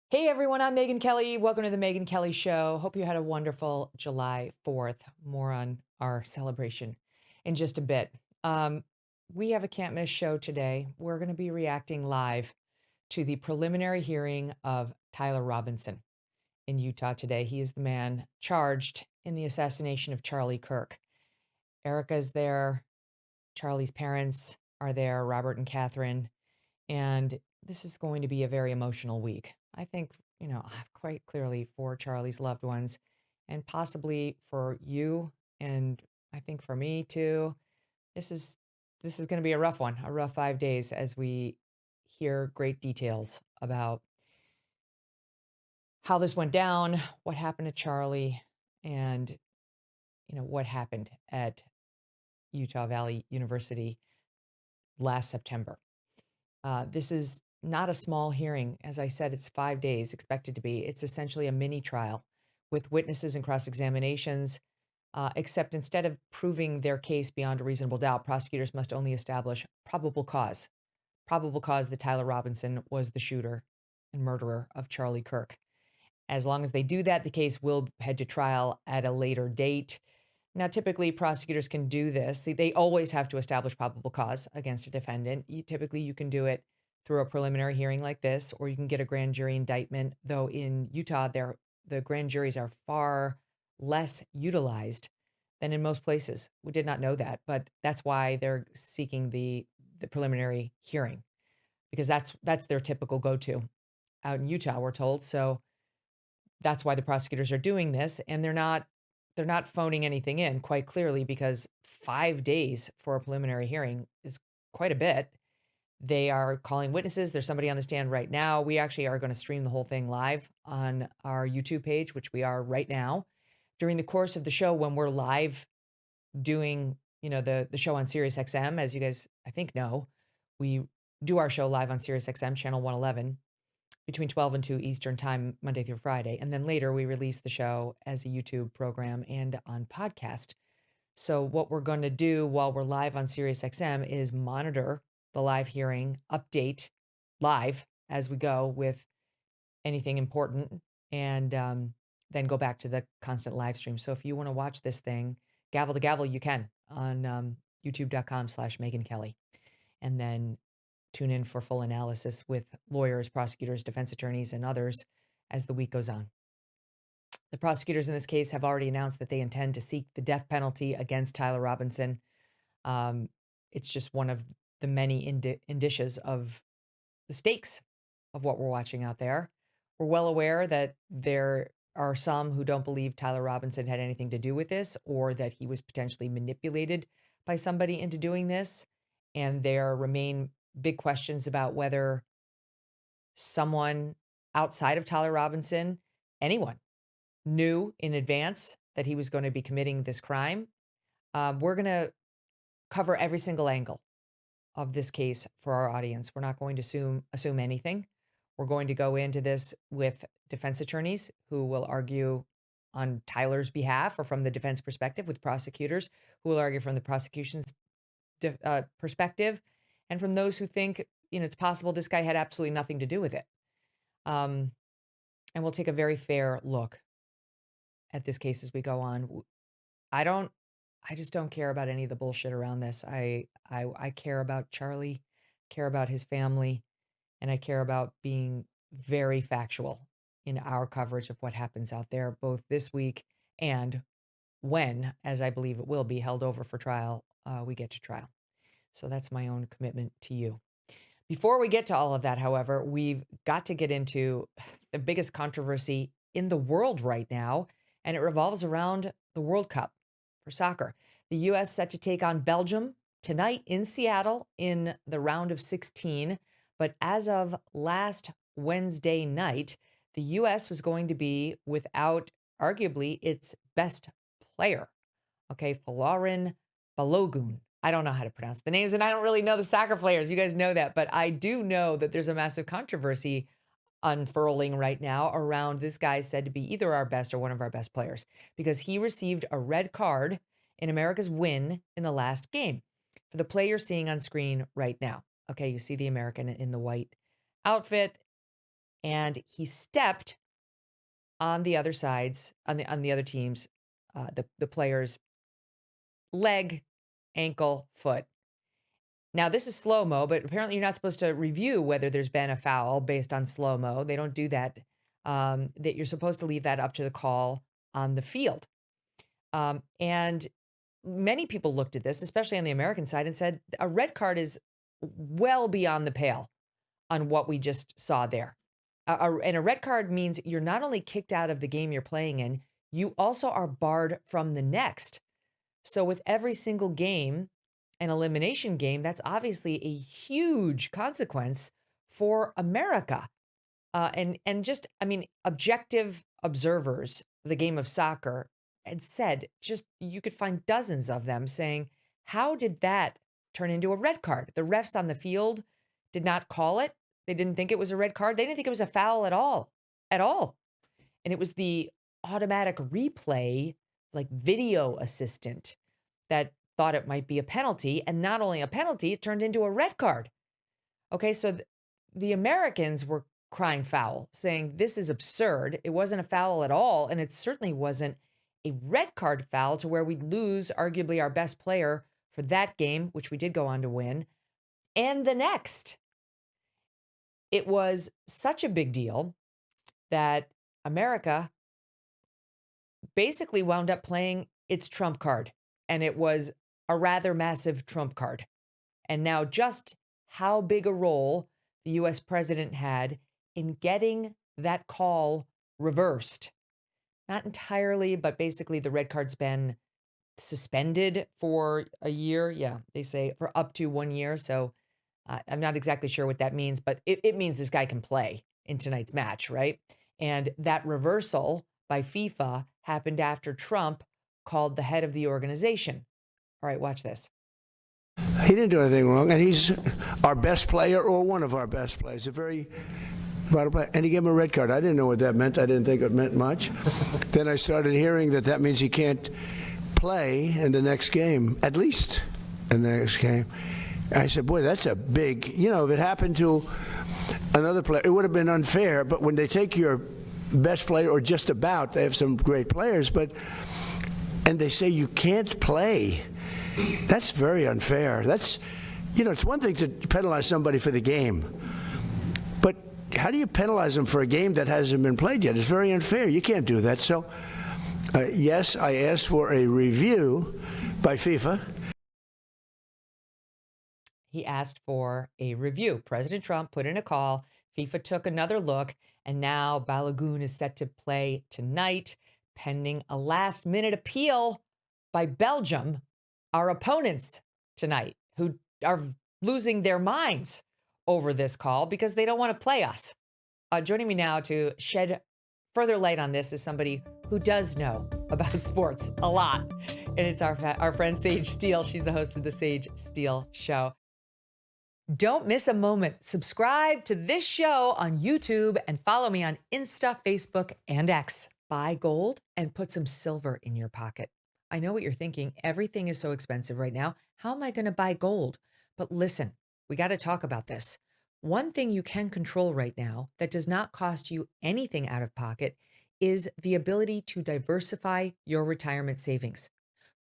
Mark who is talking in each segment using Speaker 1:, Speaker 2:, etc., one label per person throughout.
Speaker 1: Hey everyone, I'm Megyn Kelly. Welcome to the Megyn Kelly Show. Hope you had a wonderful July 4th. More on our celebration in just a bit. We have a can't miss show today. We're going to be reacting live to the preliminary hearing of Tyler Robinson in Utah today. He is the man charged in the assassination of Charlie Kirk. Erica's there. Charlie's parents are there, Robert and Catherine. And this is going to be a very emotional week. I think, quite clearly for Charlie's loved ones and possibly for you. And I think for me too. This is this is going to be a rough one, a rough 5 days as we hear great details about how this went down, what happened to Charlie, and what happened at Utah Valley University last September. This is not a small hearing. As I said, it's 5 days expected to be. It's essentially a mini trial with witnesses and cross examinations, except instead of proving their case beyond a reasonable doubt, prosecutors must only establish probable cause that Tyler Robinson was the shooter and murderer of Charlie Kirk. As long as they do that, the case will head to trial at a later date. Now, typically, prosecutors can do this. They always have to establish probable cause against a defendant. Typically, you can do it through a preliminary hearing like this, or you can get a grand jury indictment. Though in Utah, the grand juries are far less utilized than in most places. We did not know that, but that's why they're seeking the preliminary hearing, because that's their typical go-to out in Utah, we're told. So that's why the prosecutors are doing this, and they're not phoning anything in, quite clearly, because 5 days for a preliminary hearing is quite a bit. They are calling witnesses. There's somebody on the stand right now. We actually are going to stream the whole thing live on our YouTube page, which we are right now. During the course of the show, when we're live doing, the show on SiriusXM, as you guys I think know, we do our show live on SiriusXM channel 111 between 12 and 2 Eastern time, Monday through Friday. And then later we release the show as a YouTube program and on podcast. So what we're going to do while we're live on SiriusXM is monitor the live hearing, update live as we go with anything important, and then go back to the constant live stream. So if you want to watch this thing, gavel to gavel, you can on youtube.com/Megyn Kelly. And then tune in for full analysis with lawyers, prosecutors, defense attorneys, and others as the week goes on. The prosecutors in this case have already announced that they intend to seek the death penalty against Tyler Robinson. It's just one of the many indicias of the stakes of what we're watching out there. We're well aware that there are some who don't believe Tyler Robinson had anything to do with this, or that he was potentially manipulated by somebody into doing this. And there remain big questions about whether someone outside of Tyler Robinson, anyone, knew in advance that he was going to be committing this crime. We're going to cover every single angle of this case for our audience. We're not going to assume anything. We're going to go into this with defense attorneys who will argue on Tyler's behalf, or from the defense perspective, with prosecutors who will argue from the prosecution's perspective, and from those who think, it's possible this guy had absolutely nothing to do with it. And we'll take a very fair look at this case as we go on. I don't, I just don't care about any of the bullshit around this. I care about Charlie, care about his family, and I care about being very factual in our coverage of what happens out there, both this week and when, as I believe it will be, held over for trial, we get to trial. So that's my own commitment to you. Before we get to all of that, however, we've got to get into the biggest controversy in the world right now, and it revolves around the World Cup for soccer. The U.S. set to take on Belgium tonight in Seattle in the round of 16. But as of last Wednesday night, the U.S. was going to be without arguably its best player. Okay, Folarin Balogun. I don't know how to pronounce the names, and I don't really know the soccer players. You guys know that, but I do know that there's a massive controversy unfurling right now around this guy said to be either our best or one of our best players, because he received a red card in America's win in the last game for the play you're seeing on screen right now. Okay, you see the American in the white outfit. and he stepped on the other sides, on the other teams, the players' leg, ankle, foot. Now, this is slow-mo, but apparently you're not supposed to review whether there's been a foul based on slow-mo. They don't do that. That you're supposed to leave that up to the call on the field. And many people looked at this, especially on the American side, and said a red card is well beyond the pale on what we just saw there. And a red card means you're not only kicked out of the game you're playing in, you also are barred from the next. So with every single game, an elimination game, that's obviously a huge consequence for America. And just, I mean, objective observers of the game of soccer had said, just you could find dozens of them saying, how did that turn into a red card? The refs on the field did not call it. They didn't think it was a red card. They didn't think it was a foul at all, at all. And it was the automatic replay, like video assistant, that thought it might be a penalty. And not only a penalty, it turned into a red card. Okay, so the Americans were crying foul, saying this is absurd. It wasn't a foul at all. And it certainly wasn't a red card foul to where we'd lose arguably our best player for that game, which we did go on to win, and the next. It was such a big deal that America basically wound up playing its trump card. And it was a rather massive trump card. And now just how big a role the U.S. president had in getting that call reversed. Not entirely, but basically the red card's been suspended for a year. Yeah, they say for up to 1 year. So I'm not exactly sure what that means, but it means this guy can play in tonight's match, right? And that reversal by FIFA happened after Trump called the head of the organization. All right, watch this.
Speaker 2: He didn't do anything wrong, and he's our best player or one of our best players, a very vital player. And he gave him a red card. I didn't know what that meant. I didn't think it meant much. Then I started hearing that means he can't play in the next game, at least in the next game. I said, boy, that's a big, if it happened to another player, it would have been unfair. But when they take your best player, or just about, they have some great players, and they say you can't play, that's very unfair. That's, it's one thing to penalize somebody for the game, but how do you penalize them for a game that hasn't been played yet? It's very unfair. You can't do that. So, yes, I asked for a review by FIFA.
Speaker 1: He asked for a review. President Trump put in a call. FIFA took another look, and now Balogun is set to play tonight, pending a last-minute appeal by Belgium, our opponents tonight, who are losing their minds over this call because they don't want to play us. Joining me now to shed further light on this is somebody who does know about sports a lot, and it's our friend Sage Steele. She's the host of the Sage Steele Show. Don't miss a moment. Subscribe to this show on YouTube and follow me on Insta, Facebook, and X. Buy gold and put some silver in your pocket. I know what you're thinking. Everything is so expensive right now. How am I going to buy gold? But listen, we got to talk about this. One thing you can control right now that does not cost you anything out of pocket is the ability to diversify your retirement savings.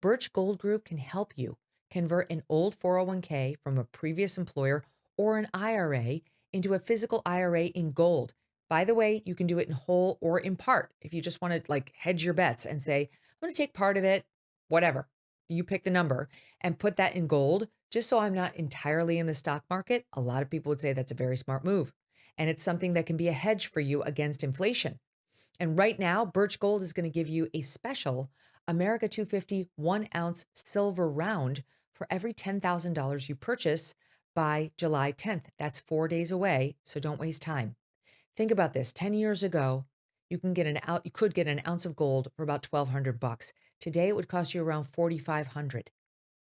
Speaker 1: Birch Gold Group can help you convert an old 401k from a previous employer or an IRA into a physical IRA in gold. By the way, you can do it in whole or in part. If you just want to hedge your bets and say, I'm going to take part of it, whatever, you pick the number and put that in gold, just so I'm not entirely in the stock market. A lot of people would say that's a very smart move. And it's something that can be a hedge for you against inflation. And right now, Birch Gold is going to give you a special America 250 1-ounce silver round for every $10,000 you purchase by July 10th. That's 4 days away, so don't waste time. Think about this. 10 years ago, you could get an ounce of gold for about $1,200. Today, it would cost you around $4,500.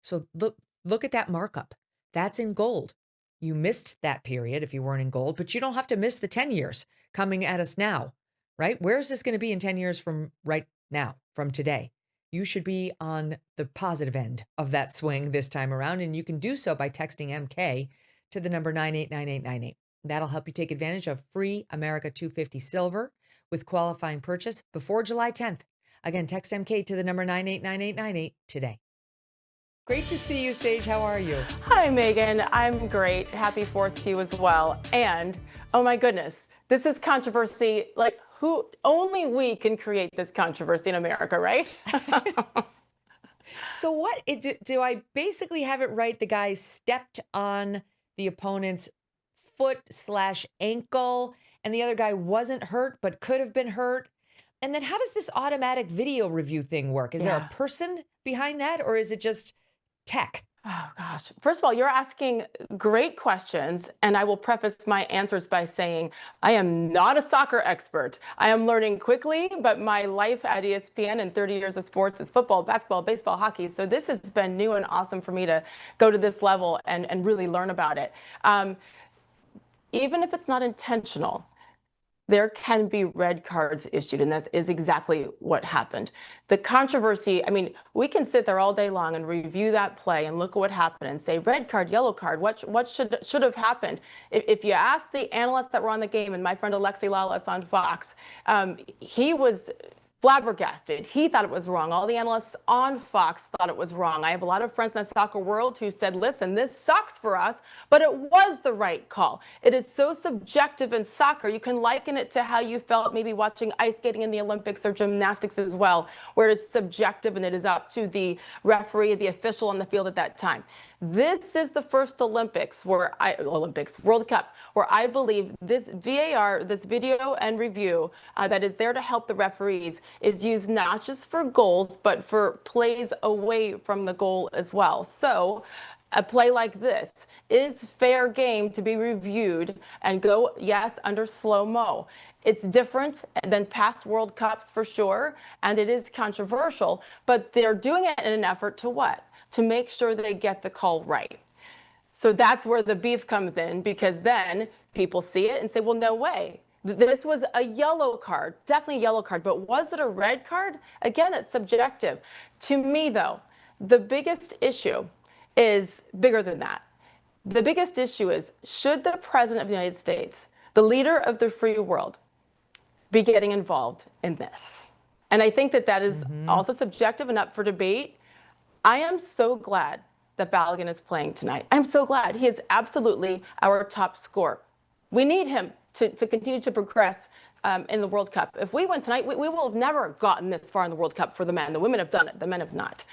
Speaker 1: So look at that markup. That's in gold. You missed that period if you weren't in gold, but you don't have to miss the 10 years coming at us now, right? Where is this going to be in 10 years from right now, from today? You should be on the positive end of that swing this time around, and you can do so by texting MK to the number 989898. That'll help you take advantage of free America 250 silver with qualifying purchase before July 10th. Again, text MK to the number 989898 today. Great to see you, Sage. How are you?
Speaker 3: Hi, Megan. I'm great. Happy 4th to you as well. And, oh my goodness, this is controversy. Like, only we can create this controversy in America, right?
Speaker 1: So what, do I basically have it right? The guy stepped on the opponent's foot/ankle, and the other guy wasn't hurt, but could have been hurt. And then how does this automatic video review thing work? Is there a person behind that, or is it just tech?
Speaker 3: Oh, gosh. First of all, you're asking great questions, and I will preface my answers by saying I am not a soccer expert. I am learning quickly, but my life at ESPN and 30 years of sports is football, basketball, baseball, hockey. So this has been new and awesome for me to go to this level and really learn about it. Even if it's not intentional, there can be red cards issued, and that is exactly what happened. The controversy, I mean, we can sit there all day long and review that play and look at what happened and say, red card, yellow card, what should have happened? If you ask the analysts that were on the game, and my friend Alexi Lalas on Fox, he was flabbergasted. He thought it was wrong. All the analysts on Fox thought it was wrong. I have a lot of friends in the soccer world who said, listen, this sucks for us, but it was the right call. It is so subjective in soccer. You can liken it to how you felt maybe watching ice skating in the Olympics or gymnastics as well, where it is subjective and it is up to the referee, the official on the field at that time. This is the first World Cup, where I believe this VAR, this video and review that is there to help the referees, is used not just for goals, but for plays away from the goal as well. So a play like this is fair game to be reviewed and go, yes, under slow-mo. It's different than past World Cups for sure, and it is controversial, but they're doing it in an effort to what? To make sure they get the call right. So that's where the beef comes in, because then people see it and say, well, no way. This was a yellow card, definitely a yellow card, but was it a red card? Again, it's subjective. To me, though, the biggest issue is bigger than that. The biggest issue is, should the President of the United States, the leader of the free world, be getting involved in this? And I think that that is also subjective and up for debate. I am so glad that Balogun is playing tonight. I'm so glad. He is absolutely our top scorer. We need him to continue to progress in the World Cup. If we win tonight, we will have never gotten this far in the World Cup for the men. The women have done it. The men have not.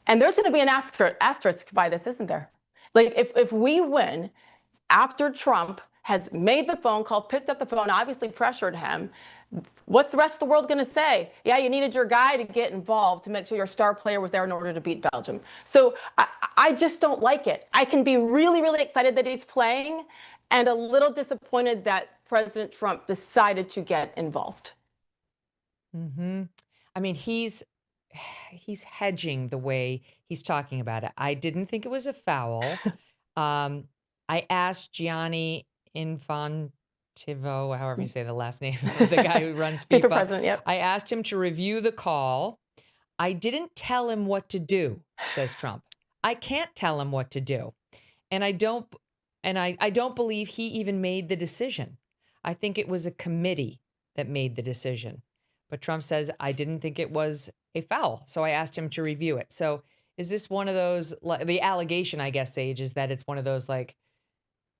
Speaker 3: And there's going to be an asterisk by this, isn't there? Like, if we win after Trump has made the phone call, picked up the phone, obviously pressured him, what's the rest of the world going to say? Yeah, you needed your guy to get involved to make sure your star player was there in order to beat Belgium. So I just don't like it. I can be really, really excited that he's playing and a little disappointed that President Trump decided to get involved.
Speaker 1: I mean, he's hedging the way he's talking about it. I didn't think it was a foul. I asked Gianni Infantino, however you say the last name of the guy who runs FIFA.
Speaker 3: President, yep.
Speaker 1: I asked him to review the call. I didn't tell him what to do, says Trump. I can't tell him what to do. And I don't believe he even made the decision. I think it was a committee that made the decision. But Trump says, I didn't think it was a foul, so I asked him to review it. So is this one of those, the allegation, I guess, Sage, is that it's one of those, like,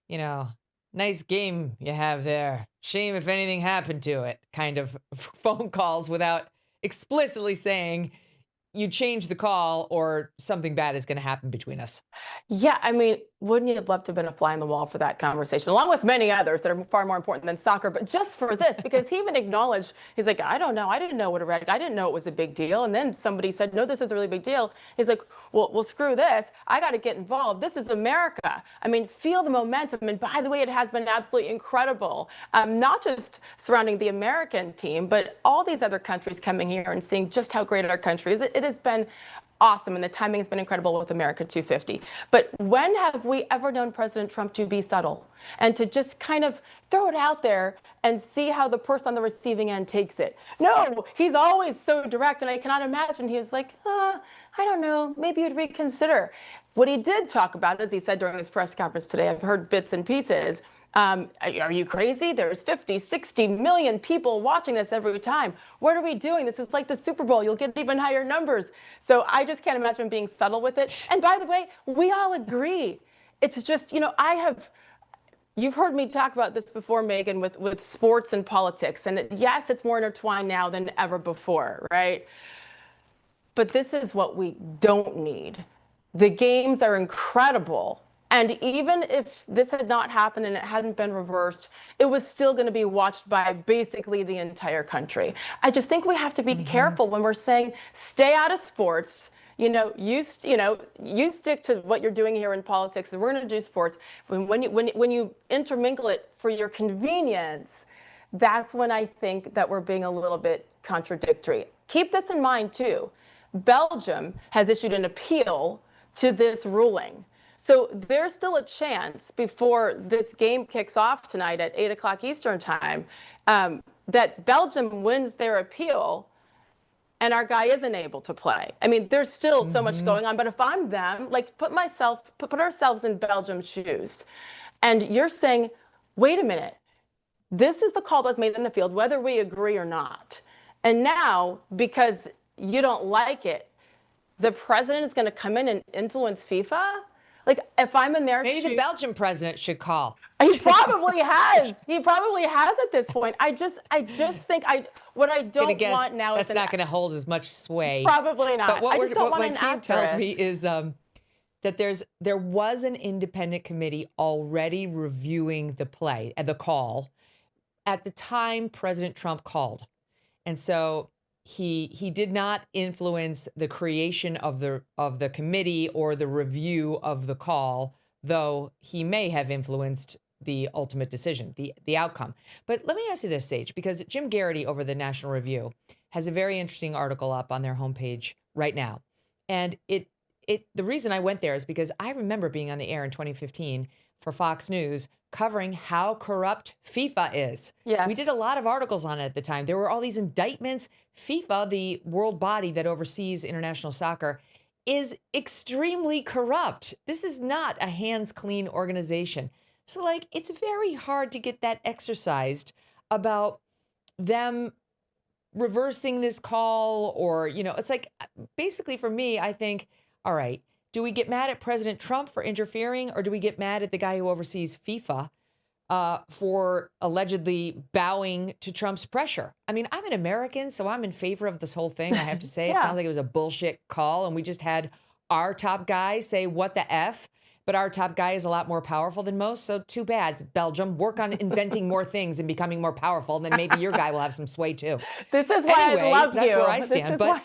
Speaker 1: you know, nice game you have there. Shame if anything happened to it kind of phone calls without explicitly saying you change the call or something bad is going to happen between us.
Speaker 3: Yeah, I mean, wouldn't you have loved to have been a fly on the wall for that conversation, along with many others that are far more important than soccer, but just for this, because he even acknowledged, he's like, I don't know. I didn't know what a red, I didn't know it was a big deal. And then somebody said, no, this is a really big deal. He's like, well, screw this. I got to get involved. This is America. I mean, feel the momentum. And by the way, it has been absolutely incredible, not just surrounding the American team, but all these other countries coming here and seeing just how great our country is. It has been awesome, and the timing has been incredible with America 250. But when have we ever known President Trump to be subtle and to just kind of throw it out there and see how the person on the receiving end takes it? No, he's always so direct, and I cannot imagine he was like, I don't know, maybe you'd reconsider. What he did talk about, as he said during his press conference today, I've heard bits and pieces, Are you crazy? There's 50, 60 million people watching this every time. What are we doing? This is like the Super Bowl. You'll get even higher numbers. So I just can't imagine being subtle with it. And by the way, we all agree. It's just, you've heard me talk about this before, Megyn, with sports and politics. And yes, it's more intertwined now than ever before, right? But this is what we don't need. The games are incredible. And even if this had not happened and it hadn't been reversed, it was still going to be watched by basically the entire country. I just think we have to be careful when we're saying stay out of sports. You stick to what you're doing here in politics, and we're going to do sports. When you intermingle it for your convenience, that's when I think that we're being a little bit contradictory. Keep this in mind too. Belgium has issued an appeal to this ruling. So there's still a chance before this game kicks off tonight at 8 o'clock Eastern time that Belgium wins their appeal and our guy isn't able to play. I mean, there's still so much going on. But if I'm them, like put ourselves in Belgium's shoes. And you're saying, wait a minute, this is the call that was made in the field, whether we agree or not. And now, because you don't like it, the president is going to come in and influence FIFA? Like, if I'm in their
Speaker 1: Maybe
Speaker 3: shoes,
Speaker 1: the Belgian president should call.
Speaker 3: he probably has. He probably has at this point. I just think what I don't want now is
Speaker 1: that's not going to hold as much sway.
Speaker 3: Probably not.
Speaker 1: But what my team
Speaker 3: asterisk.
Speaker 1: tells me is that there was an independent committee already reviewing the play and the call at the time President Trump called, and so he did not influence the creation of the committee or the review of the call, though he may have influenced the ultimate decision, the outcome. But let me ask you this, Sage, because Jim Garrity over the National Review has a very interesting article up on their homepage right now. And the reason I went there is because I remember being on the air in 2015 for Fox News covering how corrupt FIFA is.
Speaker 3: Yes.
Speaker 1: We did a lot of articles on it at the time. There were all these indictments. FIFA, the world body that oversees international soccer, is extremely corrupt. This is not a hands-clean organization. So, it's very hard to get that exercised about them reversing this call or, it's like, basically for me, I think, all right, do we get mad at President Trump for interfering, or do we get mad at the guy who oversees FIFA for allegedly bowing to Trump's pressure? I mean, I'm an American, so I'm in favor of this whole thing. I have to say, It sounds like it was a bullshit call, and we just had our top guy say, what the F? But our top guy is a lot more powerful than most, so too bad, Belgium. Work on inventing more things and becoming more powerful, and then maybe your guy will have some sway too.
Speaker 3: This is why I love you.
Speaker 1: That's where I stand.
Speaker 3: But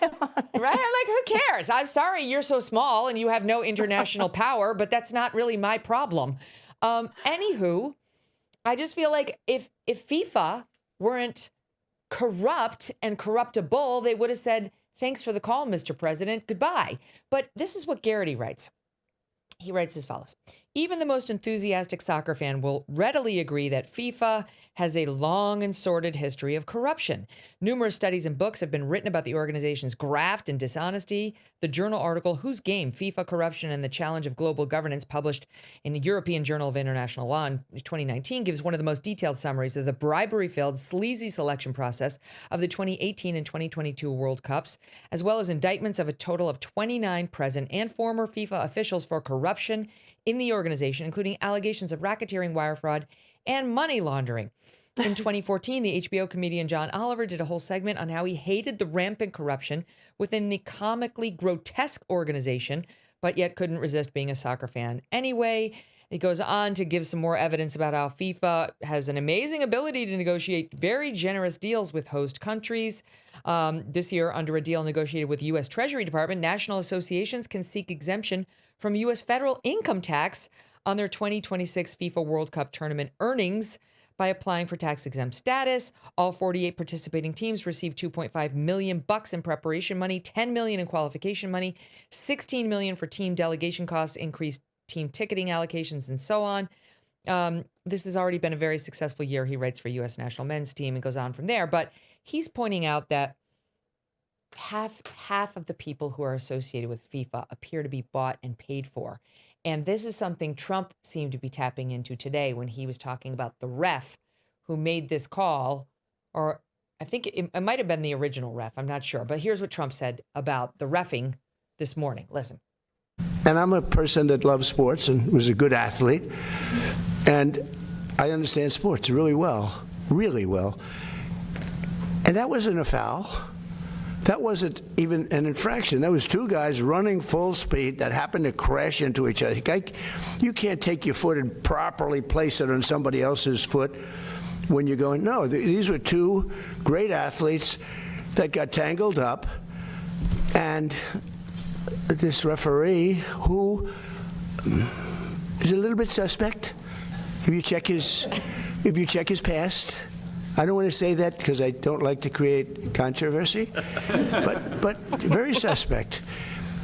Speaker 1: right, who cares? I'm sorry you're so small and you have no international power, but that's not really my problem. Anywho, I just feel like if FIFA weren't corrupt and corruptible, they would have said, thanks for the call, Mr. President, goodbye. But this is what Garrity writes. He writes as follows. Even the most enthusiastic soccer fan will readily agree that FIFA has a long and sordid history of corruption. Numerous studies and books have been written about the organization's graft and dishonesty. The journal article, Whose Game? FIFA Corruption and the Challenge of Global Governance, published in the European Journal of International Law in 2019, gives one of the most detailed summaries of the bribery-filled, sleazy selection process of the 2018 and 2022 World Cups, as well as indictments of a total of 29 present and former FIFA officials for corruption in the organization, including allegations of racketeering, wire fraud, and money laundering. In 2014, the HBO comedian John Oliver did a whole segment on how he hated the rampant corruption within the comically grotesque organization, but yet couldn't resist being a soccer fan anyway. It goes on to give some more evidence about how FIFA has an amazing ability to negotiate very generous deals with host countries. This year, under a deal negotiated with the U.S. Treasury Department, national associations can seek exemption from U.S. federal income tax on their 2026 FIFA World Cup tournament earnings by applying for tax-exempt status. All 48 participating teams received $2.5 million in preparation money, $10 million in qualification money, $16 million for team delegation costs, increased team ticketing allocations, and so on. This has already been a very successful year, he writes, for U.S. national men's team, and goes on from there. But he's pointing out that half of the people who are associated with FIFA appear to be bought and paid for. And this is something Trump seemed to be tapping into today when he was talking about the ref who made this call, or I think it might have been the original ref. I'm not sure. But here's what Trump said about the reffing this morning. Listen.
Speaker 2: And I'm a person that loves sports and was a good athlete. And I understand sports really well, really well. And that wasn't a foul. That wasn't even an infraction. That was two guys running full speed that happened to crash into each other. You can't take your foot and properly place it on somebody else's foot when you're going, no, these were two great athletes that got tangled up. And this referee, who is a little bit suspect, if you check his past, I don't want to say that because I don't like to create controversy, but very suspect.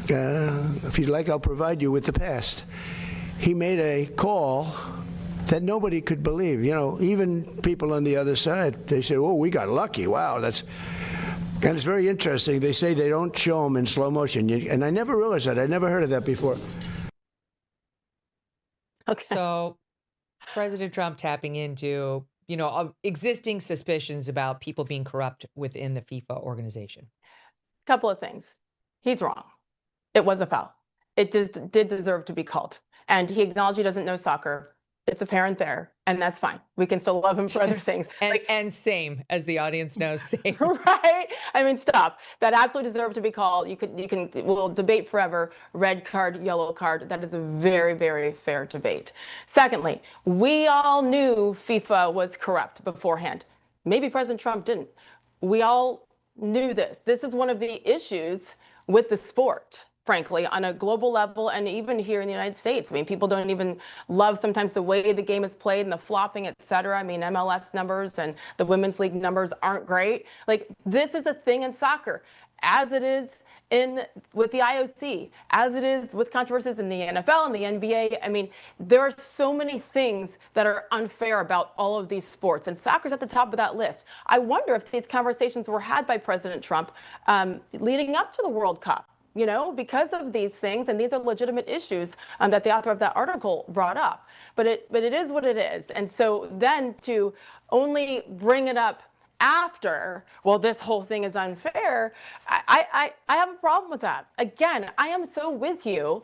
Speaker 2: If you'd like, I'll provide you with the past. He made a call that nobody could believe. You know, even people on the other side, they say, "Oh, we got lucky. Wow, that's." And it's very interesting. They say they don't show them in slow motion, and I never realized that. I never heard of that before.
Speaker 3: Okay.
Speaker 1: So, President Trump tapping into, existing suspicions about people being corrupt within the FIFA organization.
Speaker 3: Couple of things. He's wrong. It was a foul. It just did deserve to be called. And he acknowledged he doesn't know soccer. It's apparent there, and that's fine. We can still love him for other things.
Speaker 1: and same, as the audience knows, same.
Speaker 3: Right? I mean, stop. That absolutely deserved to be called. We'll debate forever. Red card, yellow card. That is a very, very fair debate. Secondly, we all knew FIFA was corrupt beforehand. Maybe President Trump didn't. We all knew this. This is one of the issues with the sport, frankly, on a global level and even here in the United States. I mean, people don't even love sometimes the way the game is played and the flopping, et cetera. I mean, MLS numbers and the Women's League numbers aren't great. Like, this is a thing in soccer, as it is with the IOC, as it is with controversies in the NFL and the NBA. I mean, there are so many things that are unfair about all of these sports, and soccer's at the top of that list. I wonder if these conversations were had by President Trump leading up to the World Cup, because of these things, and these are legitimate issues that the author of that article brought up. But it is what it is. And so then to only bring it up after, well, this whole thing is unfair, I have a problem with that. Again, I am so with you.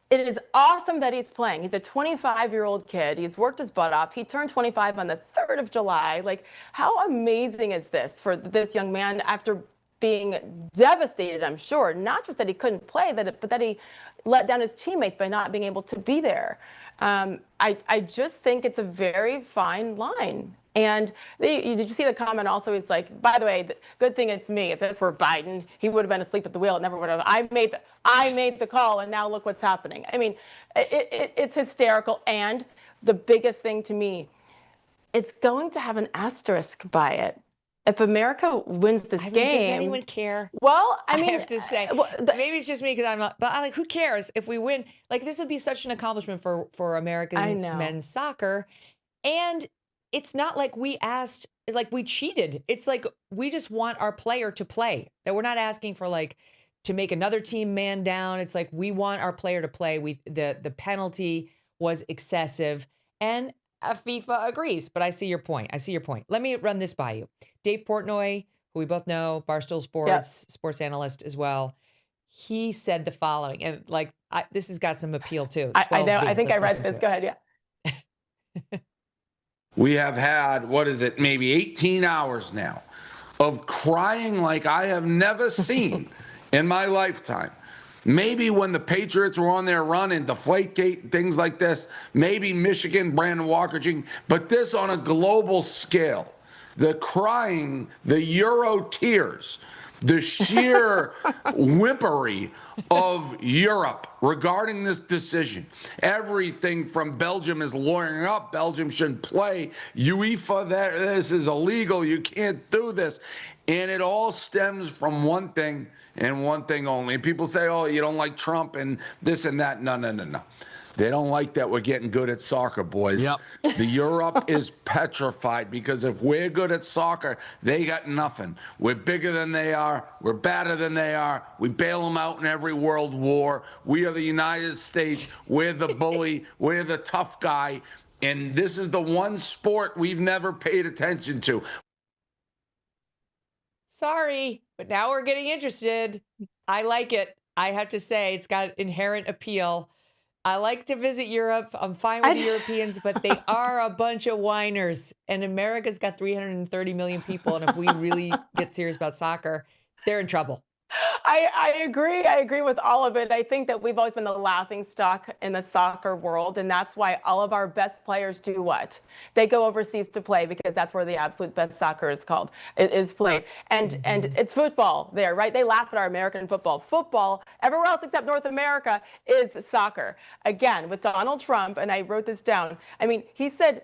Speaker 3: It is awesome that he's playing. He's a 25-year-old kid. He's worked his butt off. He turned 25 on the 3rd of July. Like, how amazing is this for this young man after being devastated, I'm sure, not just that he couldn't play, but that he let down his teammates by not being able to be there. I just think it's a very fine line. And did you see the comment also? He's like, by the way, the good thing it's me. If this were Biden, he would have been asleep at the wheel. It never would have. I made the call, and now look what's happening. I mean, it's hysterical. And the biggest thing to me, it's going to have an asterisk by it. If America wins this game,
Speaker 1: does anyone care?
Speaker 3: Well, I mean,
Speaker 1: I have to say, maybe it's just me because I'm not. But who cares if we win? Like, this would be such an accomplishment for American men's soccer, and it's not like we asked, like we cheated. It's like we just want our player to play. That we're not asking for to make another team man down. It's like we want our player to play. The penalty was excessive, and FIFA agrees. But I see your point. Let me run this by you. Dave Portnoy, who we both know, Barstool Sports, sports analyst as well, he said the following, and this has got some appeal too.
Speaker 3: I know. I think I read this. Go ahead. Yeah.
Speaker 4: We have had, maybe 18 hours now of crying like I have never seen in my lifetime. Maybe when the Patriots were on their run in Deflategate, things like this, maybe Michigan, Brandon Walker, but this on a global scale. The crying, the Euro tears, the sheer whimpery of Europe regarding this decision. Everything from Belgium is lawyering up. Belgium shouldn't play. UEFA, this is illegal. You can't do this. And it all stems from one thing and one thing only. And people say, oh, you don't like Trump and this and that. No. They don't like that we're getting good at soccer, boys.
Speaker 5: Yep.
Speaker 4: The Europe is petrified because if we're good at soccer, they got nothing. We're bigger than they are. We're badder than they are. We bail them out in every world war. We are the United States. We're the bully. We're the tough guy. And this is the one sport we've never paid attention to.
Speaker 1: Sorry, but now we're getting interested. I like it. I have to say, it's got inherent appeal. I like to visit Europe. I'm fine with the Europeans, but they are a bunch of whiners. And America's got 330 million people. And if we really get serious about soccer, they're in trouble.
Speaker 3: I agree. I agree with all of it. I think that we've always been the laughing stock in the soccer world, and that's why all of our best players do what? They go overseas to play because that's where the absolute best soccer is played. And it's football there, right? They laugh at our American football. Football, everywhere else except North America, is soccer. Again, with Donald Trump, and I wrote this down, I mean, he said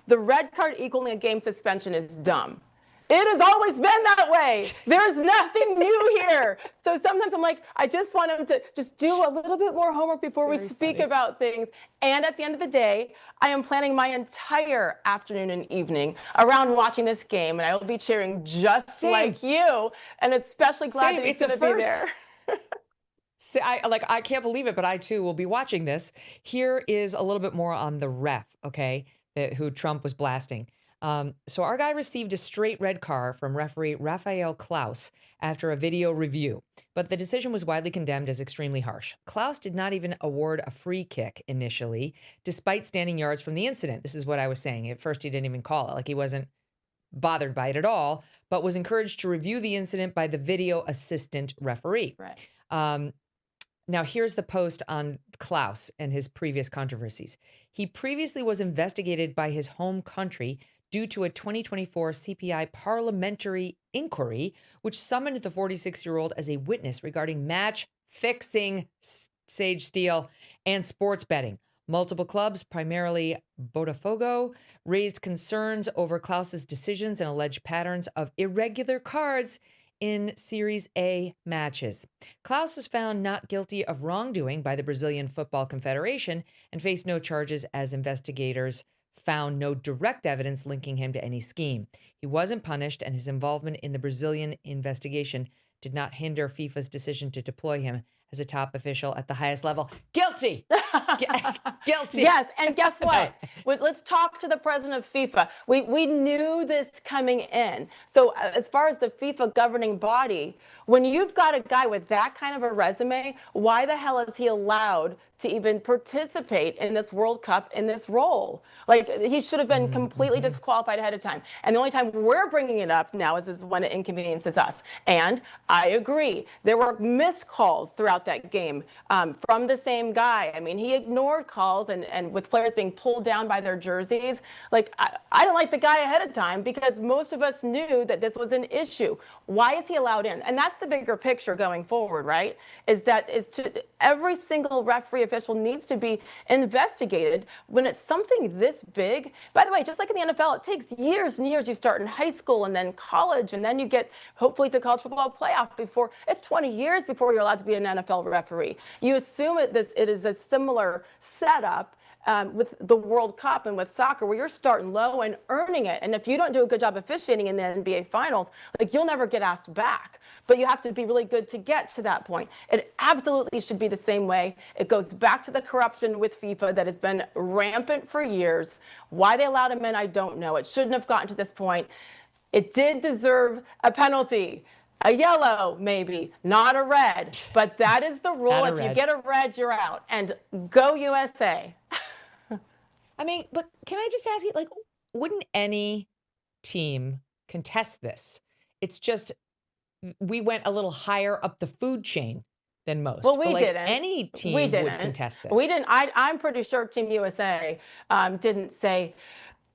Speaker 3: the red card equaling a game suspension is dumb. It has always been that way. There's nothing new here. So sometimes I'm like, I just want him to just do a little bit more homework before we speak about things. And at the end of the day, I am planning my entire afternoon and evening around watching this game, and I will be cheering just like you, and especially glad that he's going to be there.
Speaker 1: I can't believe it, but I too will be watching this. Here is a little bit more on the ref, okay, who Trump was blasting. So our guy received a straight red card from referee Raphael Klaus after a video review, but the decision was widely condemned as extremely harsh. Klaus did not even award a free kick initially, despite standing yards from the incident. This is what I was saying. At first, he didn't even call it. Like, he wasn't bothered by it at all, but was encouraged to review the incident by the video assistant referee.
Speaker 3: Right.
Speaker 1: Now, here's the post on Klaus and his previous controversies. He previously was investigated by his home country due to a 2024 CPI parliamentary inquiry, which summoned the 46-year-old as a witness regarding match fixing, Sage Steele, and sports betting. Multiple clubs, primarily Botafogo, raised concerns over Klaus's decisions and alleged patterns of irregular cards in Series A matches. Klaus was found not guilty of wrongdoing by the Brazilian Football Confederation and faced no charges as investigators found no direct evidence linking him to any scheme. He wasn't punished, and his involvement in the Brazilian investigation did not hinder FIFA's decision to deploy him as a top official at the highest level. Guilty! Guilty!
Speaker 3: Yes, and guess what? Let's talk to the president of FIFA. We knew this coming in. So as far as the FIFA governing body, when you've got a guy with that kind of a resume, why the hell is he allowed to even participate in this World Cup in this role? Like, he should have been completely disqualified ahead of time. And the only time we're bringing it up now is when it inconveniences us. And I agree. There were missed calls throughout that game from the same guy. I mean, he ignored calls and with players being pulled down by their jerseys. Like, I don't like the guy ahead of time because most of us knew that this was an issue. Why is he allowed in? And that's the bigger picture going forward, right? Every single referee official needs to be investigated when it's something this big. By the way, just like in the NFL, it takes years and years. You start in high school and then college, and then you get hopefully to college football playoff before it's 20 years before you're allowed to be an NFL referee. You assume that it is a similar setup with the World Cup and with soccer, where you're starting low and earning it. And if you don't do a good job officiating in the NBA Finals, like, you'll never get asked back. But you have to be really good to get to that point. It absolutely should be the same way. It goes back to the corruption with FIFA that has been rampant for years. Why they allowed him in, I don't know. It shouldn't have gotten to this point. It did deserve a penalty. A yellow, maybe, not a red. But that is the rule. If you get a red, you're out. And go USA.
Speaker 1: I mean, but can I just ask you, like, wouldn't any team contest this? It's just we went a little higher up the food chain than most.
Speaker 3: Well, we didn't.
Speaker 1: Any team would contest this.
Speaker 3: We didn't. I'm pretty sure Team USA didn't say,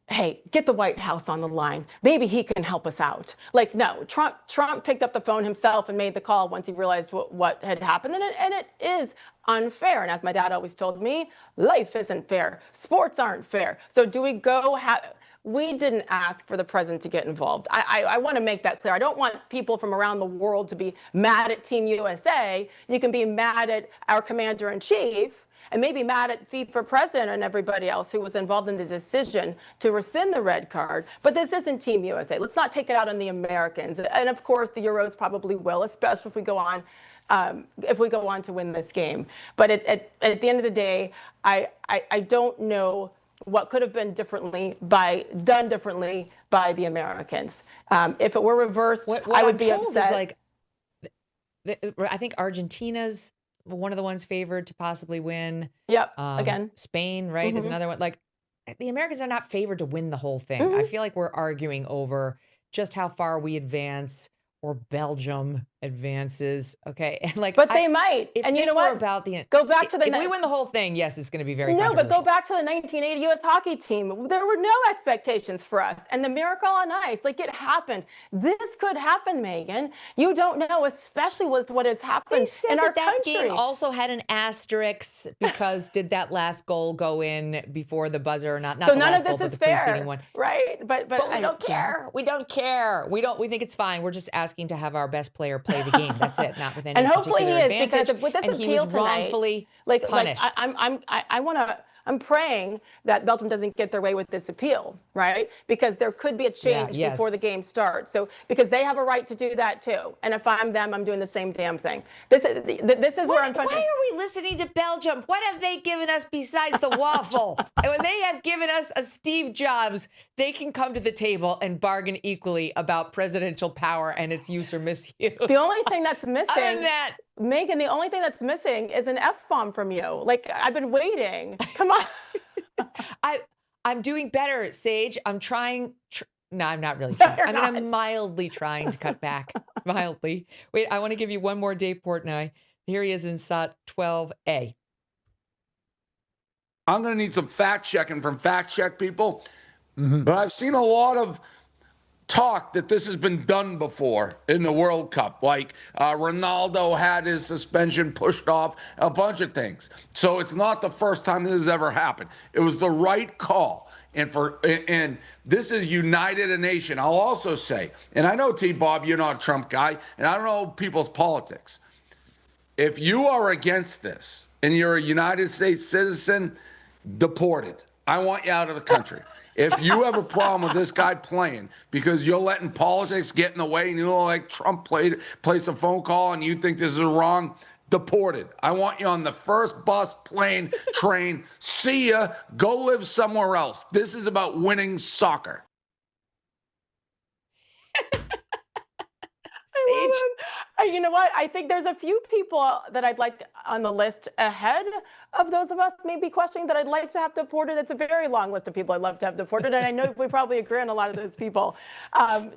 Speaker 3: hey, get the White House on the line. Maybe he can help us out. Like, no, Trump picked up the phone himself and made the call once he realized what had happened. And it is unfair. And as my dad always told me, life isn't fair. Sports aren't fair. So do we go we didn't ask for the president to get involved. I want to make that clear. I don't want people from around the world to be mad at Team USA. You can be mad at our commander-in-chief and maybe mad at FIFA president and everybody else who was involved in the decision to rescind the red card. But this isn't Team USA. Let's not take it out on the Americans. And of course, the Euros probably will, especially if we go on. If we go on to win this game. But at the end of the day, I don't know what could have been done differently by the Americans. If it were reversed,
Speaker 1: what
Speaker 3: I would
Speaker 1: I'm
Speaker 3: be
Speaker 1: told
Speaker 3: upset.
Speaker 1: Is like, I think Argentina's one of the ones favored to possibly win.
Speaker 3: Yep, again.
Speaker 1: Spain, right, is another one. Like, the Americans are not favored to win the whole thing. I feel like we're arguing over just how far we advance or Belgium advances. Okay. And like,
Speaker 3: but they might.
Speaker 1: And you know what? About the,
Speaker 3: go back to the.
Speaker 1: If we win the whole thing, yes, it's going to be very
Speaker 3: No,
Speaker 1: controversial.
Speaker 3: but go back to the 1980 U.S. hockey team. There were no expectations for us. And the miracle on ice, like, it happened. This could happen, Megyn. You don't know, especially with what has happened in our country.
Speaker 1: That game also had an asterisk because did that last goal go in before the buzzer or not? Not
Speaker 3: so
Speaker 1: the
Speaker 3: none
Speaker 1: last
Speaker 3: of this
Speaker 1: goal,
Speaker 3: is
Speaker 1: but the preceding
Speaker 3: fair,
Speaker 1: one.
Speaker 3: right? But
Speaker 1: we don't care. We don't care. We think it's fine. We're just asking to have our best player play the game. That's it. Not with any
Speaker 3: and hopefully he
Speaker 1: particular
Speaker 3: is,
Speaker 1: advantage.
Speaker 3: because with this
Speaker 1: and
Speaker 3: appeal
Speaker 1: he was
Speaker 3: tonight,
Speaker 1: wrongfully
Speaker 3: like
Speaker 1: punished.
Speaker 3: I'm praying that Belgium doesn't get their way with this appeal, right? Because there could be a change before the game starts. So because they have a right to do that too. And if I'm them, I'm doing the same damn thing. This is where I'm trying to.
Speaker 1: Why are we listening to Belgium? What have they given us besides the waffle? And when they have given us a Steve Jobs, they can come to the table and bargain equally about presidential power and its use or misuse.
Speaker 3: The only thing that's missing.
Speaker 1: Other than that,
Speaker 3: Megyn, the only thing that's missing is an F-bomb from you. Like, I've been waiting. Come on.
Speaker 1: I'm doing better, Sage. I'm trying. No, I'm not really trying. I'm mildly trying to cut back. Mildly. Wait, I want to give you one more Dave Portnoy. Here he is in SOT 12A.
Speaker 4: I'm going to need some fact checking from fact check people. But I've seen a lot of talk that this has been done before in the World Cup. Like Ronaldo had his suspension pushed off, a bunch of things. So it's not the first time this has ever happened. It was the right call. And this is united a nation. I'll also say, and I know T-Bob, you're not a Trump guy, and I don't know people's politics. If you are against this and you're a United States citizen, deported. I want you out of the country. If you have a problem with this guy playing because you're letting politics get in the way and you don't like Trump place a phone call and you think this is wrong, deported. I want you on the first bus, plane, train. See ya. Go live somewhere else. This is about winning soccer.
Speaker 3: You know what? I think there's a few people that I'd like on the list ahead of those of us maybe questioning that I'd like to have deported. It's a very long list of people I'd love to have deported, and I know we probably agree on a lot of those people.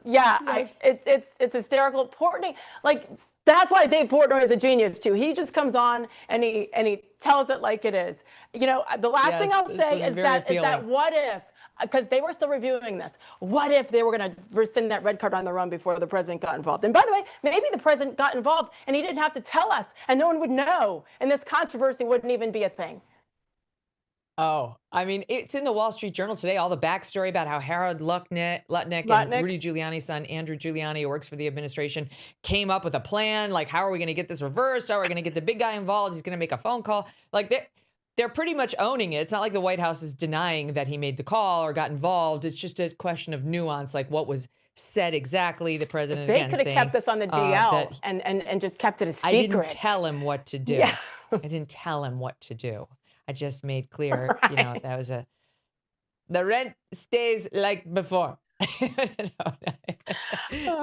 Speaker 3: Yes. It's hysterical. Portnoy, like, that's why Dave Portnoy is a genius too. He just comes on and he tells it like it is. You know, the last thing I'll say is that what if? Because they were still reviewing this. What if they were going to rescind that red card on their own before the president got involved? And by the way, maybe the president got involved and he didn't have to tell us and no one would know. And this controversy wouldn't even be a thing.
Speaker 1: Oh, I mean, it's in the Wall Street Journal today, all the backstory about how Harold Lutnick and Rudy Giuliani's son, Andrew Giuliani, who works for the administration, came up with a plan. Like, how are we going to get this reversed? How are we going to get the big guy involved? He's going to make a phone call. Like, they're pretty much owning it. It's not like the White House is denying that he made the call or got involved. It's just a question of nuance, like what was said exactly. The president
Speaker 3: they could have kept this on the DL and just kept it a secret.
Speaker 1: I didn't tell him what to do.
Speaker 3: Yeah.
Speaker 1: I didn't tell him what to do. I just made clear, you know, that was the rent stays like before.
Speaker 3: I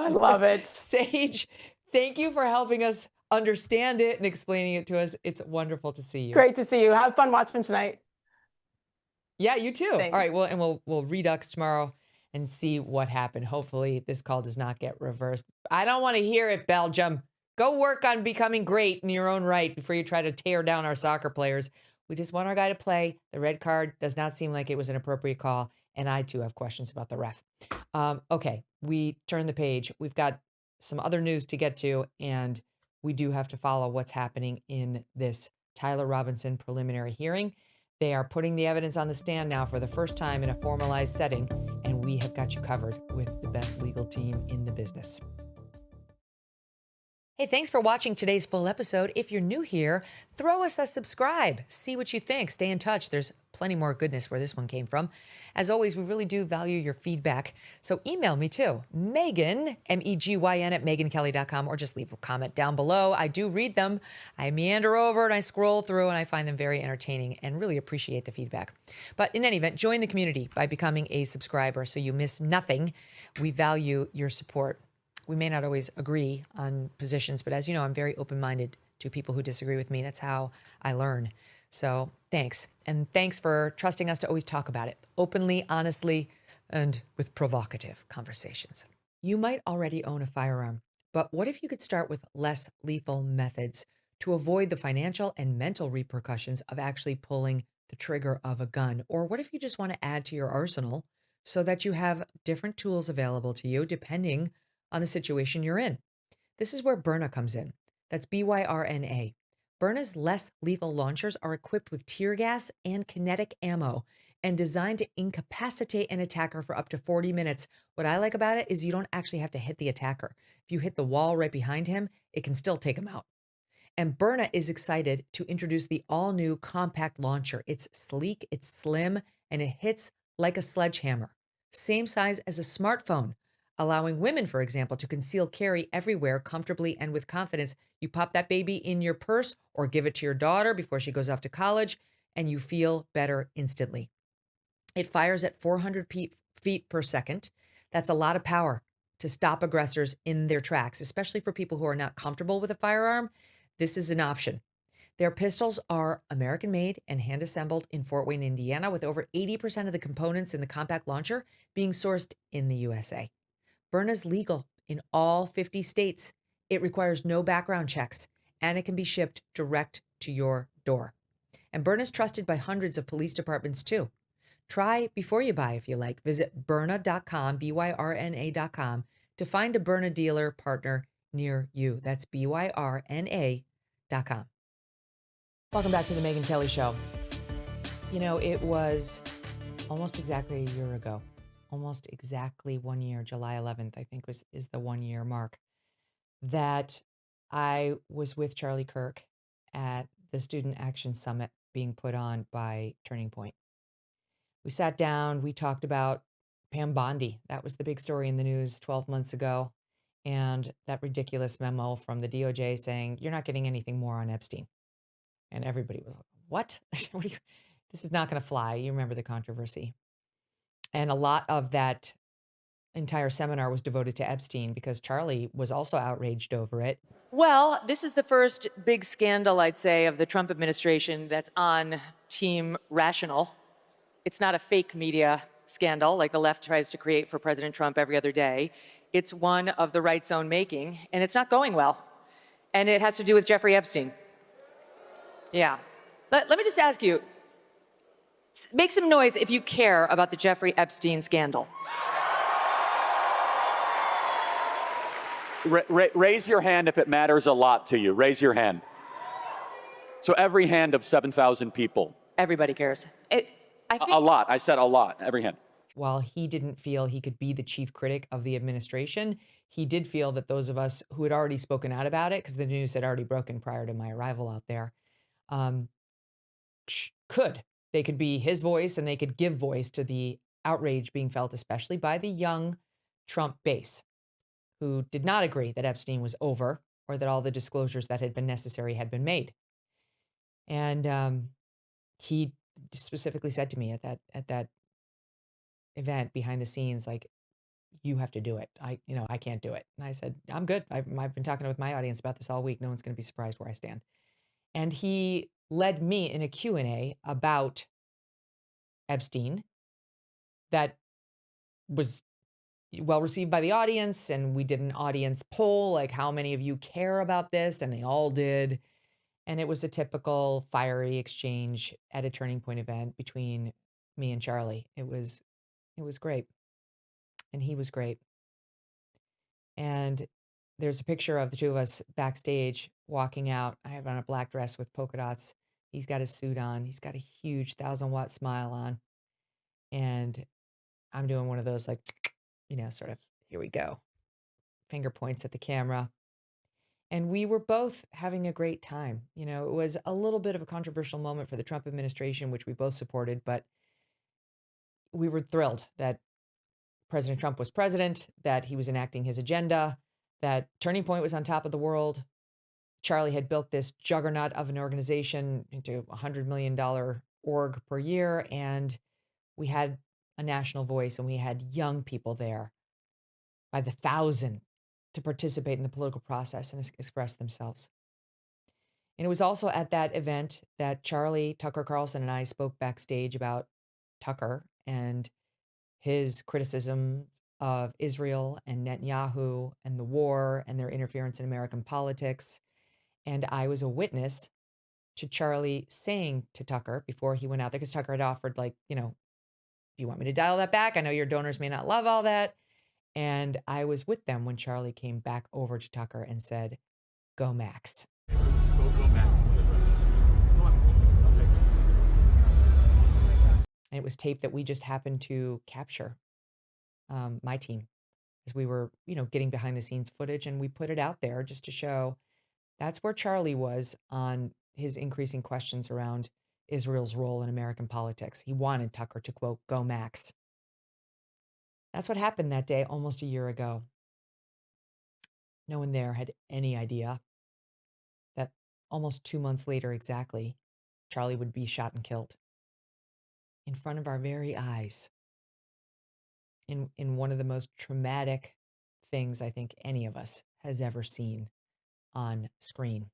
Speaker 3: love it.
Speaker 1: Sage, thank you for helping us understand it and explaining it to us. It's wonderful to see you.
Speaker 3: Great to see you. Have fun watching tonight.
Speaker 1: Yeah, you too.
Speaker 3: Thanks.
Speaker 1: All right. Well, and we'll redux tomorrow and see what happened. Hopefully this call does not get reversed. I don't want to hear it, Belgium. Go work on becoming great in your own right before you try to tear down our soccer players. We just want our guy to play. The red card does not seem like it was an appropriate call. And I too have questions about the ref. Okay, we turn the page. We've got some other news to get to, and we do have to follow what's happening in this Tyler Robinson preliminary hearing. They are putting the evidence on the stand now for the first time in a formalized setting, and we have got you covered with the best legal team in the business. Hey, thanks for watching today's full episode. If you're new here, throw us a subscribe. See what you think. Stay in touch. There's plenty more goodness where this one came from. As always, we really do value your feedback. So email me too, Megyn, Megyn at megynkelly.com, or just leave a comment down below. I do read them. I meander over and I scroll through and I find them very entertaining and really appreciate the feedback. But in any event, join the community by becoming a subscriber so you miss nothing. We value your support. We may not always agree on positions, but as you know, I'm very open-minded to people who disagree with me. That's how I learn. So thanks. And thanks for trusting us to always talk about it openly, honestly, and with provocative conversations. You might already own a firearm, but what if you could start with less lethal methods to avoid the financial and mental repercussions of actually pulling the trigger of a gun? Or what if you just want to add to your arsenal so that you have different tools available to you depending on the situation you're in? This is where Byrna comes in. That's Byrna. Byrna's less lethal launchers are equipped with tear gas and kinetic ammo and designed to incapacitate an attacker for up to 40 minutes. What I like about it is you don't actually have to hit the attacker. If you hit the wall right behind him, it can still take him out. And Byrna is excited to introduce the all-new compact launcher. It's sleek, it's slim, and it hits like a sledgehammer. Same size as a smartphone, allowing women, for example, to conceal carry everywhere comfortably and with confidence. You pop that baby in your purse or give it to your daughter before she goes off to college, and you feel better instantly. It fires at 400 feet per second. That's a lot of power to stop aggressors in their tracks, especially for people who are not comfortable with a firearm. This is an option. Their pistols are American-made and hand-assembled in Fort Wayne, Indiana, with over 80% of the components in the compact launcher being sourced in the USA. Byrna's legal in all 50 states. It requires no background checks, and it can be shipped direct to your door. And Byrna's trusted by hundreds of police departments too. Try before you buy if you like. Visit Byrna.com, Byrna.com, to find a Byrna dealer partner near you. That's Byrna.com. Welcome back to the Megyn Kelly Show. You know, it was almost exactly a year ago. Almost exactly 1 year, July 11th, I think is the 1 year mark, that I was with Charlie Kirk at the Student Action Summit being put on by Turning Point. We sat down, we talked about Pam Bondi. That was the big story in the news 12 months ago. And that ridiculous memo from the DOJ saying, you're not getting anything more on Epstein. And everybody was like, what? This is not going to fly. You remember the controversy. And a lot of that entire seminar was devoted to Epstein because Charlie was also outraged over it.
Speaker 5: Well, this is the first big scandal, I'd say, of the Trump administration that's on Team Rational. It's not a fake media scandal like the left tries to create for President Trump every other day. It's one of the right's own making, and it's not going well. And it has to do with Jeffrey Epstein. Yeah. Let me just ask you, make some noise if you care about the Jeffrey Epstein scandal.
Speaker 6: Raise your hand if it matters a lot to you. Raise your hand. So every hand of 7,000 people.
Speaker 5: Everybody cares.
Speaker 6: A lot. I said a lot. Every hand.
Speaker 1: While he didn't feel he could be the chief critic of the administration, he did feel that those of us who had already spoken out about it, because the news had already broken prior to my arrival out there, they could be his voice and they could give voice to the outrage being felt, especially by the young Trump base, who did not agree that Epstein was over or that all the disclosures that had been necessary had been made. And he specifically said to me at that event behind the scenes, like, you have to do it. I can't do it. And I said, I'm good. I've been talking with my audience about this all week. No one's going to be surprised where I stand. And he led me in a Q&A about Epstein that was well received by the audience. And we did an audience poll, like, how many of you care about this? And they all did. And it was a typical fiery exchange at a Turning Point event between me and Charlie. It was great. And he was great. And there's a picture of the two of us backstage walking out. I have on a black dress with polka dots. He's got his suit on. He's got a huge 1,000-watt smile on. And I'm doing one of those, like, sort of, here we go, finger points at the camera. And we were both having a great time. It was a little bit of a controversial moment for the Trump administration, which we both supported, but we were thrilled that President Trump was president, that he was enacting his agenda, that Turning Point was on top of the world. Charlie had built this juggernaut of an organization into $100 million org per year, and we had a national voice, and we had young people there by the thousand to participate in the political process and express themselves. And it was also at that event that Charlie, Tucker Carlson, and I spoke backstage about Tucker and his criticism of Israel and Netanyahu and the war and their interference in American politics. And I was a witness to Charlie saying to Tucker before he went out there, because Tucker had offered, like, do you want me to dial that back? I know your donors may not love all that. And I was with them when Charlie came back over to Tucker and said, "Go Max."
Speaker 6: Go Max.
Speaker 1: And it was tape that we just happened to capture, my team, as we were, getting behind the scenes footage, and we put it out there just to show that's where Charlie was on his increasing questions around Israel's role in American politics. He wanted Tucker to, quote, "Go Max." That's what happened that day almost a year ago. No one there had any idea that almost 2 months later exactly, Charlie would be shot and killed in front of our very eyes, in one of the most traumatic things I think any of us has ever seen on screen.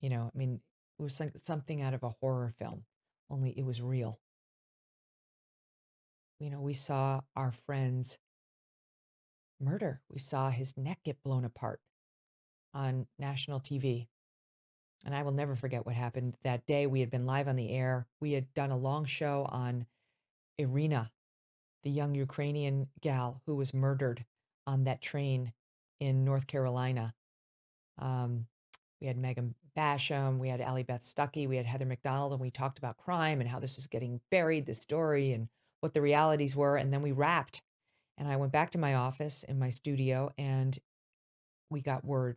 Speaker 1: I mean, it was like something out of a horror film, only it was real. We saw our friend's murder. We saw his neck get blown apart on national TV. And I will never forget what happened that day. We had been live on the air. We had done a long show on Irina, the young Ukrainian gal who was murdered on that train in North Carolina. We had Megan Basham, we had Allie Beth Stuckey, we had Heather McDonald, and we talked about crime and how this was getting buried, this story, and what the realities were. And then we wrapped. And I went back to my office in my studio, and we got word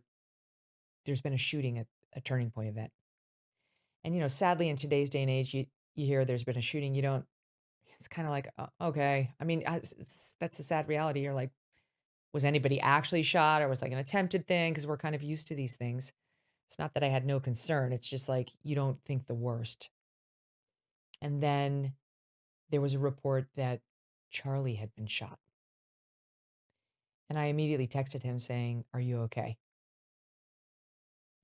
Speaker 1: there's been a shooting at a Turning Point event. And, sadly, in today's day and age, you hear there's been a shooting. It's kind of like, okay. I mean, that's a sad reality. You're like, was anybody actually shot, or was like an attempted thing? Because we're kind of used to these things. It's not that I had no concern. It's just like, you don't think the worst. And then there was a report that Charlie had been shot. And I immediately texted him saying, "Are you okay?"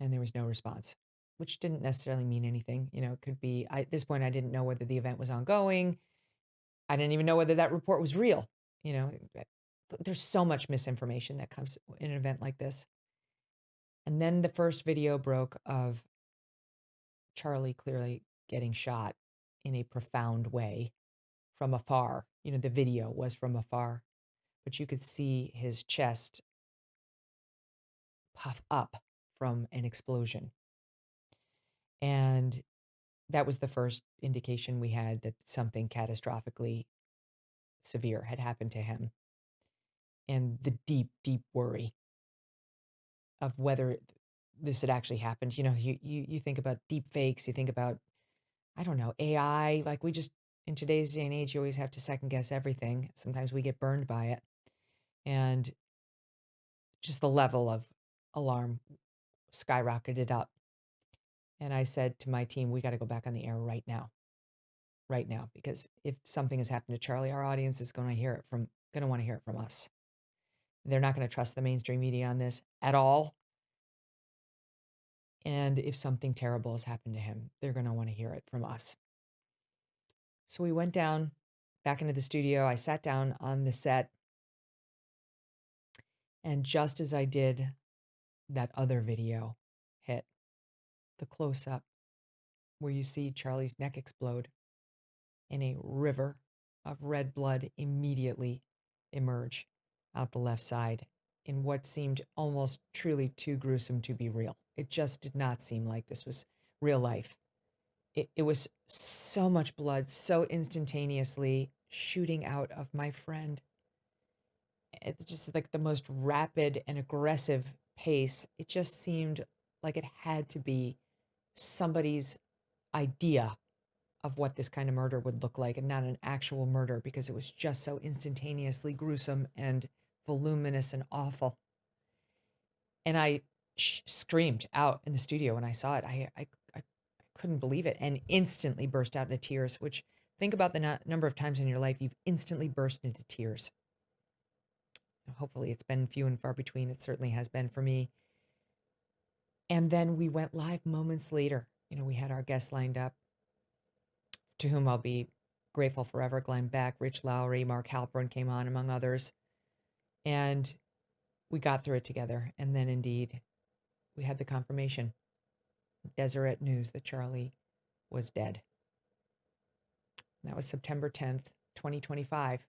Speaker 1: And there was no response, which didn't necessarily mean anything. It could be, at this point, I didn't know whether the event was ongoing. I didn't even know whether that report was real. There's so much misinformation that comes in an event like this. And then the first video broke of Charlie clearly getting shot in a profound way from afar. The video was from afar, but you could see his chest puff up from an explosion. And that was the first indication we had that something catastrophically severe had happened to him. And the deep, deep worry of whether this had actually happened. You think about deep fakes, you think about, I don't know, AI. Like, we just, in today's day and age, you always have to second guess everything. Sometimes we get burned by it. And just the level of alarm skyrocketed up. And I said to my team, we got to go back on the air right now, because if something has happened to Charlie, our audience is going to want to hear it from us. They're not going to trust the mainstream media on this at all. And if something terrible has happened to him, they're going to want to hear it from us. So we went down back into the studio. I sat down on the set. And just as I did, that other video hit, the close-up where you see Charlie's neck explode and a river of red blood immediately emerge out the left side in what seemed almost truly too gruesome to be real. It just did not seem like this was real life. It was so much blood, so instantaneously shooting out of my friend. It's just like the most rapid and aggressive pace. It just seemed like it had to be somebody's idea of what this kind of murder would look like and not an actual murder, because it was just so instantaneously gruesome and voluminous and awful. And I screamed out in the studio when I saw it. I couldn't believe it and instantly burst out into tears, which, think about the number of times in your life you've instantly burst into tears. Hopefully it's been few and far between. It certainly has been for me. And then we went live moments later. We had our guests lined up, to whom I'll be grateful forever. Glenn Beck, Rich Lowry, Mark Halperin came on, among others. And we got through it together. And then indeed, we had the confirmation, Deseret News, that Charlie was dead. And that was September 10th, 2025.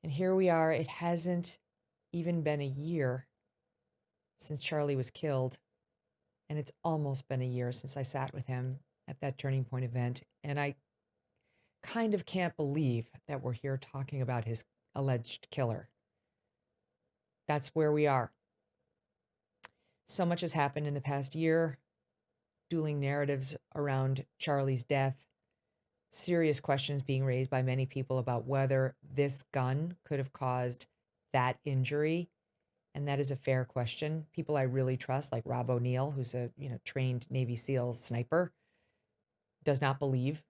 Speaker 1: And here we are. It hasn't even been a year since Charlie was killed. And it's almost been a year since I sat with him at that Turning Point event. And I kind of can't believe that we're here talking about his alleged killer. That's where we are. So much has happened in the past year. Dueling narratives around Charlie's death. Serious questions being raised by many people about whether this gun could have caused that injury. And that is a fair question. People I really trust, like Rob O'Neill, who's a trained Navy SEAL sniper, does not believe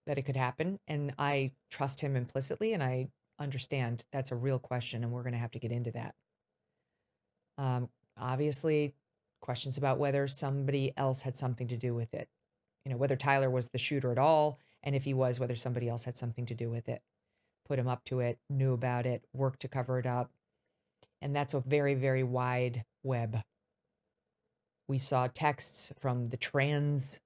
Speaker 1: that it could happen. And I trust him implicitly, and I understand that's a real question, and we're going to have to get into that. Obviously, questions about whether somebody else had something to do with it. Whether Tyler was the shooter at all, and if he was, whether somebody else had something to do with it, put him up to it, knew about it, worked to cover it up. And that's a very, very wide web. We saw texts from the trans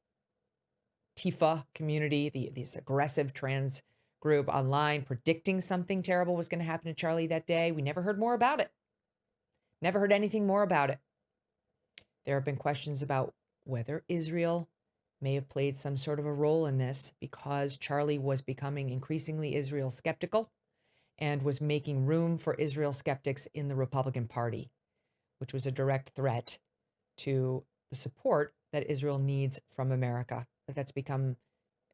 Speaker 1: FIFA community, this aggressive trans group online, predicting something terrible was going to happen to Charlie that day. We never heard more about it. Never heard anything more about it. There have been questions about whether Israel may have played some sort of a role in this, because Charlie was becoming increasingly Israel skeptical and was making room for Israel skeptics in the Republican Party, which was a direct threat to the support that Israel needs from America. But that's become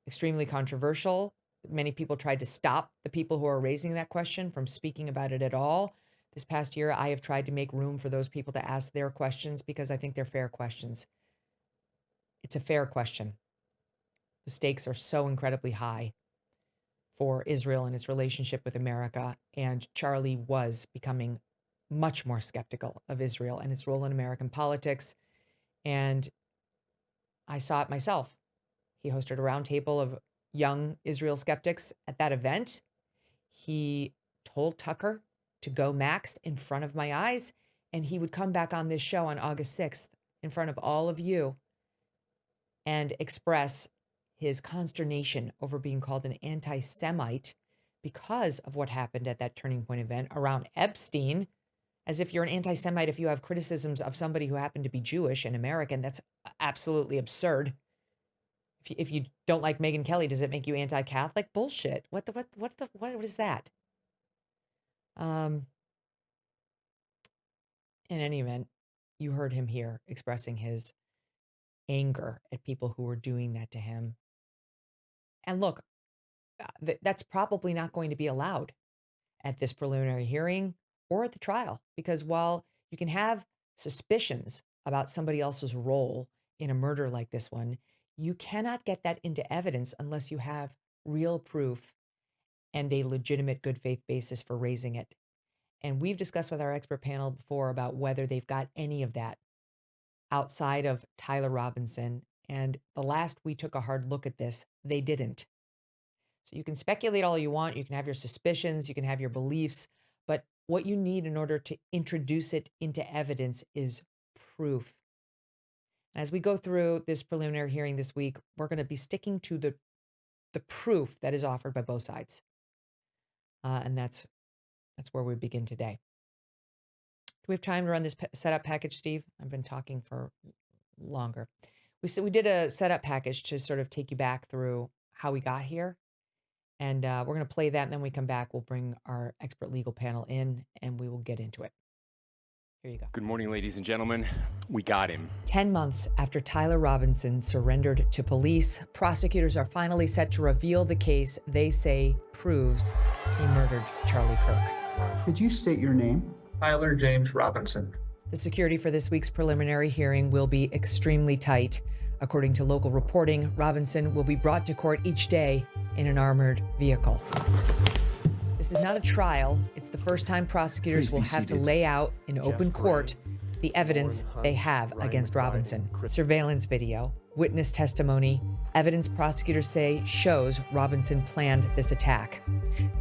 Speaker 1: extremely controversial. Many people tried to stop the people who are raising that question from speaking about it at all. This past year, I have tried to make room for those people to ask their questions, because I think they're fair questions. It's a fair question. The stakes are so incredibly high for Israel and its relationship with America, and Charlie was becoming much more skeptical of Israel and its role in American politics. And I saw it myself. He hosted a roundtable of young Israel skeptics at that event. He told Tucker to go Max in front of my eyes, and he would come back on this show on August 6th in front of all of you and express his consternation over being called an anti-Semite because of what happened at that Turning Point event around Epstein, as if you're an anti-Semite if you have criticisms of somebody who happened to be Jewish and American. That's absolutely absurd. If you don't like Megyn Kelly, does it make you anti-Catholic? Bullshit. What is that? In any event, you heard him here expressing his anger at people who were doing that to him. And look, that's probably not going to be allowed at this preliminary hearing or at the trial, because while you can have suspicions about somebody else's role in a murder like this one, you cannot get that into evidence unless you have real proof and a legitimate good faith basis for raising it. And we've discussed with our expert panel before about whether they've got any of that outside of Tyler Robinson. And the last we took a hard look at this, they didn't. So you can speculate all you want. You can have your suspicions. You can have your beliefs. But what you need in order to introduce it into evidence is proof. As we go through this preliminary hearing this week, we're going to be sticking to the proof that is offered by both sides. And that's where we begin today. Do we have time to run this setup package, Steve? I've been talking for longer. We did a setup package to sort of take you back through how we got here. And we're going to play that, and then we come back. We'll bring our expert legal panel in, and we will get into it. Here you go.
Speaker 7: Good morning, ladies and gentlemen. We got him.
Speaker 1: 10 months after Tyler Robinson surrendered to police, prosecutors are finally set to reveal the case they say proves he murdered Charlie Kirk.
Speaker 8: Could you state your name?
Speaker 9: Tyler James Robinson.
Speaker 1: The security for this week's preliminary hearing will be extremely tight. According to local reporting, Robinson will be brought to court each day in an armored vehicle. This is not a trial. It's the first time prosecutors will have to lay out in open court the evidence they have against Robinson. Surveillance video, witness testimony, evidence prosecutors say shows Robinson planned this attack.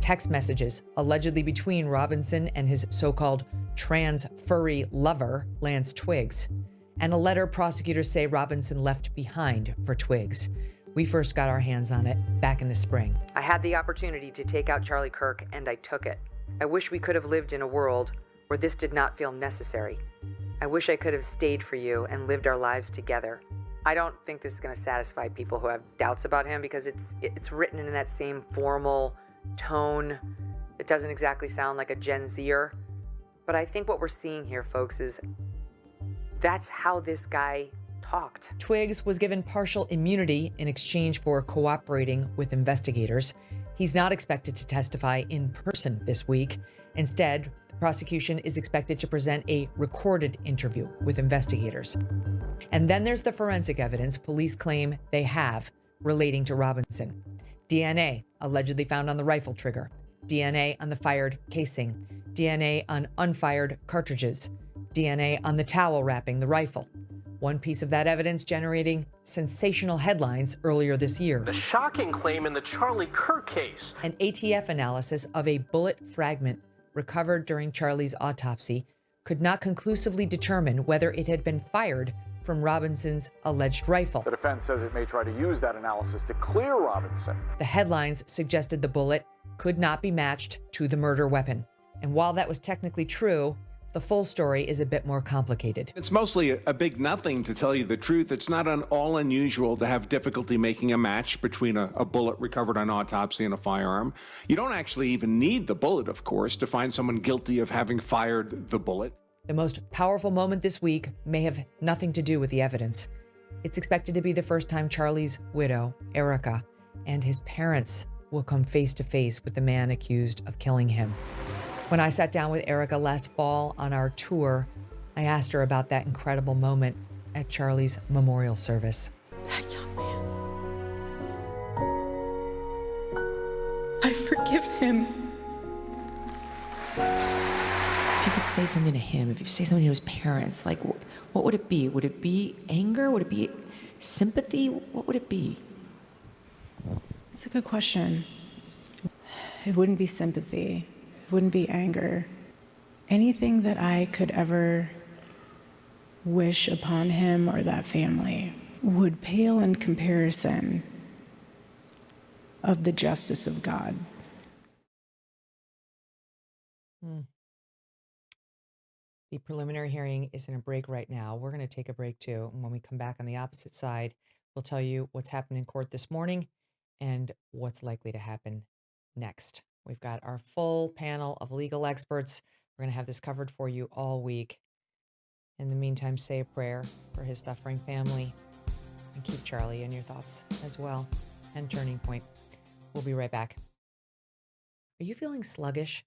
Speaker 1: Text messages allegedly between Robinson and his so-called trans furry lover, Lance Twiggs, and a letter prosecutors say Robinson left behind for Twiggs. We first got our hands on it back in the spring. I had the opportunity to take out Charlie Kirk, and I took it. I wish we could have lived in a world where this did not feel necessary. I wish I could have stayed for you and lived our lives together. I don't think this is going to satisfy people who have doubts about him because it's written in that same formal tone. It doesn't exactly sound like a Gen Zer. But I think what we're seeing here, folks, is that's how this guy talked. Twiggs was given partial immunity in exchange for cooperating with investigators. He's not expected to testify in person this week. Instead, the prosecution is expected to present a recorded interview with investigators. And then there's the forensic evidence police claim they have relating to Robinson. DNA allegedly found on the rifle trigger, DNA on the fired casing, DNA on unfired cartridges, DNA on the towel wrapping the rifle. One piece of that evidence generating sensational headlines earlier this year.
Speaker 10: A shocking claim in the Charlie Kirk case.
Speaker 1: An ATF analysis of a bullet fragment recovered during Charlie's autopsy could not conclusively determine whether it had been fired from Robinson's alleged rifle.
Speaker 6: The defense says it may try to use that analysis to clear Robinson.
Speaker 1: The headlines suggested the bullet could not be matched to the murder weapon. And while that was technically true, the full story is a bit more complicated.
Speaker 11: It's mostly a big nothing, to tell you the truth. It's not at all unusual to have difficulty making a match between a bullet recovered on autopsy and a firearm. You don't actually even need the bullet, of course, to find someone guilty of having fired the bullet.
Speaker 1: The most powerful moment this week may have nothing to do with the evidence. It's expected to be the first time Charlie's widow, Erica, and his parents will come face to face with the man accused of killing him. When I sat down with Erica last fall on our tour, I asked her about that incredible moment at Charlie's memorial service.
Speaker 12: That young man. I forgive him.
Speaker 13: If you could say something to him, if you say something to his parents, like what would it be? Would it be anger? Would it be sympathy? What would it be?
Speaker 12: It's a good question. It wouldn't be sympathy. It wouldn't be anger. Anything that I could ever wish upon him or that family would pale in comparison of the justice of God.
Speaker 1: The preliminary hearing is in a break right now. We're going to take a break too. And when we come back on the opposite side, we'll tell you what's happened in court this morning and what's likely to happen next. We've got our full panel of legal experts. We're going to have this covered for you all week. In the meantime, say a prayer for his suffering family and keep Charlie in your thoughts as well. And Turning Point. We'll be right back. Are you feeling sluggish,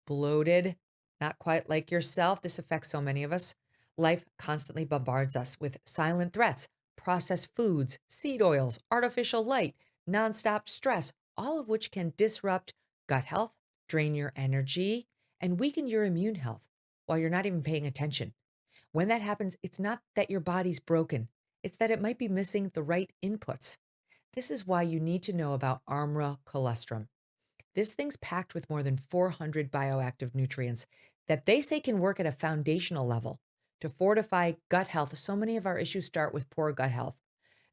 Speaker 1: bloated, not quite like yourself? This affects so many of us. Life constantly bombards us with silent threats, processed foods, seed oils, artificial light, nonstop stress, all of which can disrupt gut health, drain your energy, and weaken your immune health while you're not even paying attention. When that happens, it's not that your body's broken. It's that it might be missing the right inputs. This is why you need to know about Armra Colostrum. This thing's packed with more than 400 bioactive nutrients that they say can work at a foundational level to fortify gut health. So many of our issues start with poor gut health.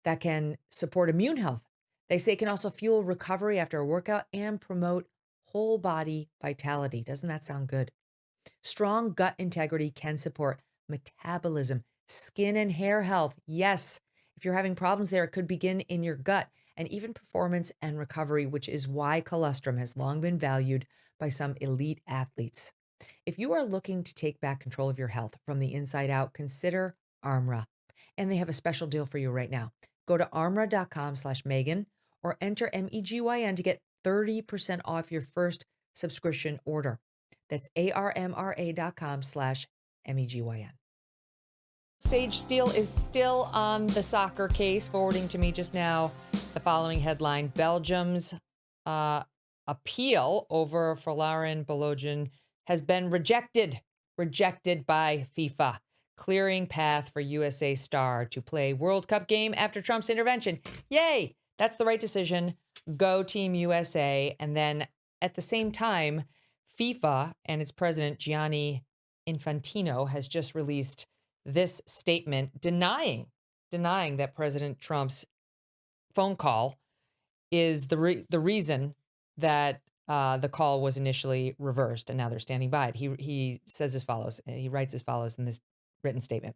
Speaker 1: That can support immune health. They say it can also fuel recovery after a workout and promote whole body vitality. Doesn't that sound good? Strong gut integrity can support metabolism, skin and hair health. Yes, if you're having problems there, it could begin in your gut. and even performance and recovery, which is why colostrum has long been valued by some elite athletes. If you are looking to take back control of your health from the inside out, consider Armra. And they have a special deal for you right now. Go to armra.com/Megyn or enter MEGYN to get 30% off your first subscription order. That's armra.com/MEGYN. Sage Steele is still on the soccer case, forwarding to me just now the following headline: Belgium's appeal over Folarin Balogun has been rejected by FIFA, clearing path for USA star to play World Cup game after Trump's intervention. Yay! That's the right decision. Go Team USA. And then at the same time, FIFA and its president, Gianni Infantino, has just released this statement denying that President Trump's phone call is the reason that the call was initially reversed, and now they're standing by it. He says as follows. He writes as follows in this written statement.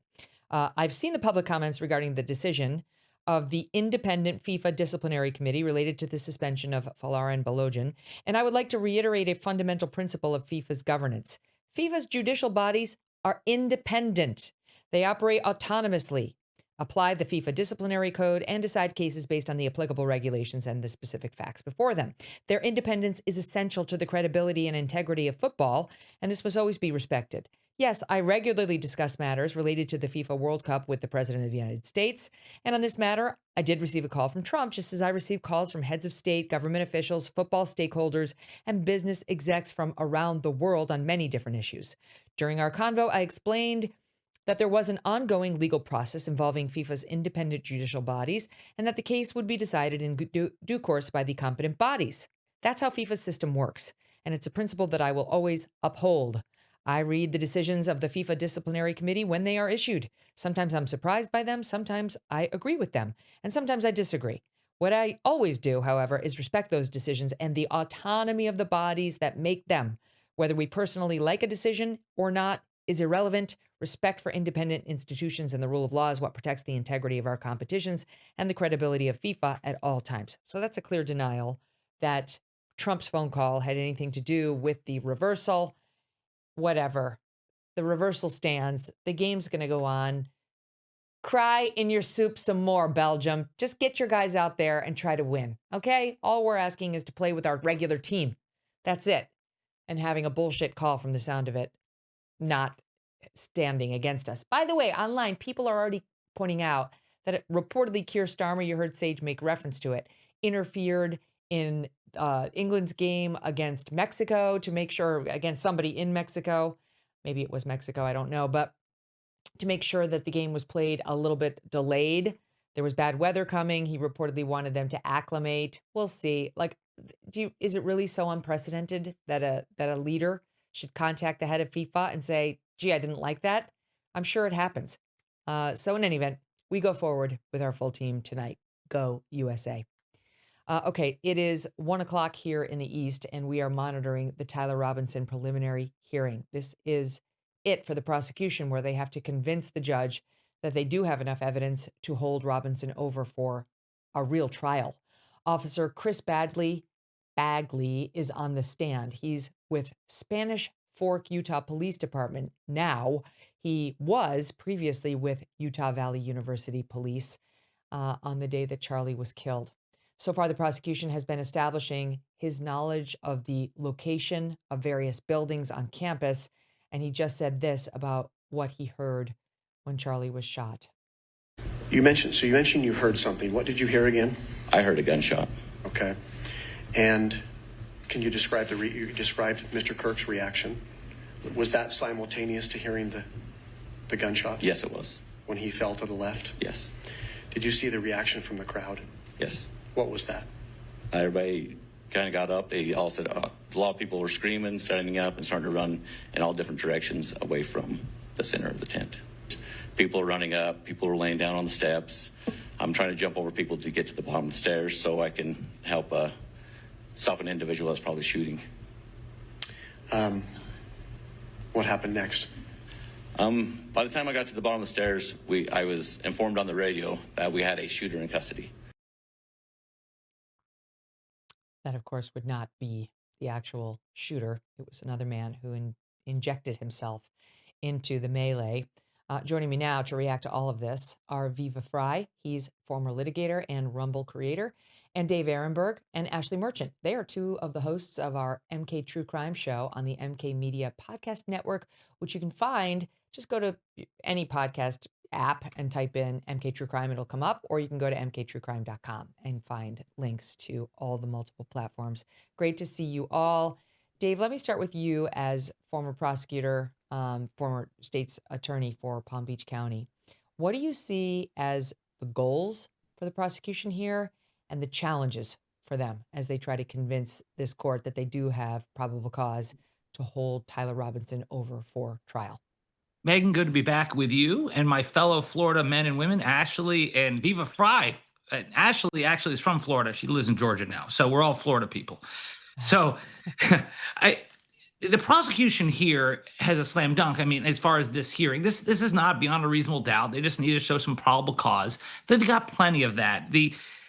Speaker 1: I've seen the public comments regarding the decision of the independent FIFA disciplinary committee related to the suspension of Folarin Balogun, and I would like to reiterate a fundamental principle of FIFA's governance. FIFA's judicial bodies are independent. They operate autonomously, apply the FIFA disciplinary code, and decide cases based on the applicable regulations and the specific facts before them. Their independence is essential to the credibility and integrity of football, and this must always be respected. Yes, I regularly discuss matters related to the FIFA World Cup with the President of the United States, and on this matter, I did receive a call from Trump, just as I received calls from heads of state, government officials, football stakeholders, and business execs from around the world on many different issues. During our convo, I explained that there was an ongoing legal process involving FIFA's independent judicial bodies, and that the case would be decided in due course by the competent bodies. That's how FIFA's system works, and it's a principle that I will always uphold. I read the decisions of the FIFA Disciplinary Committee when they are issued. Sometimes I'm surprised by them, sometimes I agree with them, and sometimes I disagree. What I always do, however, is respect those decisions and the autonomy of the bodies that make them. Whether we personally like a decision or not is irrelevant. Respect for independent institutions and the rule of law is what protects the integrity of our competitions and the credibility of FIFA at all times. So that's a clear denial that Trump's phone call had anything to do with the reversal. Whatever. The reversal stands. The game's going to go on. Cry in your soup some more, Belgium. Just get your guys out there and try to win, okay? All we're asking is to play with our regular team. That's it. And having a bullshit call from the sound of it not standing against us. By the way, online, people are already pointing out that reportedly Keir Starmer, you heard Sage make reference to it, interfered in England's game against Mexico to make sure, against somebody in Mexico, maybe it was Mexico, I don't know, but to make sure that the game was played a little bit delayed. There was bad weather coming. He reportedly wanted them to acclimate. We'll see. Like, is it really so unprecedented that a leader should contact the head of FIFA and say, gee, I didn't like that? I'm sure it happens. So in any event, we go forward with our full team tonight. Go USA. Okay, it is 1:00 here in the East, and we are monitoring the Tyler Robinson preliminary hearing. This is it for the prosecution, where they have to convince the judge that they do have enough evidence to hold Robinson over for a real trial. Officer Chris Bagley is on the stand. He's with Spanish Fork, Utah Police Department now. He was previously with Utah Valley University Police on the day that Charlie was killed. So far, the prosecution has been establishing his knowledge of the location of various buildings on campus, and he just said this about what he heard when Charlie was shot.
Speaker 8: You mentioned you heard something. What did you hear again?
Speaker 14: I heard a gunshot.
Speaker 8: Okay. And can you describe you described Mr. Kirk's reaction? Was that simultaneous to hearing the gunshot?
Speaker 14: Yes, it was.
Speaker 8: When he fell to the left?
Speaker 14: Yes.
Speaker 8: Did you see the reaction from the crowd?
Speaker 14: Yes.
Speaker 8: What was that?
Speaker 14: Everybody kind of got up. They all said a lot of people were screaming, standing up, and starting to run in all different directions away from the center of the tent. People are running up. People are laying down on the steps. I'm trying to jump over people to get to the bottom of the stairs so I can help stop an individual that's probably shooting.
Speaker 8: What happened next?
Speaker 14: By the time I got to the bottom of the stairs, I was informed on the radio that we had a shooter in custody.
Speaker 1: That, of course, would not be the actual shooter. It was another man who injected himself into the melee. Joining me now to react to all of this are Viva Frei. He's former litigator and Rumble creator, and Dave Ehrenberg and Ashley Merchant. They are two of the hosts of our MK True Crime Show on the MK Media Podcast Network, which you can find. Just go to any podcast app and type in MK True Crime. It'll come up, or you can go to mktruecrime.com and find links to all the multiple platforms. Great to see you all. Dave, let me start with you as former prosecutor, former state's attorney for Palm Beach County. What do you see as the goals for the prosecution here and the challenges for them as they try to convince this court that they do have probable cause to hold Tyler Robinson over for trial?
Speaker 15: Megyn, good to be back with you and my fellow Florida men and women, Ashley and Viva Frei. Ashley actually is from Florida. She lives in Georgia now. So we're all Florida people. So the prosecution here has a slam dunk. I mean, as far as this hearing, this is not beyond a reasonable doubt. They just need to show some probable cause. So they got plenty of that.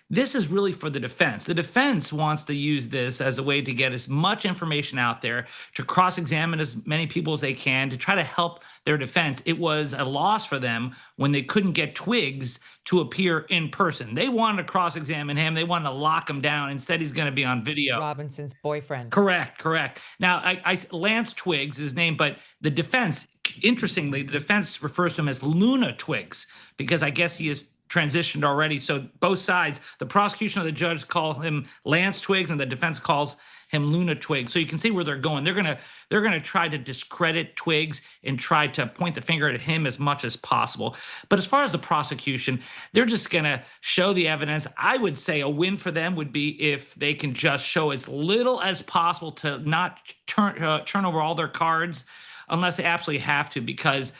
Speaker 15: This is really for the defense. The defense wants to use this as a way to get as much information out there, to cross-examine as many people as they can, to try to help their defense. It was a loss for them when they couldn't get Twiggs to appear in person. They wanted to cross-examine him. They wanted to lock him down. Instead, he's going to be on video.
Speaker 1: Robinson's boyfriend.
Speaker 15: Correct. Now, Lance Twiggs is named, but the defense, interestingly, the defense refers to him as Luna Twiggs because I guess he is transitioned already. So both sides, the prosecution and the judge call him Lance Twiggs and the defense calls him Luna Twiggs. So you can see where they're going. They're going to try to discredit Twiggs and try to point the finger at him as much as possible. But as far as the prosecution, they're just going to show the evidence. I would say a win for them would be if they can just show as little as possible to not turn over all their cards unless they absolutely have to, because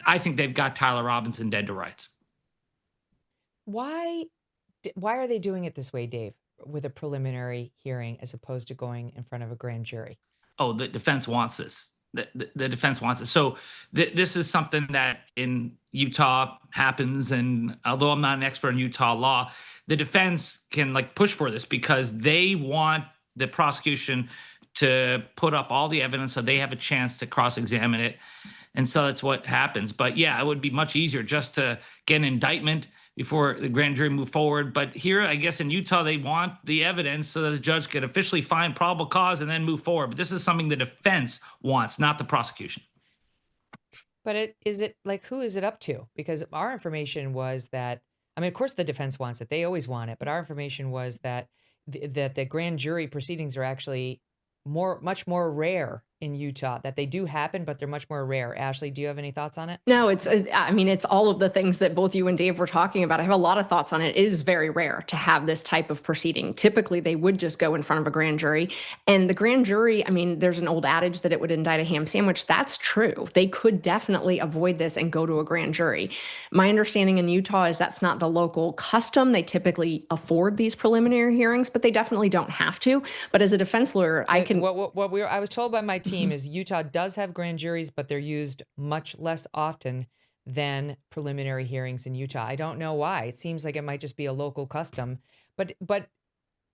Speaker 15: I think they've got Tyler Robinson dead to rights.
Speaker 1: Why are they doing it this way, Dave, with a preliminary hearing as opposed to going in front of a grand jury?
Speaker 15: Oh, the defense wants this. The defense wants it. So this is something that in Utah happens. And although I'm not an expert in Utah law, the defense can push for this because they want the prosecution to put up all the evidence so they have a chance to cross-examine it. And so that's what happens. But yeah, it would be much easier just to get an indictment before the grand jury move forward. But here, I guess in Utah, they want the evidence so that the judge could officially find probable cause and then move forward. But this is something the defense wants, not the prosecution.
Speaker 1: But who is it up to? Because our information was that, of course the defense wants it. They always want it. But our information was that the grand jury proceedings are actually much more rare in Utah, that they do happen, but they're much more rare. Ashley, do you have any thoughts on it?
Speaker 16: No, it's all of the things that both you and Dave were talking about. I have a lot of thoughts on it. It is very rare to have this type of proceeding. Typically, they would just go in front of a grand jury. And the grand jury, there's an old adage that it would indict a ham sandwich. That's true. They could definitely avoid this and go to a grand jury. My understanding in Utah is that's not the local custom. They typically afford these preliminary hearings, but they definitely don't have to. But as a defense lawyer, I
Speaker 1: was told by my team is Utah does have grand juries, but they're used much less often than preliminary hearings in Utah. I don't know why. It seems like it might just be a local custom, but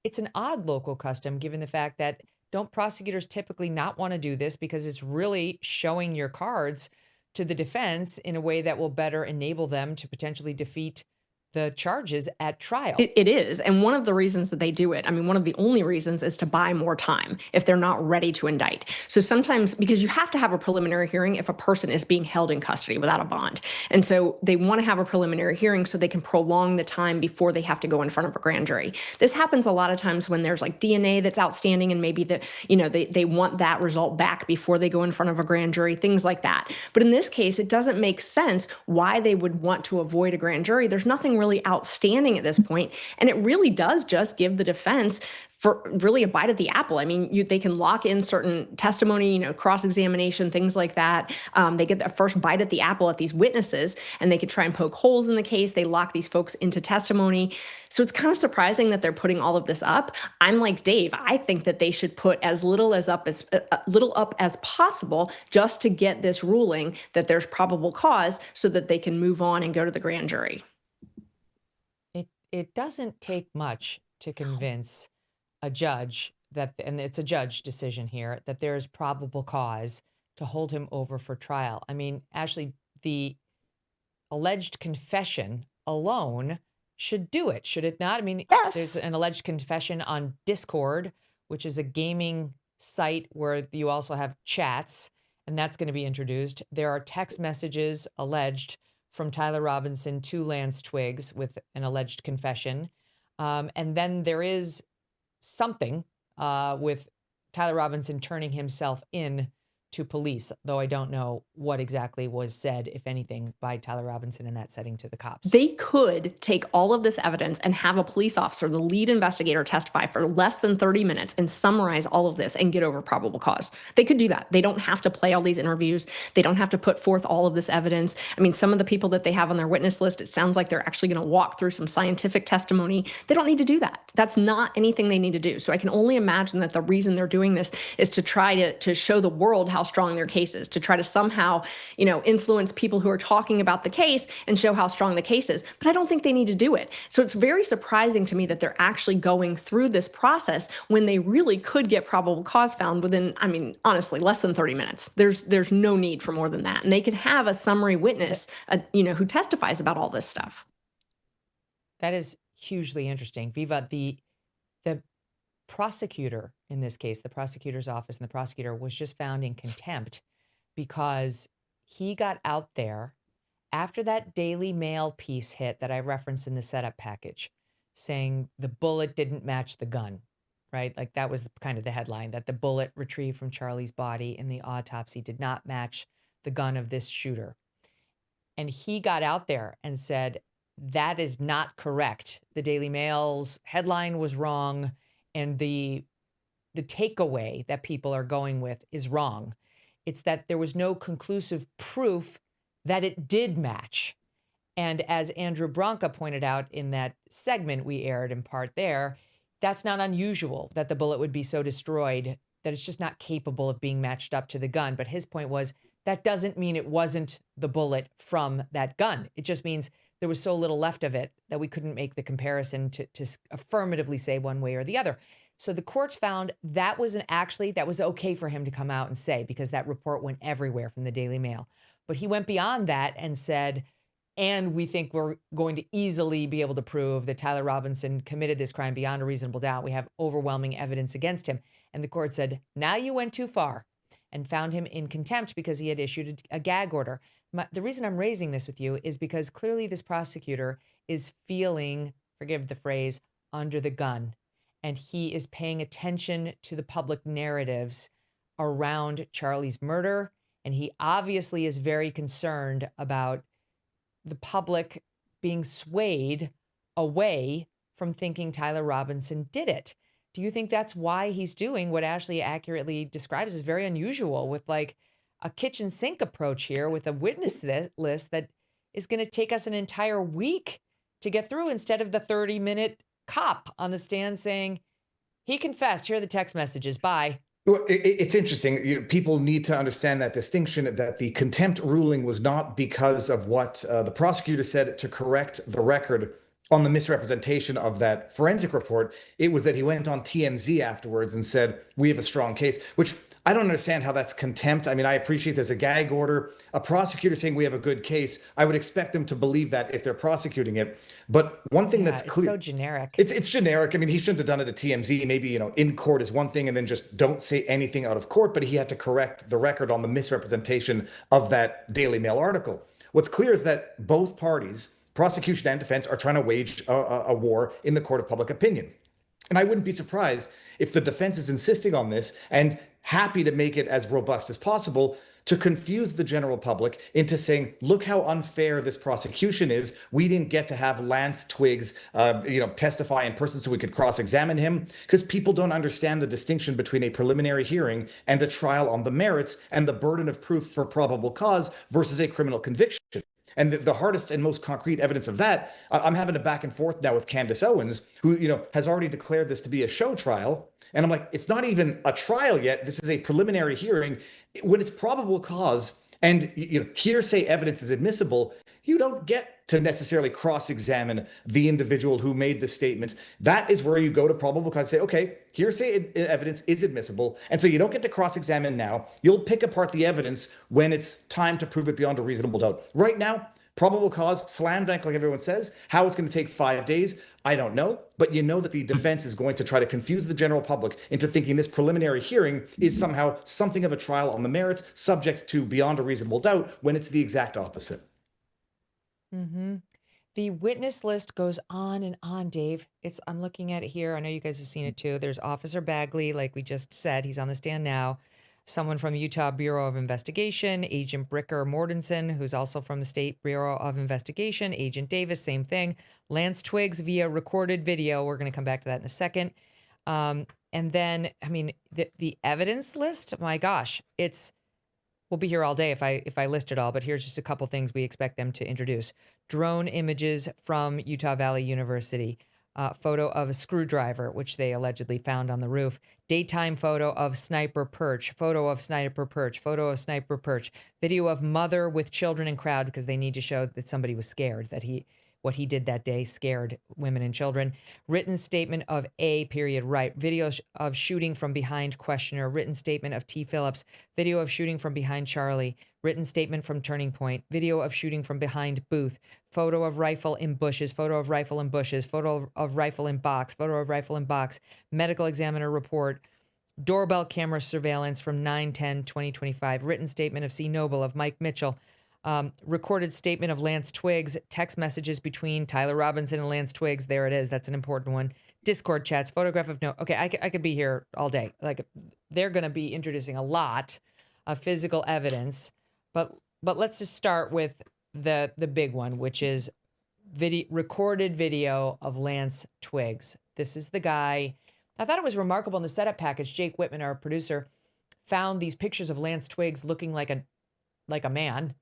Speaker 1: it's an odd local custom given the fact that don't prosecutors typically not want to do this because it's really showing your cards to the defense in a way that will better enable them to potentially defeat the charges at trial.
Speaker 16: It is. And one of the reasons that they do it, one of the only reasons is to buy more time if they're not ready to indict. So sometimes, because you have to have a preliminary hearing if a person is being held in custody without a bond. And so they want to have a preliminary hearing so they can prolong the time before they have to go in front of a grand jury. This happens a lot of times when there's DNA that's outstanding and maybe they want that result back before they go in front of a grand jury, things like that. But in this case, it doesn't make sense why they would want to avoid a grand jury. There's nothing really outstanding at this point. And it really does just give the defense for really a bite at the apple. They can lock in certain testimony, cross-examination, things like that. They get the first bite at the apple at these witnesses, and they could try and poke holes in the case. They lock these folks into testimony. So it's kind of surprising that they're putting all of this up. I'm like Dave. I think that they should put as little up as possible just to get this ruling that there's probable cause so that they can move on and go to the grand jury.
Speaker 1: It doesn't take much to convince a judge that, and it's a judge decision here, that there is probable cause to hold him over for trial. I mean, Ashley, the alleged confession alone should do it, should it not? I mean,
Speaker 3: Yes.
Speaker 1: there's an alleged confession on Discord, which is a gaming site where you also have chats, and that's going to be introduced. There are text messages alleged from Tyler Robinson to Lance Twiggs with an alleged confession. And then there is something with Tyler Robinson turning himself in to police, though I don't know what exactly was said, if anything, by Tyler Robinson in that setting to the cops.
Speaker 16: They could take all of this evidence and have a police officer, the lead investigator, testify for less than 30 minutes and summarize all of this and get over probable cause. They could do that. They don't have to play all these interviews. They don't have to put forth all of this evidence. I mean, some of the people that they have on their witness list, it sounds like they're actually going to walk through some scientific testimony. They don't need to do that. That's not anything they need to do. So I can only imagine that the reason they're doing this is to try to show the world how strong their case is, to try to somehow, influence people who are talking about the case and show how strong the case is. But I don't think they need to do it. So it's very surprising to me that they're actually going through this process when they really could get probable cause found within, I mean, honestly, less than 30 minutes. There's no need for more than that. And they could have a summary witness, who testifies about all this stuff.
Speaker 1: That is hugely interesting. Viva, the prosecutor in this case, the prosecutor's office and the prosecutor was just found in contempt because he got out there after that Daily Mail piece hit that I referenced in the setup package, saying the bullet didn't match the gun, right? Like that was kind of the headline, that the bullet retrieved from Charlie's body in the autopsy did not match the gun of this shooter. And he got out there and said, that is not correct. The Daily Mail's headline was wrong. And the takeaway that people are going with is wrong. It's that there was no conclusive proof that it did match. And as Andrew Branca pointed out in that segment we aired in part there, that's not unusual that the bullet would be so destroyed that it's just not capable of being matched up to the gun. But his point was that doesn't mean it wasn't the bullet from that gun. It just means there was so little left of it that we couldn't make the comparison to affirmatively say one way or the other. So the courts found that was that was okay for him to come out and say, because that report went everywhere from the Daily Mail. But he went beyond that and said, and we think we're going to easily be able to prove that Tyler Robinson committed this crime beyond a reasonable doubt. We have overwhelming evidence against him. And the court said, now you went too far, and found him in contempt because he had issued a gag order. The reason I'm raising this with you is because clearly this prosecutor is feeling, forgive the phrase, under the gun. And he is paying attention to the public narratives around Charlie's murder. And he obviously is very concerned about the public being swayed away from thinking Tyler Robinson did it. Do you think that's why he's doing what Ashley accurately describes as very unusual, with like a kitchen sink approach here with a witness list that is going to take us an entire week to get through, instead of the 30-minute cop on the stand saying, he confessed, here are the text messages, bye.
Speaker 17: Well, it's interesting. People need to understand that distinction, that the contempt ruling was not because of what the prosecutor said to correct the record on the misrepresentation of that forensic report. It was that he went on TMZ afterwards and said, we have a strong case, which I don't understand how that's contempt. I mean, I appreciate there's a gag order, a prosecutor saying we have a good case. I would expect them to believe that if they're prosecuting it. But one thing that's clear.
Speaker 1: It's so generic.
Speaker 17: It's generic. I mean, he shouldn't have done it at TMZ. Maybe, in court is one thing and then just don't say anything out of court. But he had to correct the record on the misrepresentation of that Daily Mail article. What's clear is that both parties, prosecution and defense, are trying to wage a war in the court of public opinion. And I wouldn't be surprised if the defense is insisting on this and happy to make it as robust as possible to confuse the general public into saying, look how unfair this prosecution is. We didn't get to have Lance Twiggs, testify in person so we could cross-examine him, because people don't understand the distinction between a preliminary hearing and a trial on the merits and the burden of proof for probable cause versus a criminal conviction. And the hardest and most concrete evidence of that, I'm having a back and forth now with Candace Owens, who has already declared this to be a show trial. And I'm like, it's not even a trial yet. This is a preliminary hearing. When it's probable cause, And hearsay evidence is admissible. You don't get to necessarily cross-examine the individual who made the statement. That is where you go to probable cause and say, okay, hearsay evidence is admissible. And so you don't get to cross-examine now. You'll pick apart the evidence when it's time to prove it beyond a reasonable doubt. Right now, probable cause, slam dunk, like everyone says. How it's going to take 5 days, I don't know. But you know that the defense is going to try to confuse the general public into thinking this preliminary hearing is somehow something of a trial on the merits, subject to beyond a reasonable doubt, when it's the exact opposite.
Speaker 1: Mm-hmm. The witness list goes on and on, Dave. I'm looking at it here. I know you guys have seen it too. There's Officer Bagley, like we just said. He's on the stand now. Someone from Utah Bureau of Investigation, Agent Bricker Mortensen, who's also from the State Bureau of Investigation, Agent Davis, same thing. Lance Twiggs via recorded video. We're going to come back to that in a second. And then, I mean, the evidence list, my gosh, we'll be here all day if I list it all, but here's just a couple things we expect them to introduce. Drone images from Utah Valley University. Photo of a screwdriver, which they allegedly found on the roof. Daytime photo of sniper perch. Photo of sniper perch. Photo of sniper perch. Video of mother with children in crowd because they need to show that somebody was scared, that what he did that day scared women and children. Written statement of A. Right. Video of shooting from behind questioner. Written statement of T. Phillips. Video of shooting from behind Charlie. Written statement from Turning Point. Video of shooting from behind Booth. Photo of rifle in bushes. Photo of rifle in bushes. Photo of rifle in box. Photo of rifle in box. Medical examiner report. Doorbell camera surveillance from 9/10/2025. Written statement of C. Noble, of Mike Mitchell. Recorded statement of Lance Twiggs. Text messages between Tyler Robinson and Lance Twiggs. There it is. That's an important one. Discord chats. Photograph of no. Okay, I could be here all day. Like, they're going to be introducing a lot of physical evidence. But let's just start with the big one, which is recorded video of Lance Twiggs. This is the guy. I thought it was remarkable in the setup package. Jake Whitman, our producer, found these pictures of Lance Twiggs looking like a man,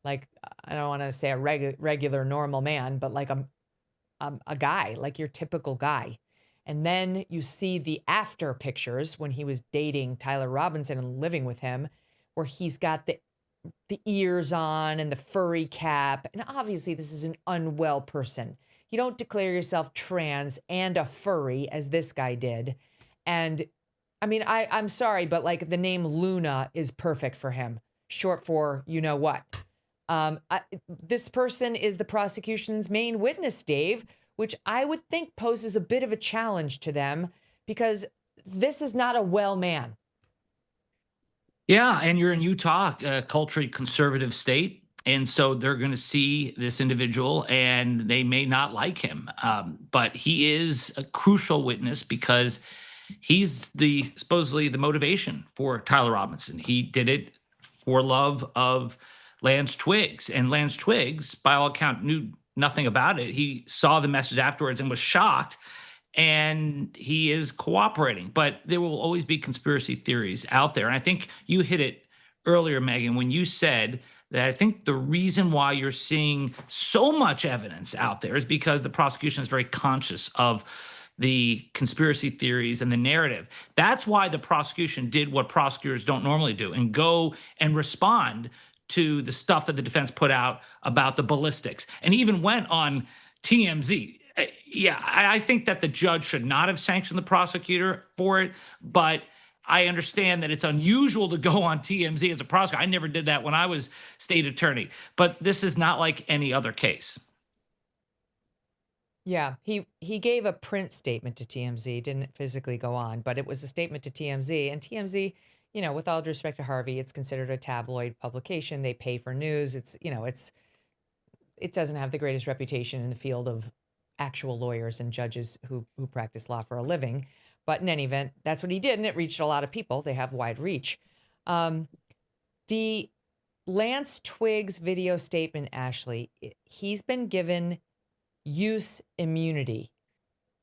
Speaker 1: like, I don't want to say a regular normal man, but like a guy, like your typical guy. And then you see the after pictures when he was dating Tyler Robinson and living with him, where he's got the ears on and the furry cap. And obviously this is an unwell person. You don't declare yourself trans and a furry as this guy did. And I mean, I'm sorry, but like the name Luna is perfect for him. Short for you know what. This person is the prosecution's main witness, Dave, which I would think poses a bit of a challenge to them because this is not a well man.
Speaker 15: Yeah, and you're in Utah, a culturally conservative state, and so they're going to see this individual, and they may not like him. But he is a crucial witness because he's supposedly the motivation for Tyler Robinson. He did it for love of Lance Twiggs, and Lance Twiggs, by all account, knew nothing about it. He saw the message afterwards and was shocked. And he is cooperating, but there will always be conspiracy theories out there. And I think you hit it earlier, Megyn, when you said that I think the reason why you're seeing so much evidence out there is because the prosecution is very conscious of the conspiracy theories and the narrative. That's why the prosecution did what prosecutors don't normally do and go and respond to the stuff that the defense put out about the ballistics, and even went on TMZ. Yeah, I think that the judge should not have sanctioned the prosecutor for it, but I understand that it's unusual to go on TMZ as a prosecutor. I never did that when I was state attorney, but this is not like any other case.
Speaker 1: Yeah, he gave a print statement to TMZ, didn't physically go on, but it was a statement to TMZ. And TMZ, you know, with all due respect to Harvey, it's considered a tabloid publication. They pay for news. It doesn't have the greatest reputation in the field of actual lawyers and judges who practice law for a living. But in any event, that's what he did, and it reached a lot of people. They have wide reach. The Lance Twiggs video statement, Ashley, he's been given use immunity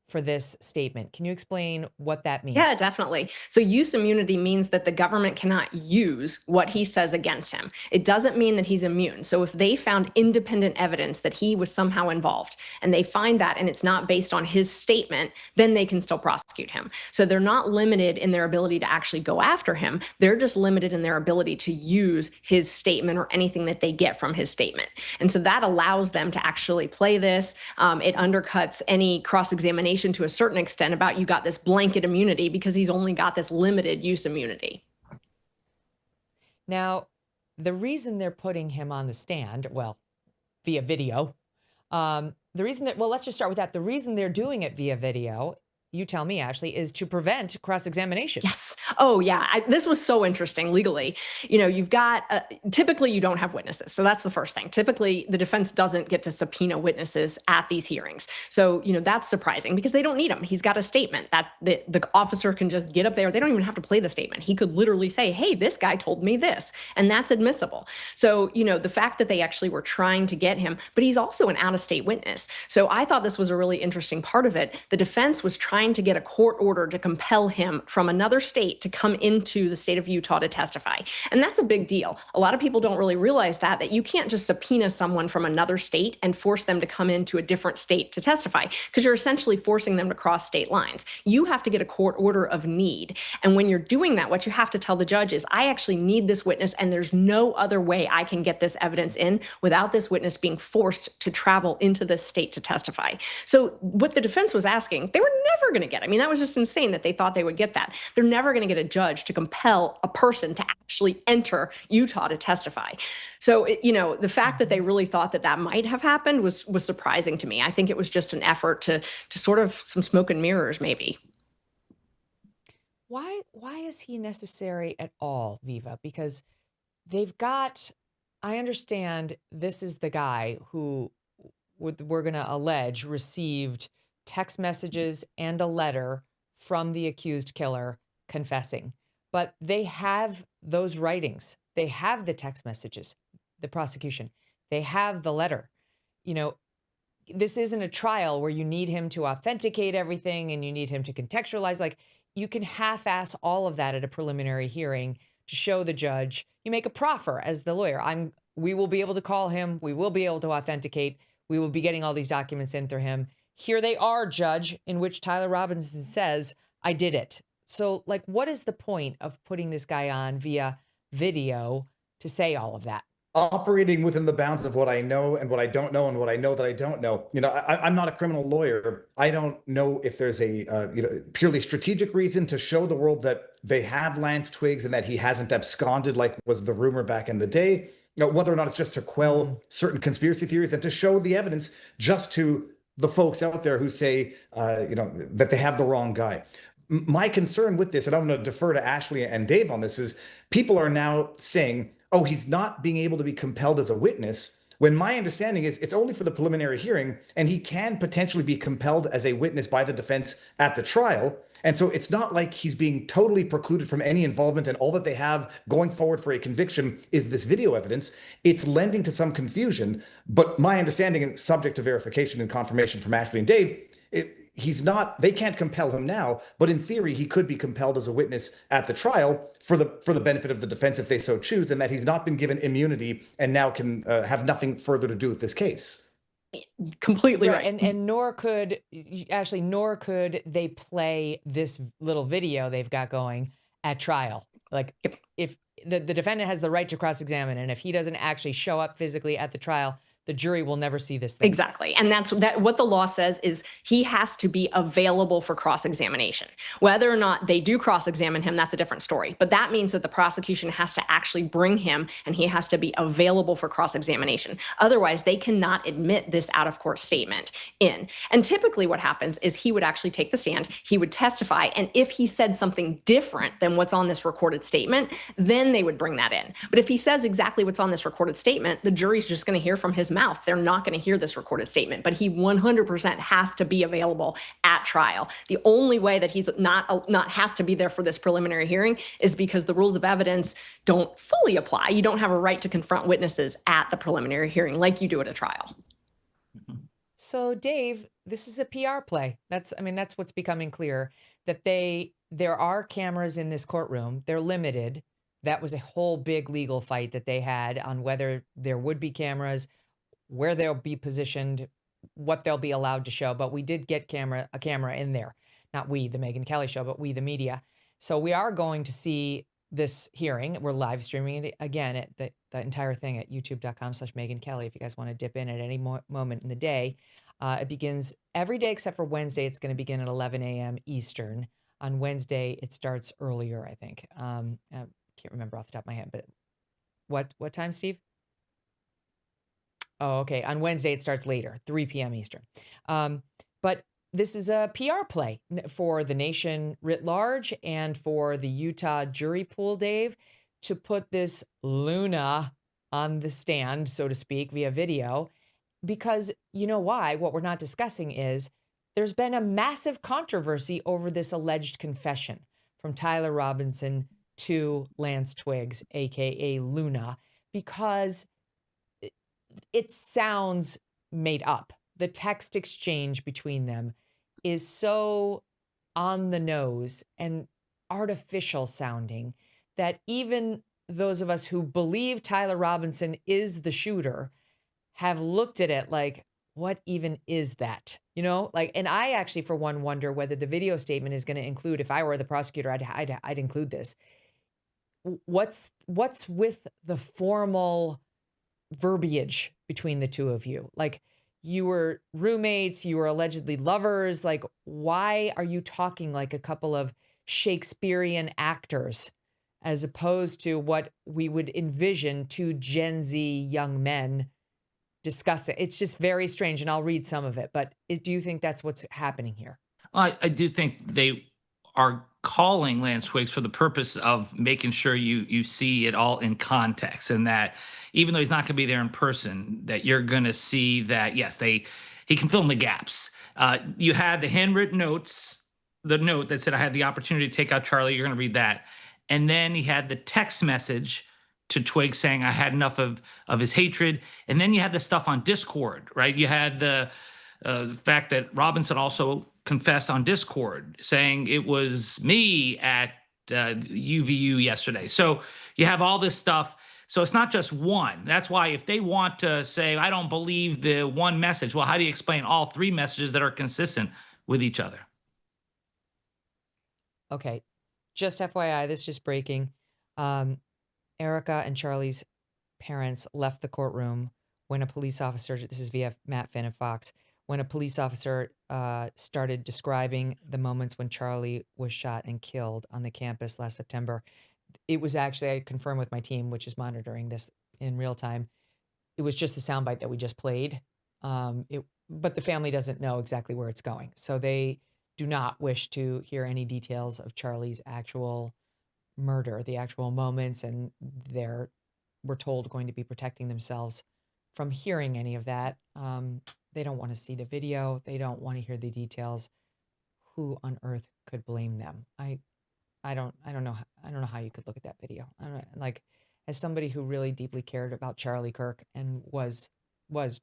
Speaker 1: for this statement. Can you explain what that means?
Speaker 16: Yeah, definitely. So use immunity means that the government cannot use what he says against him. It doesn't mean that he's immune. So if they found independent evidence that he was somehow involved and they find that and it's not based on his statement, then they can still prosecute him. So they're not limited in their ability to actually go after him. They're just limited in their ability to use his statement or anything that they get from his statement. And so that allows them to actually play this. It undercuts any cross-examination to a certain extent about you got this blanket immunity because he's only got this limited use immunity.
Speaker 1: Now, the reason they're putting him on the stand, well, via video, the reason that, well, let's just start with that. The reason they're doing it via video, you tell me, Ashley, is to prevent cross-examination.
Speaker 16: Yes. Oh, yeah. This was so interesting legally. You've got, typically you don't have witnesses. So that's the first thing. Typically, the defense doesn't get to subpoena witnesses at these hearings. So, that's surprising because they don't need him. He's got a statement that the officer can just get up there. They don't even have to play the statement. He could literally say, hey, this guy told me this, and that's admissible. So, the fact that they actually were trying to get him, but he's also an out-of-state witness. So I thought this was a really interesting part of it. The defense was trying to get a court order to compel him from another state to come into the state of Utah to testify. And that's a big deal. A lot of people don't really realize that you can't just subpoena someone from another state and force them to come into a different state to testify, because you're essentially forcing them to cross state lines. You have to get a court order of need. And when you're doing that, what you have to tell the judge is, I actually need this witness, and there's no other way I can get this evidence in without this witness being forced to travel into this state to testify. So what the defense was asking, they were never going to get. I mean, that was just insane that they thought they would get that. They're never going to get a judge to compel a person to actually enter Utah to testify. So, the fact that they really thought that that might have happened was surprising to me. I think it was just an effort to sort of some smoke and mirrors, maybe.
Speaker 1: Why is he necessary at all, Viva? Because they've got, I understand this is the guy who we're going to allege received text messages and a letter from the accused killer confessing. But they have those writings. They have the text messages, the prosecution. They have the letter. This isn't a trial where you need him to authenticate everything and you need him to contextualize. Like, you can half-ass all of that at a preliminary hearing to show the judge. You make a proffer as the lawyer. We will be able to call him. We will be able to authenticate. We will be getting all these documents in through him. Here they are, judge, in which Tyler Robinson says, I did it. So, what is the point of putting this guy on via video to say all of that?
Speaker 17: Operating within the bounds of what I know and what I don't know and what I know that I don't know. I'm not a criminal lawyer. I don't know if there's a purely strategic reason to show the world that they have Lance Twiggs and that he hasn't absconded like was the rumor back in the day. Whether or not it's just to quell certain conspiracy theories and to show the evidence just to the folks out there who say, that they have the wrong guy. My concern with this, and I'm going to defer to Ashley and Dave on this, is people are now saying, oh, he's not being able to be compelled as a witness, when my understanding is it's only for the preliminary hearing, and he can potentially be compelled as a witness by the defense at the trial. And so it's not like he's being totally precluded from any involvement, and all that they have going forward for a conviction is this video evidence. It's lending to some confusion, but my understanding, and subject to verification and confirmation from Ashley and Dave, they can't compel him now, but in theory, he could be compelled as a witness at the trial for the benefit of the defense if they so choose, and that he's not been given immunity and now can have nothing further to do with this case.
Speaker 16: Completely right.
Speaker 1: And nor could they play this little video they've got going at trial. If the defendant has the right to cross-examine, and if he doesn't actually show up physically at the trial, the jury will never see this thing.
Speaker 16: Exactly. And that's what the law says is he has to be available for cross-examination. Whether or not they do cross-examine him, that's a different story. But that means that the prosecution has to actually bring him, and he has to be available for cross-examination. Otherwise, they cannot admit this out-of-court statement in. And typically what happens is he would actually take the stand, he would testify, and if he said something different than what's on this recorded statement, then they would bring that in. But if he says exactly what's on this recorded statement, the jury's just going to hear from his mouth. They're not going to hear this recorded statement, but he 100% has to be available at trial. The only way that he's not has to be there for this preliminary hearing is because the rules of evidence don't fully apply. You don't have a right to confront witnesses at the preliminary hearing like you do at a trial.
Speaker 1: So Dave, this is a PR play. That's what's becoming clear, that there are cameras in this courtroom. They're limited. That was a whole big legal fight that they had on whether there would be cameras, where they'll be positioned, what they'll be allowed to show. But we did get a camera in there. Not we, the Megyn Kelly Show, but we, the media. So we are going to see this hearing. We're live streaming it again at the entire thing at youtube.com/Megyn Kelly. If you guys want to dip in at any moment in the day, it begins every day except for Wednesday. It's going to begin at 11 a.m. Eastern. On Wednesday, it starts earlier, I think. I can't remember off the top of my head, but what time, Steve? Oh, okay. On Wednesday, it starts later, 3 p.m. Eastern. But this is a PR play for the nation writ large and for the Utah jury pool, Dave, to put this Luna on the stand, so to speak, via video. Because you know why? What we're not discussing is there's been a massive controversy over this alleged confession from Tyler Robinson to Lance Twiggs, a.k.a. Luna, because it sounds made up. The text exchange between them is so on the nose and artificial sounding that even those of us who believe Tyler Robinson is the shooter have looked at it like, what even is that? You know, like, and I actually, for one, wonder whether the video statement is going to include, if I were the prosecutor, I'd include this. What's with the formal verbiage between the two of you? Like, you were roommates, you were allegedly lovers. Like, why are you talking like a couple of Shakespearean actors as opposed to what we would envision two Gen Z young men discussing? It's just very strange, and I'll read some of it. But do you think that's what's happening here?
Speaker 15: I do think they are calling Lance Twiggs for the purpose of making sure you see it all in context, and that even though he's not going to be there in person, that you're going to see that, yes, he can fill in the gaps. You had the handwritten notes, the note that said, I had the opportunity to take out Charlie. You're going to read that. And then he had the text message to Twiggs saying, I had enough of his hatred. And then you had the stuff on Discord, right? You had the fact that Robinson also confessed on Discord saying it was me at UVU yesterday. So you have all this stuff. So it's not just one. That's why if they want to say, I don't believe the one message, well, how do you explain all three messages that are consistent with each other?
Speaker 1: Okay. Just FYI, this is just breaking. Erica and Charlie's parents left the courtroom when a police officer, this is via Matt Finn of Fox, when a police officer started describing the moments when Charlie was shot and killed on the campus last September. It was actually, I confirmed with my team, which is monitoring this in real time, it was just the soundbite that we just played. But the family doesn't know exactly where it's going. So they do not wish to hear any details of Charlie's actual murder, the actual moments, and we're told, going to be protecting themselves from hearing any of that. They don't want to see the video. They don't want to hear the details. Who on earth could blame them? I don't know. I don't know how you could look at that video. I don't know, like, as somebody who really deeply cared about Charlie Kirk and was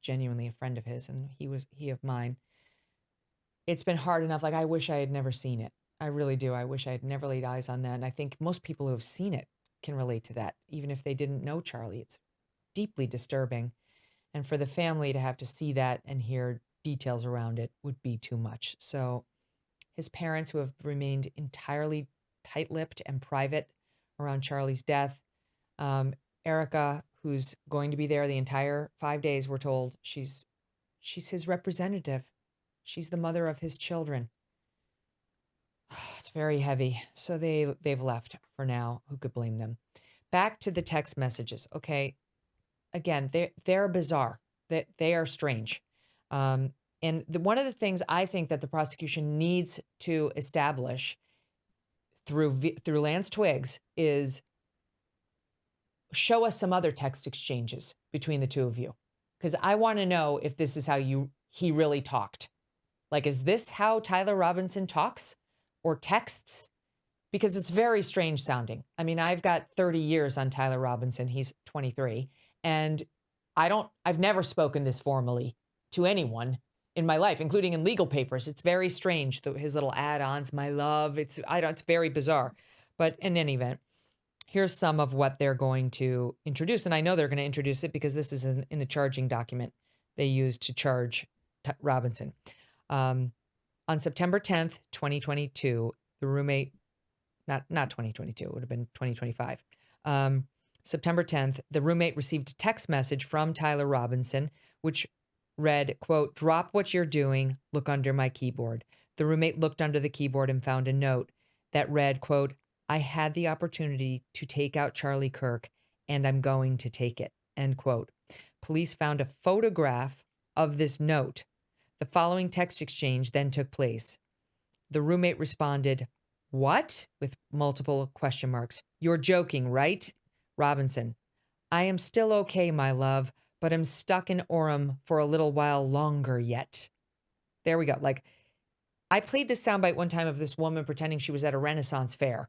Speaker 1: genuinely a friend of his, and he of mine. It's been hard enough. Like, I wish I had never seen it. I really do. I wish I had never laid eyes on that. And I think most people who have seen it can relate to that, even if they didn't know Charlie. It's deeply disturbing. And for the family to have to see that and hear details around it would be too much. So his parents, who have remained entirely tight-lipped and private around Charlie's death, Erica, who's going to be there the entire 5 days, we're told, she's his representative. She's the mother of his children. It's very heavy. So they've left for now. Who could blame them? Back to the text messages. Okay. Again, they're bizarre. They are strange. And one of the things I think that the prosecution needs to establish through Lance Twiggs is show us some other text exchanges between the two of you. Because I want to know if this is how he really talked. Like, is this how Tyler Robinson talks or texts? Because it's very strange sounding. I mean, I've got 30 years on Tyler Robinson. He's 23. And I've never spoken this formally to anyone. in my life, including in legal papers. It's very strange, his little add-ons, my love. It's very bizarre. But in any event, here's some of what they're going to introduce. And I know they're going to introduce it because this is in the charging document they used to charge Robinson. On September 10th, 2022, the roommate, not 2022, it would have been 2025. September 10th, the roommate received a text message from Tyler Robinson, which read, quote, "Drop what you're doing, look under my keyboard." The roommate looked under the keyboard and found a note that read, quote, "I had the opportunity to take out Charlie Kirk, and I'm going to take it," end quote. Police found a photograph of this note. The following text exchange then took place. The roommate responded, "What?" with multiple question marks. "You're joking, right?" Robinson, "I am still okay, my love, but I'm stuck in Orem for a little while longer yet." There we go. Like, I played this soundbite one time of this woman pretending she was at a Renaissance fair,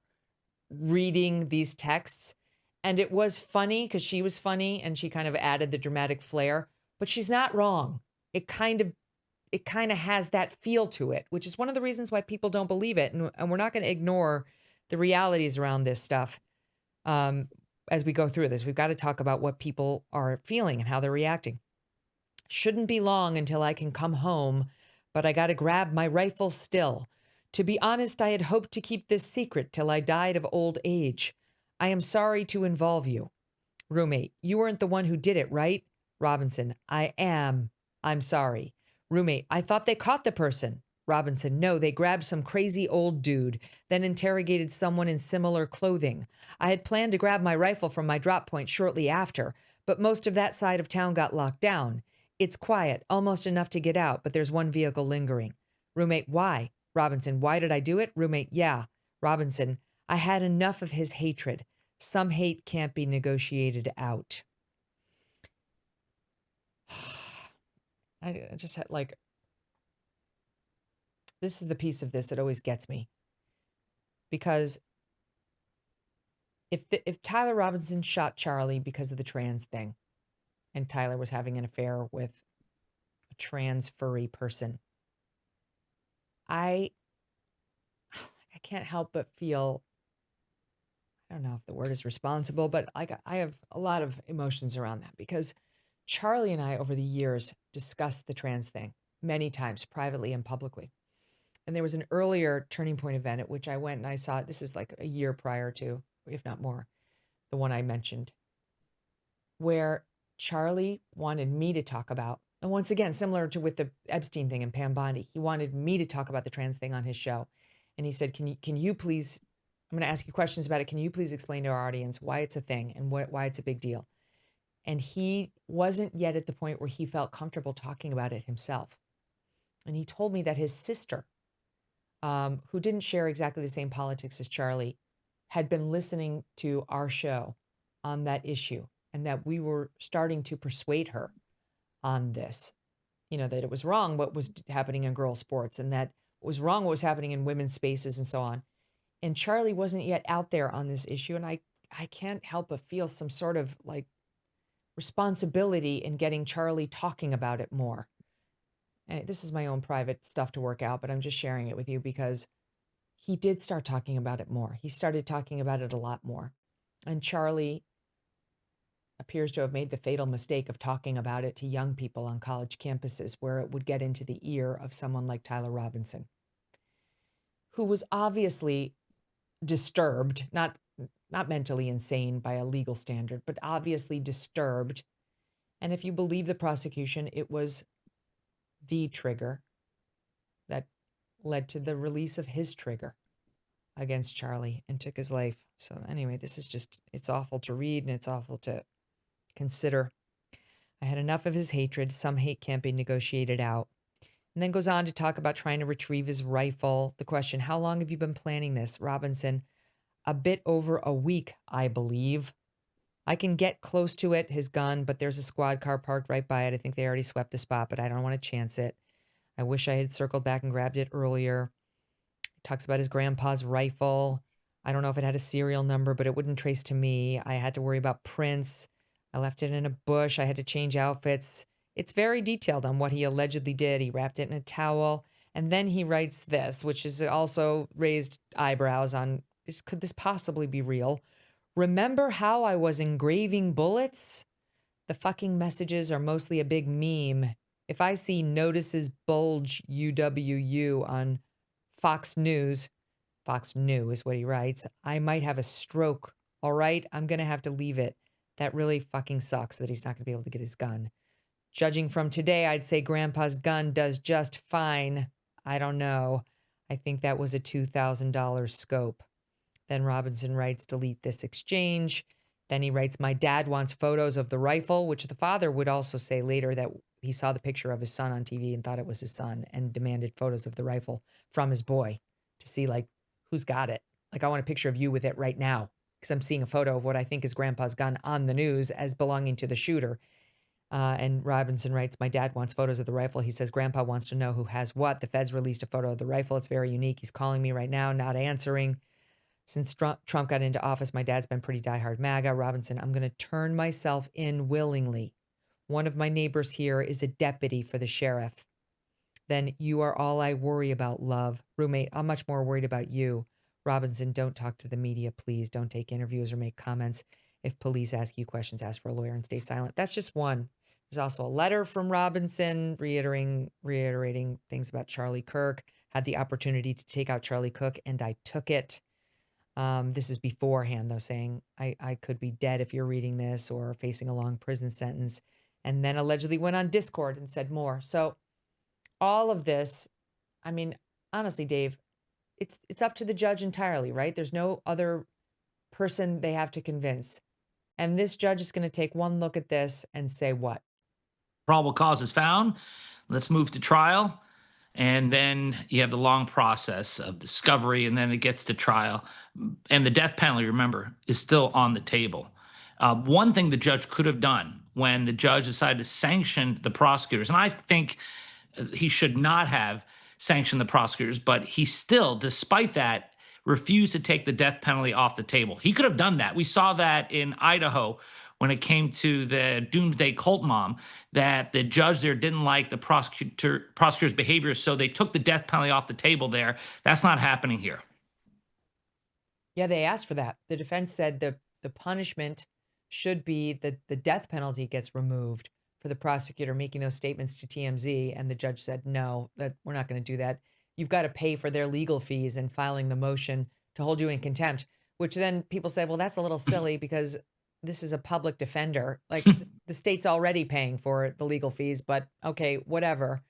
Speaker 1: reading these texts. And it was funny because she was funny and she kind of added the dramatic flair, but she's not wrong. It kind of has that feel to it, which is one of the reasons why people don't believe it. And we're not going to ignore the realities around this stuff as we go through this. We've got to talk about what people are feeling and how they're reacting. "Shouldn't be long until I can come home, but I got to grab my rifle still. To be honest, I had hoped to keep this secret till I died of old age. I am sorry to involve you." Roommate, "You weren't the one who did it, right?" Robinson, "I am. I'm sorry." Roommate, "I thought they caught the person." Robinson, "No, they grabbed some crazy old dude, then interrogated someone in similar clothing. I had planned to grab my rifle from my drop point shortly after, but most of that side of town got locked down. It's quiet, almost enough to get out, but there's one vehicle lingering." Roommate, "Why?" Robinson, "Why did I do it?" Roommate, "Yeah." Robinson, "I had enough of his hatred. Some hate can't be negotiated out." I just had this is the piece of this that always gets me. Because if Tyler Robinson shot Charlie because of the trans thing, and Tyler was having an affair with a trans furry person, I can't help but feel, I don't know if the word is responsible, but I have a lot of emotions around that because Charlie and I over the years discussed the trans thing many times, privately and publicly. And there was an earlier Turning Point event at which I went and I saw, this is like a year prior to, if not more, the one I mentioned, where Charlie wanted me to talk about, and once again, similar to with the Epstein thing and Pam Bondi, he wanted me to talk about the trans thing on his show. And he said, can you please, I'm going to ask you questions about it. Can you please explain to our audience why it's a thing and why it's a big deal? And he wasn't yet at the point where he felt comfortable talking about it himself. And he told me that his sister, who didn't share exactly the same politics as Charlie, had been listening to our show on that issue and that we were starting to persuade her on this, that it was wrong what was happening in girls' sports and that it was wrong what was happening in women's spaces and so on. And Charlie wasn't yet out there on this issue. And I can't help but feel some sort of responsibility in getting Charlie talking about it more. And this is my own private stuff to work out, but I'm just sharing it with you because he did start talking about it more. He started talking about it a lot more. And Charlie appears to have made the fatal mistake of talking about it to young people on college campuses where it would get into the ear of someone like Tyler Robinson, who was obviously disturbed, not mentally insane by a legal standard, but obviously disturbed. And if you believe the prosecution, it was the trigger that led to the release of his trigger against Charlie and took his life. So anyway, this is just, it's awful to read and it's awful to consider. "I had enough of his hatred. Some hate can't be negotiated out." And then goes on to talk about trying to retrieve his rifle. The question, "How long have you been planning this?" Robinson, "A bit over a week, I believe. I can get close to it, his gun, but there's a squad car parked right by it. I think they already swept the spot, but I don't want to chance it. I wish I had circled back and grabbed it earlier." He talks about his grandpa's rifle. "I don't know if it had a serial number, but it wouldn't trace to me. I had to worry about prints. I left it in a bush. I had to change outfits. It's very detailed on what he allegedly did. He wrapped it in a towel. And then he writes this, which is also raised eyebrows on this. Could this possibly be real? Remember how I was engraving bullets? The fucking messages are mostly a big meme. If I see notices bulge UWU on Fox News is what he writes, I might have a stroke. All right, I'm going to have to leave it. That really fucking sucks that he's not going to be able to get his gun. Judging from today, I'd say Grandpa's gun does just fine. I don't know. I think that was a $2,000 scope. Then Robinson writes, delete this exchange. Then he writes, my dad wants photos of the rifle, which the father would also say later that he saw the picture of his son on TV and thought it was his son and demanded photos of the rifle from his boy to see, like, who's got it. Like, I want a picture of you with it right now because I'm seeing a photo of what I think is Grandpa's gun on the news as belonging to the shooter. And Robinson writes, my dad wants photos of the rifle. He says, Grandpa wants to know who has what. The feds released a photo of the rifle. It's very unique. He's calling me right now, not answering. Since Trump got into office, my dad's been pretty diehard MAGA. Robinson, I'm going to turn myself in willingly. One of my neighbors here is a deputy for the sheriff. Then you are all I worry about, love. Roommate, I'm much more worried about you. Robinson, don't talk to the media, please. Don't take interviews or make comments. If police ask you questions, ask for a lawyer and stay silent. That's just one. There's also a letter from Robinson reiterating things about Charlie Kirk. Had the opportunity to take out Charlie Cook, and I took it. This is beforehand, though, saying I could be dead if you're reading this or facing a long prison sentence. And then allegedly went on Discord and said more. So all of this, I mean, honestly, Dave, it's up to the judge entirely, right? There's no other person they have to convince. And this judge is going to take one look at this and say what?
Speaker 15: Probable cause is found. Let's move to trial. And then you have the long process of discovery, and then it gets to trial. And the death penalty, remember, is still on the table. One thing the judge could have done when the judge decided to sanction the prosecutors, and I think he should not have sanctioned the prosecutors, but he still, despite that, refused to take the death penalty off the table. He could have done that. We saw that in Idaho when it came to the doomsday cult mom, that the judge there didn't like the prosecutor's behavior, so they took the death penalty off the table there. That's not happening here.
Speaker 1: Yeah, they asked for that. The defense said the punishment should be that the death penalty gets removed for the prosecutor making those statements to TMZ, and the judge said, no, that we're not going to do that. You've got to pay for their legal fees and filing the motion to hold you in contempt, which then people say, well, that's a little silly because this is a public defender. Like the state's already paying for the legal fees, but okay, whatever.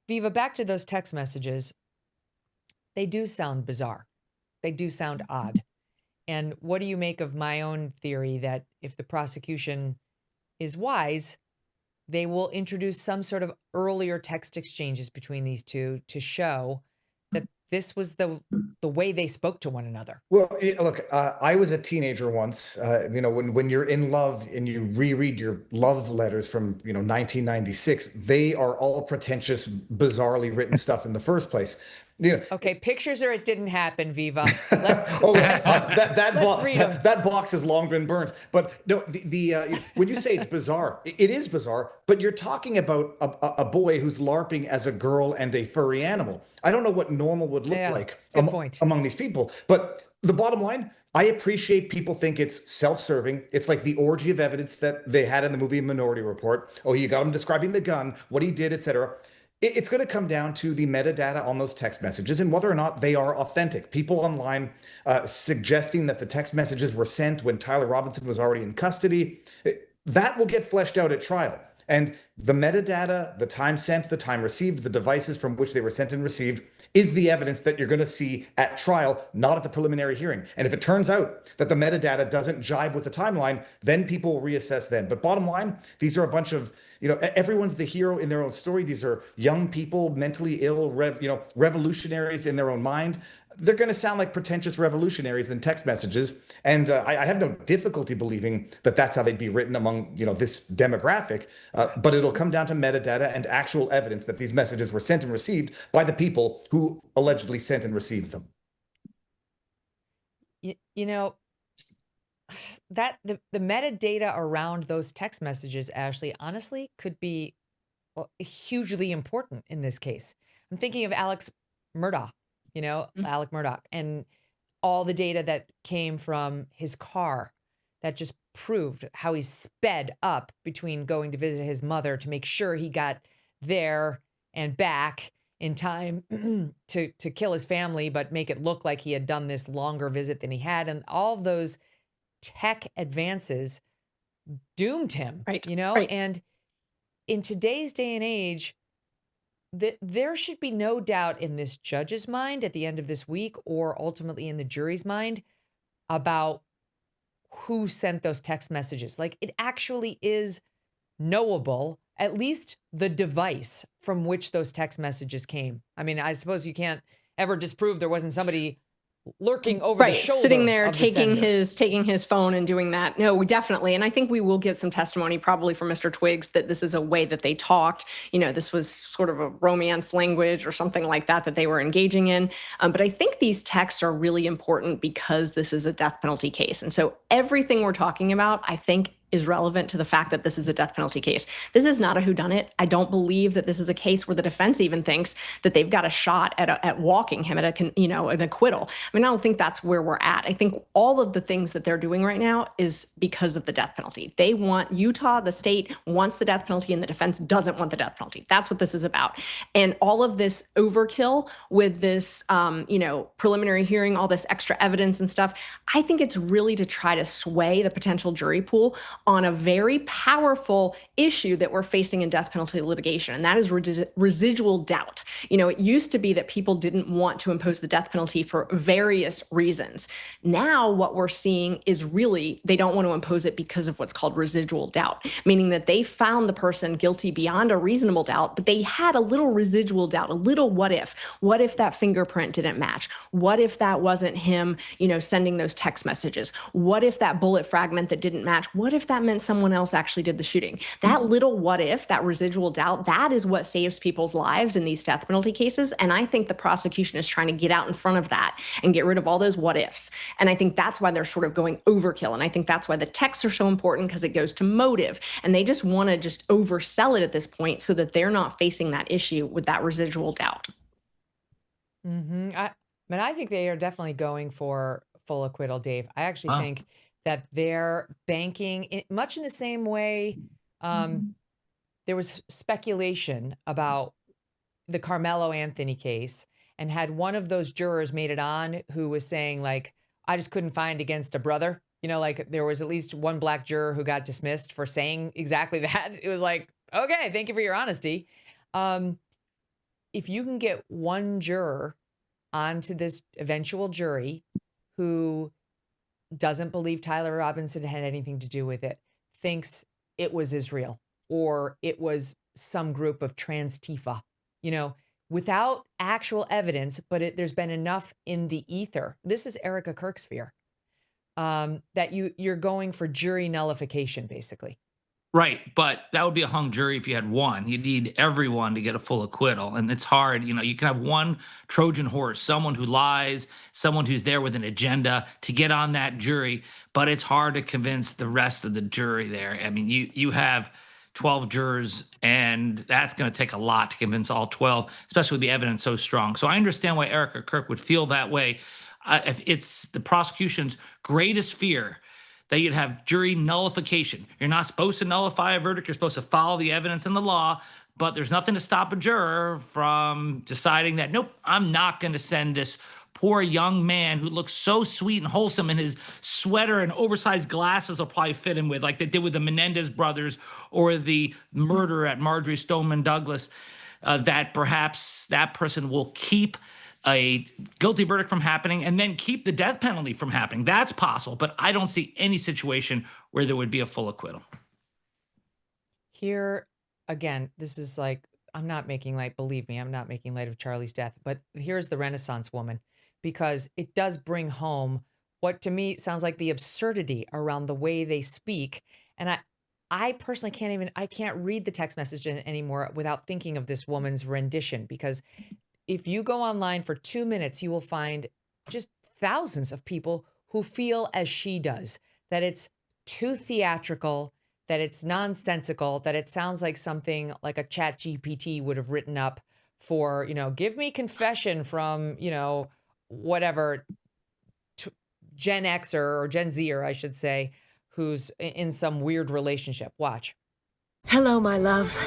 Speaker 1: Viva, back to those text messages. They do sound bizarre. They do sound odd. And what do you make of my own theory that if the prosecution is wise, they will introduce some sort of earlier text exchanges between these two to show that this was the way they spoke to one another?
Speaker 17: Well, look, I was a teenager once. When you're in love and you reread your love letters from 1996, they are all pretentious, bizarrely written stuff in the first place.
Speaker 1: Okay, pictures or it didn't happen, Viva. Let's read them.
Speaker 17: That box has long been burned. But no, when you say it's bizarre, it is bizarre. But you're talking about a boy who's LARPing as a girl and a furry animal. I don't know what normal would look like among these people. But the bottom line, I appreciate people think it's self-serving. It's like the orgy of evidence that they had in the movie Minority Report. Oh, you got him describing the gun, what he did, etc. It's going to come down to the metadata on those text messages and whether or not they are authentic. People online suggesting that the text messages were sent when Tyler Robinson was already in custody. That will get fleshed out at trial. And the metadata, the time sent, the time received, the devices from which they were sent and received is the evidence that you're going to see at trial, not at the preliminary hearing. And if it turns out that the metadata doesn't jibe with the timeline, then people will reassess then. But bottom line, these are a bunch of, everyone's the hero in their own story. These are young people, mentally ill, revolutionaries in their own mind. They're going to sound like pretentious revolutionaries in text messages. And I have no difficulty believing that that's how they'd be written among, this demographic. But it'll come down to metadata and actual evidence that these messages were sent and received by the people who allegedly sent and received them.
Speaker 1: That the metadata around those text messages, Ashley, honestly could be hugely important in this case. I'm thinking of Alex Murdaugh, Alec Murdaugh, and all the data that came from his car that just proved how he sped up between going to visit his mother to make sure he got there and back in time to kill his family, but make it look like he had done this longer visit than he had. And all of those tech advances doomed him,
Speaker 16: Right.
Speaker 1: And in today's day and age, there should be no doubt in this judge's mind at the end of this week, or ultimately in the jury's mind, about who sent those text messages. Like, it actually is knowable, at least the device from which those text messages came. I mean, I suppose you can't ever disprove there wasn't somebody lurking over the shoulder,
Speaker 16: sitting there
Speaker 1: of the
Speaker 16: taking
Speaker 1: sender.
Speaker 16: his phone and doing that. No, definitely. And I think we will get some testimony probably from Mr. Twiggs that this is a way that they talked. This was sort of a romance language or something like that they were engaging in. But I think these texts are really important because this is a death penalty case. And so everything we're talking about, I think, is relevant to the fact that this is a death penalty case. This is not a whodunit. I don't believe that this is a case where the defense even thinks that they've got a shot at walking him, at an acquittal. I mean, I don't think that's where we're at. I think all of the things that they're doing right now is because of the death penalty. They want Utah, the state wants the death penalty, and the defense doesn't want the death penalty. That's what this is about. And all of this overkill with this, preliminary hearing, all this extra evidence and stuff, I think it's really to try to sway the potential jury pool on a very powerful issue that we're facing in death penalty litigation, and that is residual doubt. It used to be that people didn't want to impose the death penalty for various reasons. Now what we're seeing is really they don't want to impose it because of what's called residual doubt, meaning that they found the person guilty beyond a reasonable doubt, but they had a little residual doubt, a little what if. What if that fingerprint didn't match? What if that wasn't him, sending those text messages? What if that bullet fragment that didn't match? What if that meant someone else actually did the shooting? That little what if, that residual doubt, that is what saves people's lives in these death penalty cases. And I think the prosecution is trying to get out in front of that and get rid of all those what ifs. And I think that's why they're sort of going overkill. And I think that's why the texts are so important, because it goes to motive. And they just want to just oversell it at this point so that they're not facing that issue with that residual doubt.
Speaker 1: Mm-hmm. I think they are definitely going for full acquittal, Dave. I actually think that they're banking much in the same way. There was speculation about the Carmelo Anthony case, and had one of those jurors made it on who was saying, like, I just couldn't find against a brother. Like, there was at least one black juror who got dismissed for saying exactly that. It was like, okay, thank you for your honesty. If you can get one juror onto this eventual jury who doesn't believe Tyler Robinson had anything to do with it, thinks it was Israel or it was some group of trans Tifa, without actual evidence, but there's been enough in the ether. This is Erica Kirk's fear, that you're going for jury nullification, basically.
Speaker 15: Right, but that would be a hung jury if you had one. You need everyone to get a full acquittal, and it's hard. You can have one Trojan horse, someone who lies, someone who's there with an agenda to get on that jury, but it's hard to convince the rest of the jury there. I mean, you have 12 jurors, and that's going to take a lot to convince all 12, especially with the evidence so strong. So I understand why Erica Kirk would feel that way. If it's the prosecution's greatest fear that you'd have jury nullification. You're not supposed to nullify a verdict. You're supposed to follow the evidence and the law, but there's nothing to stop a juror from deciding that, nope, I'm not going to send this poor young man who looks so sweet and wholesome, and his sweater and oversized glasses will probably fit him with, like they did with the Menendez brothers or the murder at Marjorie Stoneman Douglas, that perhaps that person will keep a guilty verdict from happening and then keep the death penalty from happening. That's possible, but I don't see any situation where there would be a full acquittal.
Speaker 1: Here, again, this is like, I'm not making light, believe me, I'm not making light of Charlie's death, but here's the Renaissance woman, because it does bring home what to me sounds like the absurdity around the way they speak. And I personally can't read the text message anymore without thinking of this woman's rendition, because if you go online for 2 minutes, you will find just thousands of people who feel as she does, that it's too theatrical, that it's nonsensical, that it sounds like something like a chat GPT would have written up for, give me confession from, whatever, Gen Xer or Gen Zer, I should say, who's in some weird relationship. Watch.
Speaker 18: Hello, my love.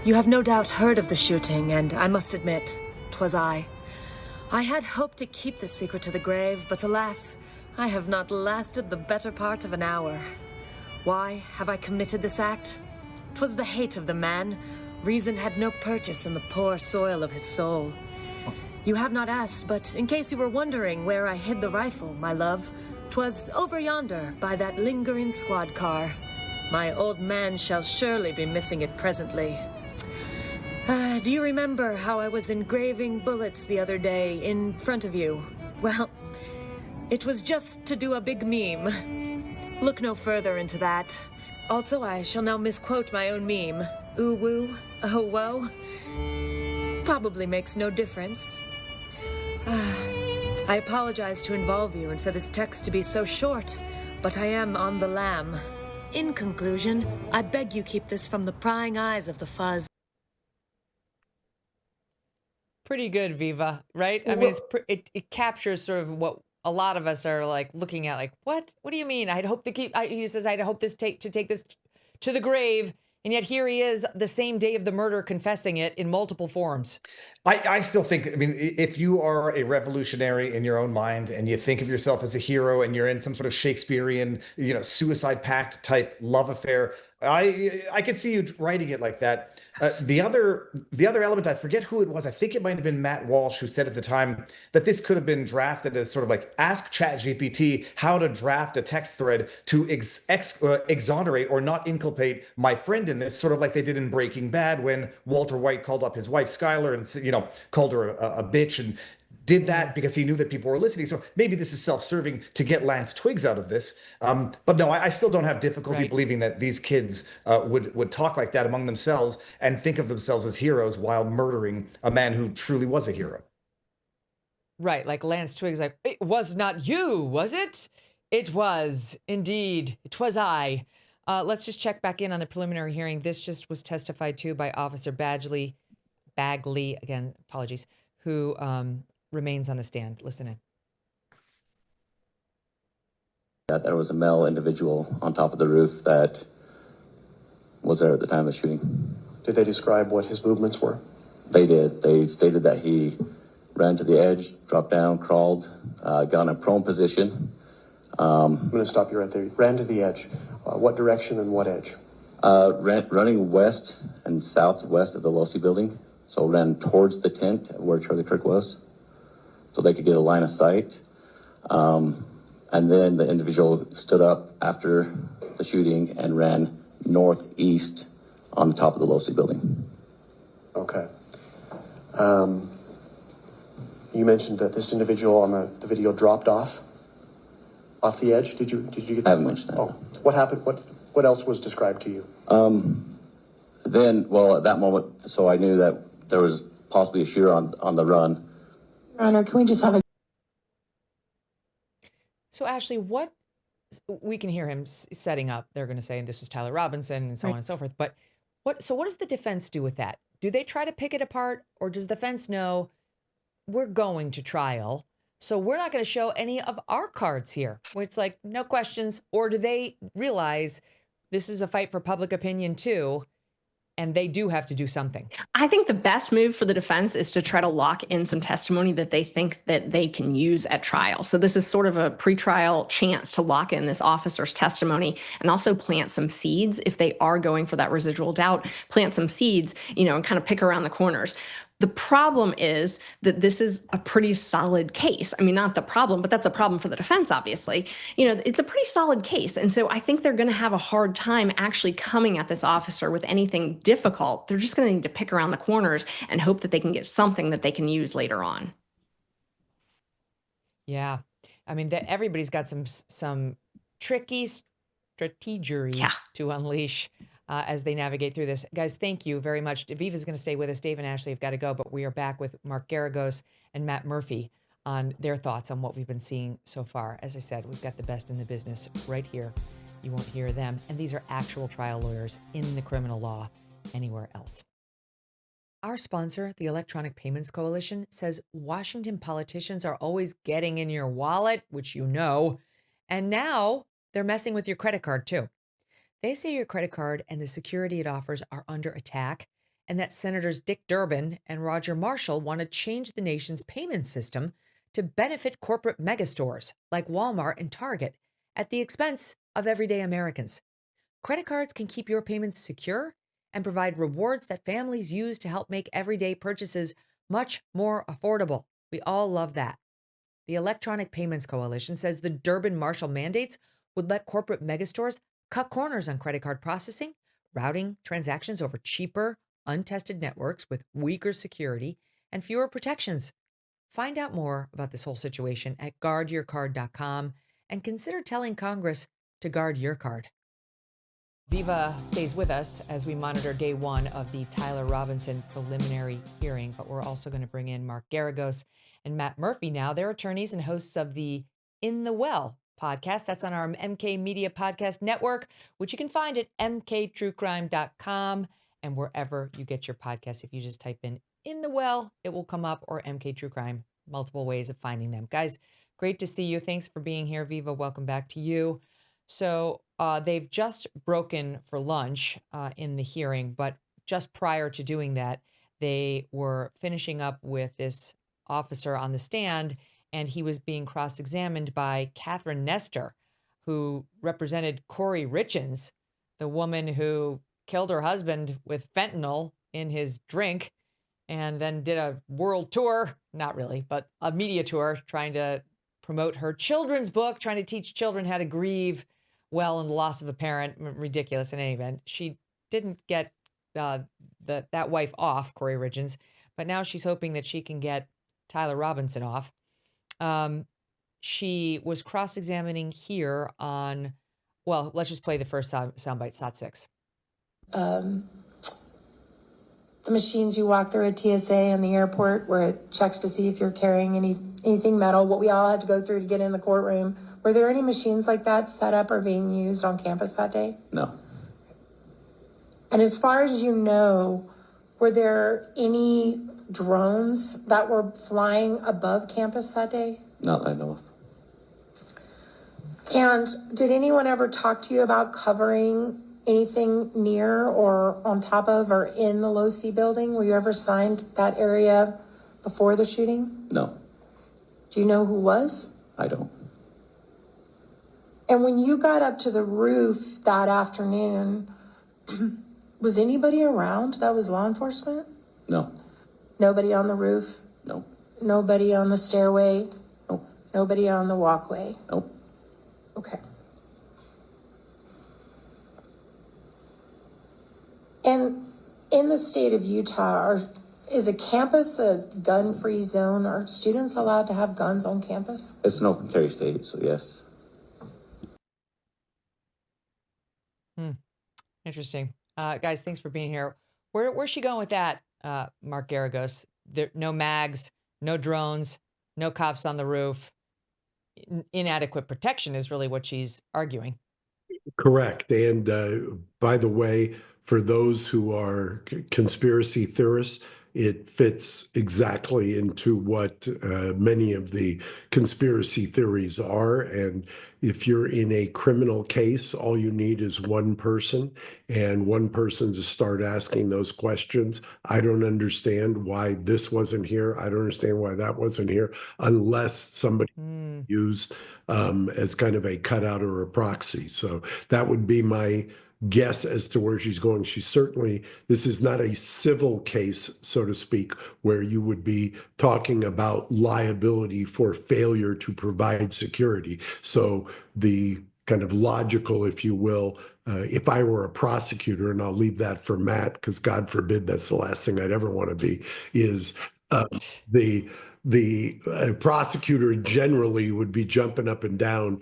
Speaker 18: You have no doubt heard of the shooting, and I must admit, 'twas I. I had hoped to keep the secret to the grave, but alas, I have not lasted the better part of an hour. Why have I committed this act? 'Twas the hate of the man. Reason had no purchase in the poor soil of his soul. You have not asked, but in case you were wondering where I hid the rifle, my love, 'twas over yonder by that lingering squad car. My old man shall surely be missing it presently. Do you remember how I was engraving bullets the other day in front of you? Well, it was just to do a big meme. Look no further into that. Also, I shall now misquote my own meme. Ooh woo, oh whoa. Probably makes no difference. I apologize to involve you and for this text to be so short, but I am on the lam. In conclusion, I beg you keep this from the prying eyes of the fuzz.
Speaker 1: Pretty good, Viva, right? I mean, it captures sort of what a lot of us are like looking at, like, what? What do you mean? I'd hope to keep. He says, I'd hope to take this to the grave, and yet here he is, the same day of the murder, confessing it in multiple forms.
Speaker 17: I still think, I mean, if you are a revolutionary in your own mind and you think of yourself as a hero and you're in some sort of Shakespearean, suicide pact type love affair, I could see you writing it like that. The other element, I forget who it was. I think it might have been Matt Walsh who said at the time that this could have been drafted as sort of like ask ChatGPT how to draft a text thread to exonerate or not inculpate my friend in this, sort of like they did in Breaking Bad when Walter White called up his wife Skylar and called her a bitch and did that because he knew that people were listening. So maybe this is self-serving to get Lance Twiggs out of this. But no, I still don't have difficulty believing that these kids would talk like that among themselves and think of themselves as heroes while murdering a man who truly was a hero.
Speaker 1: Right, like Lance Twiggs, like, it was not you, was it? It was, indeed. It was I. Let's just check back in on the preliminary hearing. This just was testified to by Officer Bagley, again, apologies, who remains on the stand. Listen in.
Speaker 14: That there was a male individual on top of the roof that was there at the time of the shooting.
Speaker 8: Did they describe what his movements were?
Speaker 14: They did. They stated that he ran to the edge, dropped down, crawled, got in a prone position.
Speaker 8: I'm going to stop you right there. Ran to the edge. What direction and what edge?
Speaker 14: Running west and southwest of the Losi building. So ran towards the tent where Charlie Kirk was, so they could get a line of sight. And then the individual stood up after the shooting and ran northeast on the top of the Losi building.
Speaker 8: Okay. You mentioned that this individual on the video dropped off the edge. Did you get that?
Speaker 14: I haven't mentioned that.
Speaker 8: Oh, what happened? What else was described to you?
Speaker 14: Then, well, at that moment, so I knew that there was possibly a shooter on the run.
Speaker 18: Your Honor, can we just have a...
Speaker 1: So, Ashley, we can hear him setting up. They're going to say, and this was Tyler Robinson and so on and so forth. But what does the defense do with that? Do they try to pick it apart, or does the defense know we're going to trial, so we're not going to show any of our cards here, where it's like, no questions? Or do they realize this is a fight for public opinion too, and they do have to do something?
Speaker 16: I think the best move for the defense is to try to lock in some testimony that they think that they can use at trial. So this is sort of a pretrial chance to lock in this officer's testimony and also plant some seeds. If they are going for that residual doubt, plant some seeds, and kind of pick around the corners. The problem is that this is a pretty solid case. I mean, not the problem, but that's a problem for the defense, obviously. It's a pretty solid case. And so I think they're going to have a hard time actually coming at this officer with anything difficult. They're just going to need to pick around the corners and hope that they can get something that they can use later on.
Speaker 1: Yeah. I mean, everybody's got some tricky strategery to unleash as they navigate through this. Guys, thank you very much. Viva's going to stay with us. Dave and Ashley have got to go, but we are back with Mark Garagos and Matt Murphy on their thoughts on what we've been seeing so far. As I said, we've got the best in the business right here. You won't hear them. And these are actual trial lawyers in the criminal law anywhere else. Our sponsor, the Electronic Payments Coalition, says Washington politicians are always getting in your wallet, which you know, and now they're messing with your credit card too. They say your credit card and the security it offers are under attack, and that Senators Dick Durbin and Roger Marshall want to change the nation's payment system to benefit corporate megastores like Walmart and Target at the expense of everyday Americans. Credit cards can keep your payments secure and provide rewards that families use to help make everyday purchases much more affordable. We all love that. The Electronic Payments Coalition says the Durbin-Marshall mandates would let corporate megastores cut corners on credit card processing, routing transactions over cheaper, untested networks with weaker security and fewer protections. Find out more about this whole situation at guardyourcard.com and consider telling Congress to guard your card. Viva stays with us as we monitor day one of the Tyler Robinson preliminary hearing, but we're also going to bring in Mark Garagos and Matt Murphy now. They're attorneys and hosts of the In the Well podcast. That's on our MK Media Podcast Network, which you can find at mktruecrime.com and wherever you get your podcasts. If you just type in the Well, it will come up, or MK True Crime, multiple ways of finding them. Guys, great to see you. Thanks for being here. Viva, welcome back to you. So they've just broken for lunch in the hearing, but just prior to doing that, they were finishing up with this officer on the stand, and he was being cross-examined by Catherine Nestor, who represented Corey Richins, the woman who killed her husband with fentanyl in his drink and then did a world tour, not really, but a media tour trying to promote her children's book, trying to teach children how to grieve well in the loss of a parent. Ridiculous in any event. She didn't get that wife off, Corey Richins, but now she's hoping that she can get Tyler Robinson off. She was cross-examining here on, well, let's just play the first soundbite, SOT 6.
Speaker 19: The machines you walk through at TSA in the airport where it checks to see if you're carrying anything metal, what we all had to go through to get in the courtroom. Were there any machines like that set up or being used on campus that day?
Speaker 14: No.
Speaker 19: And as far as you know, were there any drones that were flying above campus that day?
Speaker 14: Not that I know of.
Speaker 19: And did anyone ever talk to you about covering anything near or on top of or in the Low C building? Were you ever assigned that area before the shooting?
Speaker 14: No.
Speaker 19: Do you know who was?
Speaker 14: I don't.
Speaker 19: And when you got up to the roof that afternoon, was anybody around that was law enforcement?
Speaker 14: No.
Speaker 19: Nobody on the roof?
Speaker 14: No.
Speaker 19: Nobody on the stairway?
Speaker 14: No.
Speaker 19: Nobody on the walkway?
Speaker 14: Nope.
Speaker 19: Okay. And in the state of Utah, is a campus a gun-free zone? Are students allowed to have guns on campus?
Speaker 14: It's an open carry state, so yes.
Speaker 1: Interesting. Guys, thanks for being here. Where's she going with that, Mark Garagos? No mags, no drones, no cops on the roof. Inadequate protection is really what she's arguing.
Speaker 20: Correct. And by the way, for those who are conspiracy theorists, it fits exactly into what many of the conspiracy theories are. And if you're in a criminal case, all you need is one person and one person to start asking those questions. I don't understand why this wasn't here. I don't understand why that wasn't here, unless somebody used as kind of a cutout or a proxy. So that would be my guess as to where she's going. She's certainly, this is not a civil case, so to speak, where you would be talking about liability for failure to provide security. So the kind of logical, if you will, if I were a prosecutor, and I'll leave that for Matt, because God forbid that's the last thing I'd ever want to be, is the prosecutor generally would be jumping up and down,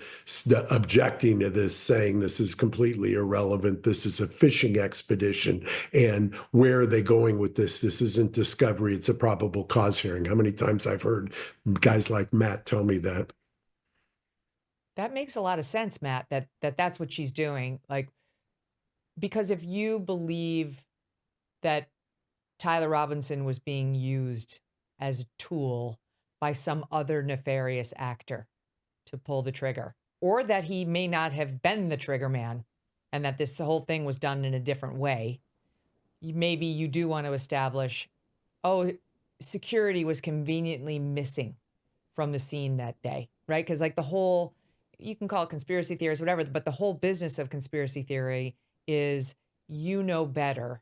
Speaker 20: objecting to this, saying this is completely irrelevant. This is a fishing expedition. And where are they going with this? This isn't discovery. It's a probable cause hearing. How many times I've heard guys like Matt tell me that.
Speaker 1: That makes a lot of sense, Matt, that's what she's doing. Like, because if you believe that Tyler Robinson was being used as a tool by some other nefarious actor to pull the trigger, or that he may not have been the trigger man and that the whole thing was done in a different way, maybe you do want to establish, oh, security was conveniently missing from the scene that day, right? Because like the whole, you can call it conspiracy theories, whatever, but the whole business of conspiracy theory is you know better.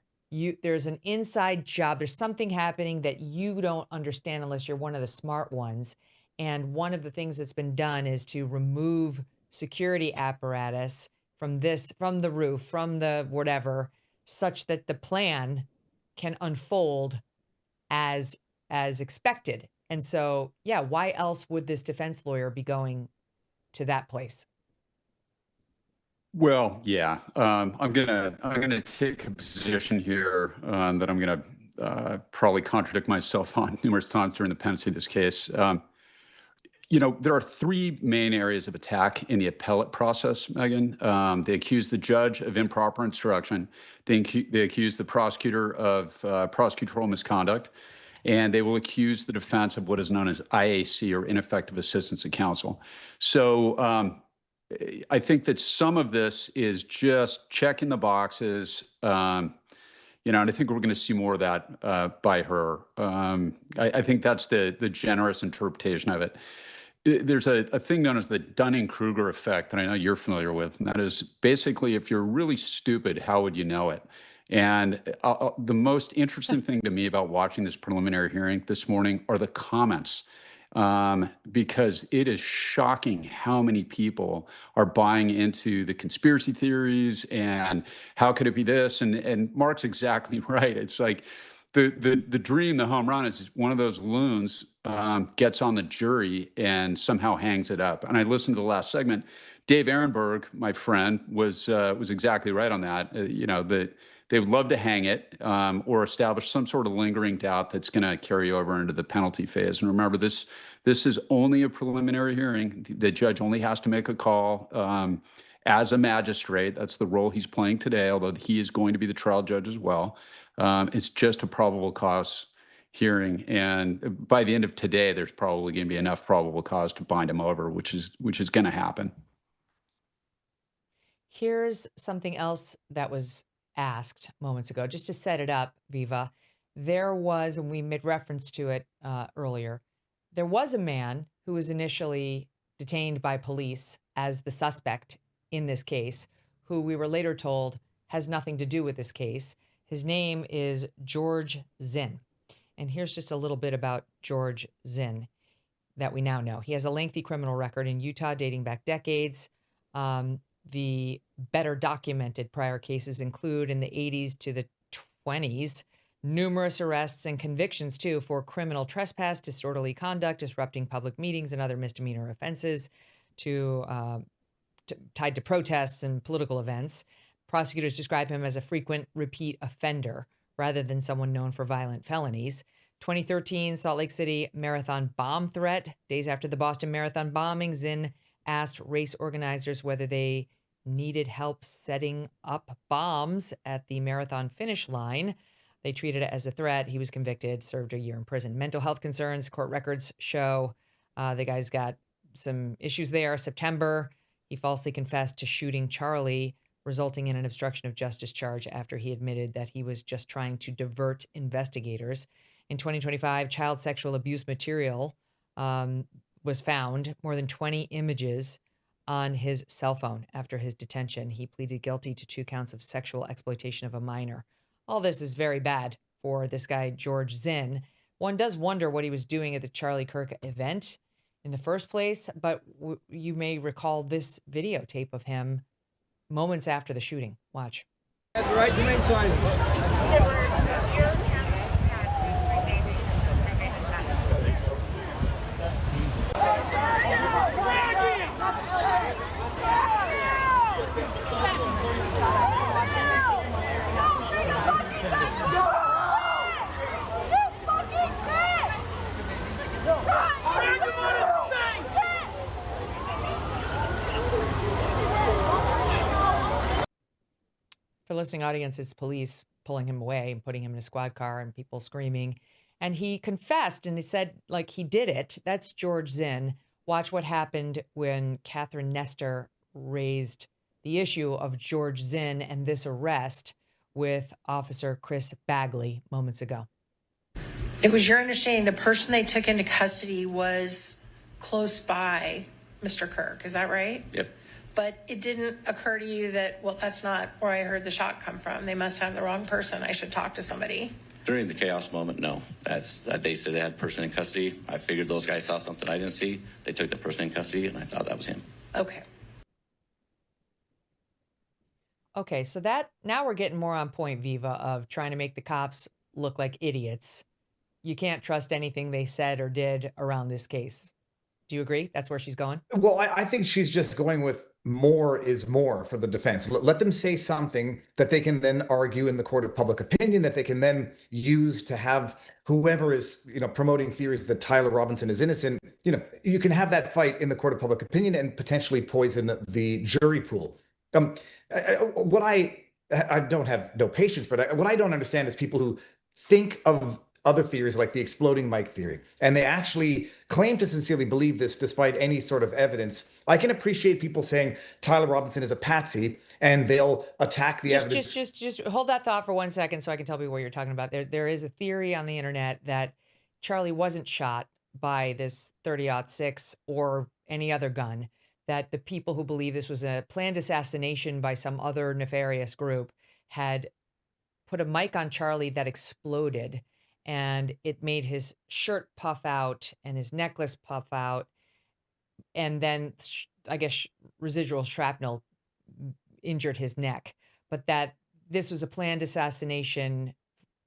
Speaker 1: There's an inside job. There's something happening that you don't understand unless you're one of the smart ones. And one of the things that's been done is to remove security apparatus from the roof, from the whatever, such that the plan can unfold as expected. And so, yeah, why else would this defense lawyer be going to that place?
Speaker 6: Well, yeah, I'm gonna take a position here that I'm gonna probably contradict myself on numerous times during the pendency of this case. There are three main areas of attack in the appellate process, Megyn. They accuse the judge of improper instruction. They accuse the prosecutor of prosecutorial misconduct. And they will accuse the defense of what is known as IAC, or ineffective assistance of counsel. So I think that some of this is just checking the boxes, and I think we're going to see more of that by her. I think that's the generous interpretation of it. There's a thing known as the Dunning-Kruger effect that I know you're familiar with, and that is basically if you're really stupid, how would you know it? And the most interesting thing to me about watching this preliminary hearing this morning are the comments, because it is shocking how many people are buying into the conspiracy theories and how could it be this? And Mark's exactly right. It's like the dream, the home run is one of those loons gets on the jury and somehow hangs it up. And I listened to the last segment. Dave Ehrenberg, my friend, was exactly right on that. They would love to hang it or establish some sort of lingering doubt that's going to carry over into the penalty phase. And remember, this is only a preliminary hearing. The judge only has to make a call as a magistrate. That's the role he's playing today, although he is going to be the trial judge as well. It's just a probable cause hearing. And by the end of today, there's probably going to be enough probable cause to bind him over, which is going to happen.
Speaker 1: Here's something else that was asked moments ago, just to set it up, Viva. There was, and we made reference to it earlier, there was a man who was initially detained by police as the suspect in this case, who we were later told has nothing to do with this case. His name is George Zinn. And here's just a little bit about George Zinn that we now know. He has a lengthy criminal record in Utah dating back decades. The better documented prior cases include in the 80s to the 20s, numerous arrests and convictions too for criminal trespass, disorderly conduct, disrupting public meetings, and other misdemeanor offenses tied to protests and political events. Prosecutors describe him as a frequent repeat offender rather than someone known for violent felonies. 2013 Salt Lake City marathon bomb threat. Days after the Boston Marathon bombing, Zinn asked race organizers whether they needed help setting up bombs at the marathon finish line. They treated it as a threat. He was convicted, served a year in prison. Mental health concerns, court records show the guy's got some issues there. September, he falsely confessed to shooting Charlie, resulting in an obstruction of justice charge after he admitted that he was just trying to divert investigators. In 2025, child sexual abuse material was found, more than 20 images on his cell phone after his detention. He pleaded guilty to 2 counts of sexual exploitation of a minor. All this is very bad for this guy, George Zinn. One does wonder what he was doing at the Charlie Kirk event in the first place, but you may recall this videotape of him moments after the shooting. Watch.
Speaker 21: That's right, you make sign.
Speaker 1: For listening audience, it's police pulling him away and putting him in a squad car and people screaming. And he confessed and he said, like, he did it. That's George Zinn. Watch what happened when Catherine Nestor raised the issue of George Zinn and this arrest with Officer Chris Bagley moments ago.
Speaker 19: It was your understanding the person they took into custody was close by Mr. Kirk, is that right?
Speaker 14: Yep.
Speaker 19: But it didn't occur to you that, well, that's not where I heard the shot come from. They must have the wrong person. I should talk to somebody.
Speaker 14: During the chaos moment, no. They said they had a person in custody. I figured those guys saw something I didn't see. They took the person in custody, and I thought that was him.
Speaker 19: Okay.
Speaker 1: Okay, so that now we're getting more on point, Viva, of trying to make the cops look like idiots. You can't trust anything they said or did around this case. Do you agree? That's where she's going?
Speaker 17: Well, I think she's just going with more is more for the defense. Let them say something that they can then argue in the court of public opinion, that they can then use to have whoever is, promoting theories that Tyler Robinson is innocent. You can have that fight in the court of public opinion and potentially poison the jury pool. What I don't have no patience for that. What I don't understand is people who think of other theories like the exploding mic theory, and they actually claim to sincerely believe this despite any sort of evidence. I can appreciate people saying Tyler Robinson is a patsy and they'll attack the evidence.
Speaker 1: Just hold that thought for 1 second so I can tell people what you're talking about. There is a theory on the internet that Charlie wasn't shot by this 30-06 or any other gun, that the people who believe this was a planned assassination by some other nefarious group had put a mic on Charlie that exploded, and it made his shirt puff out and his necklace puff out. And then I guess residual shrapnel injured his neck, but that this was a planned assassination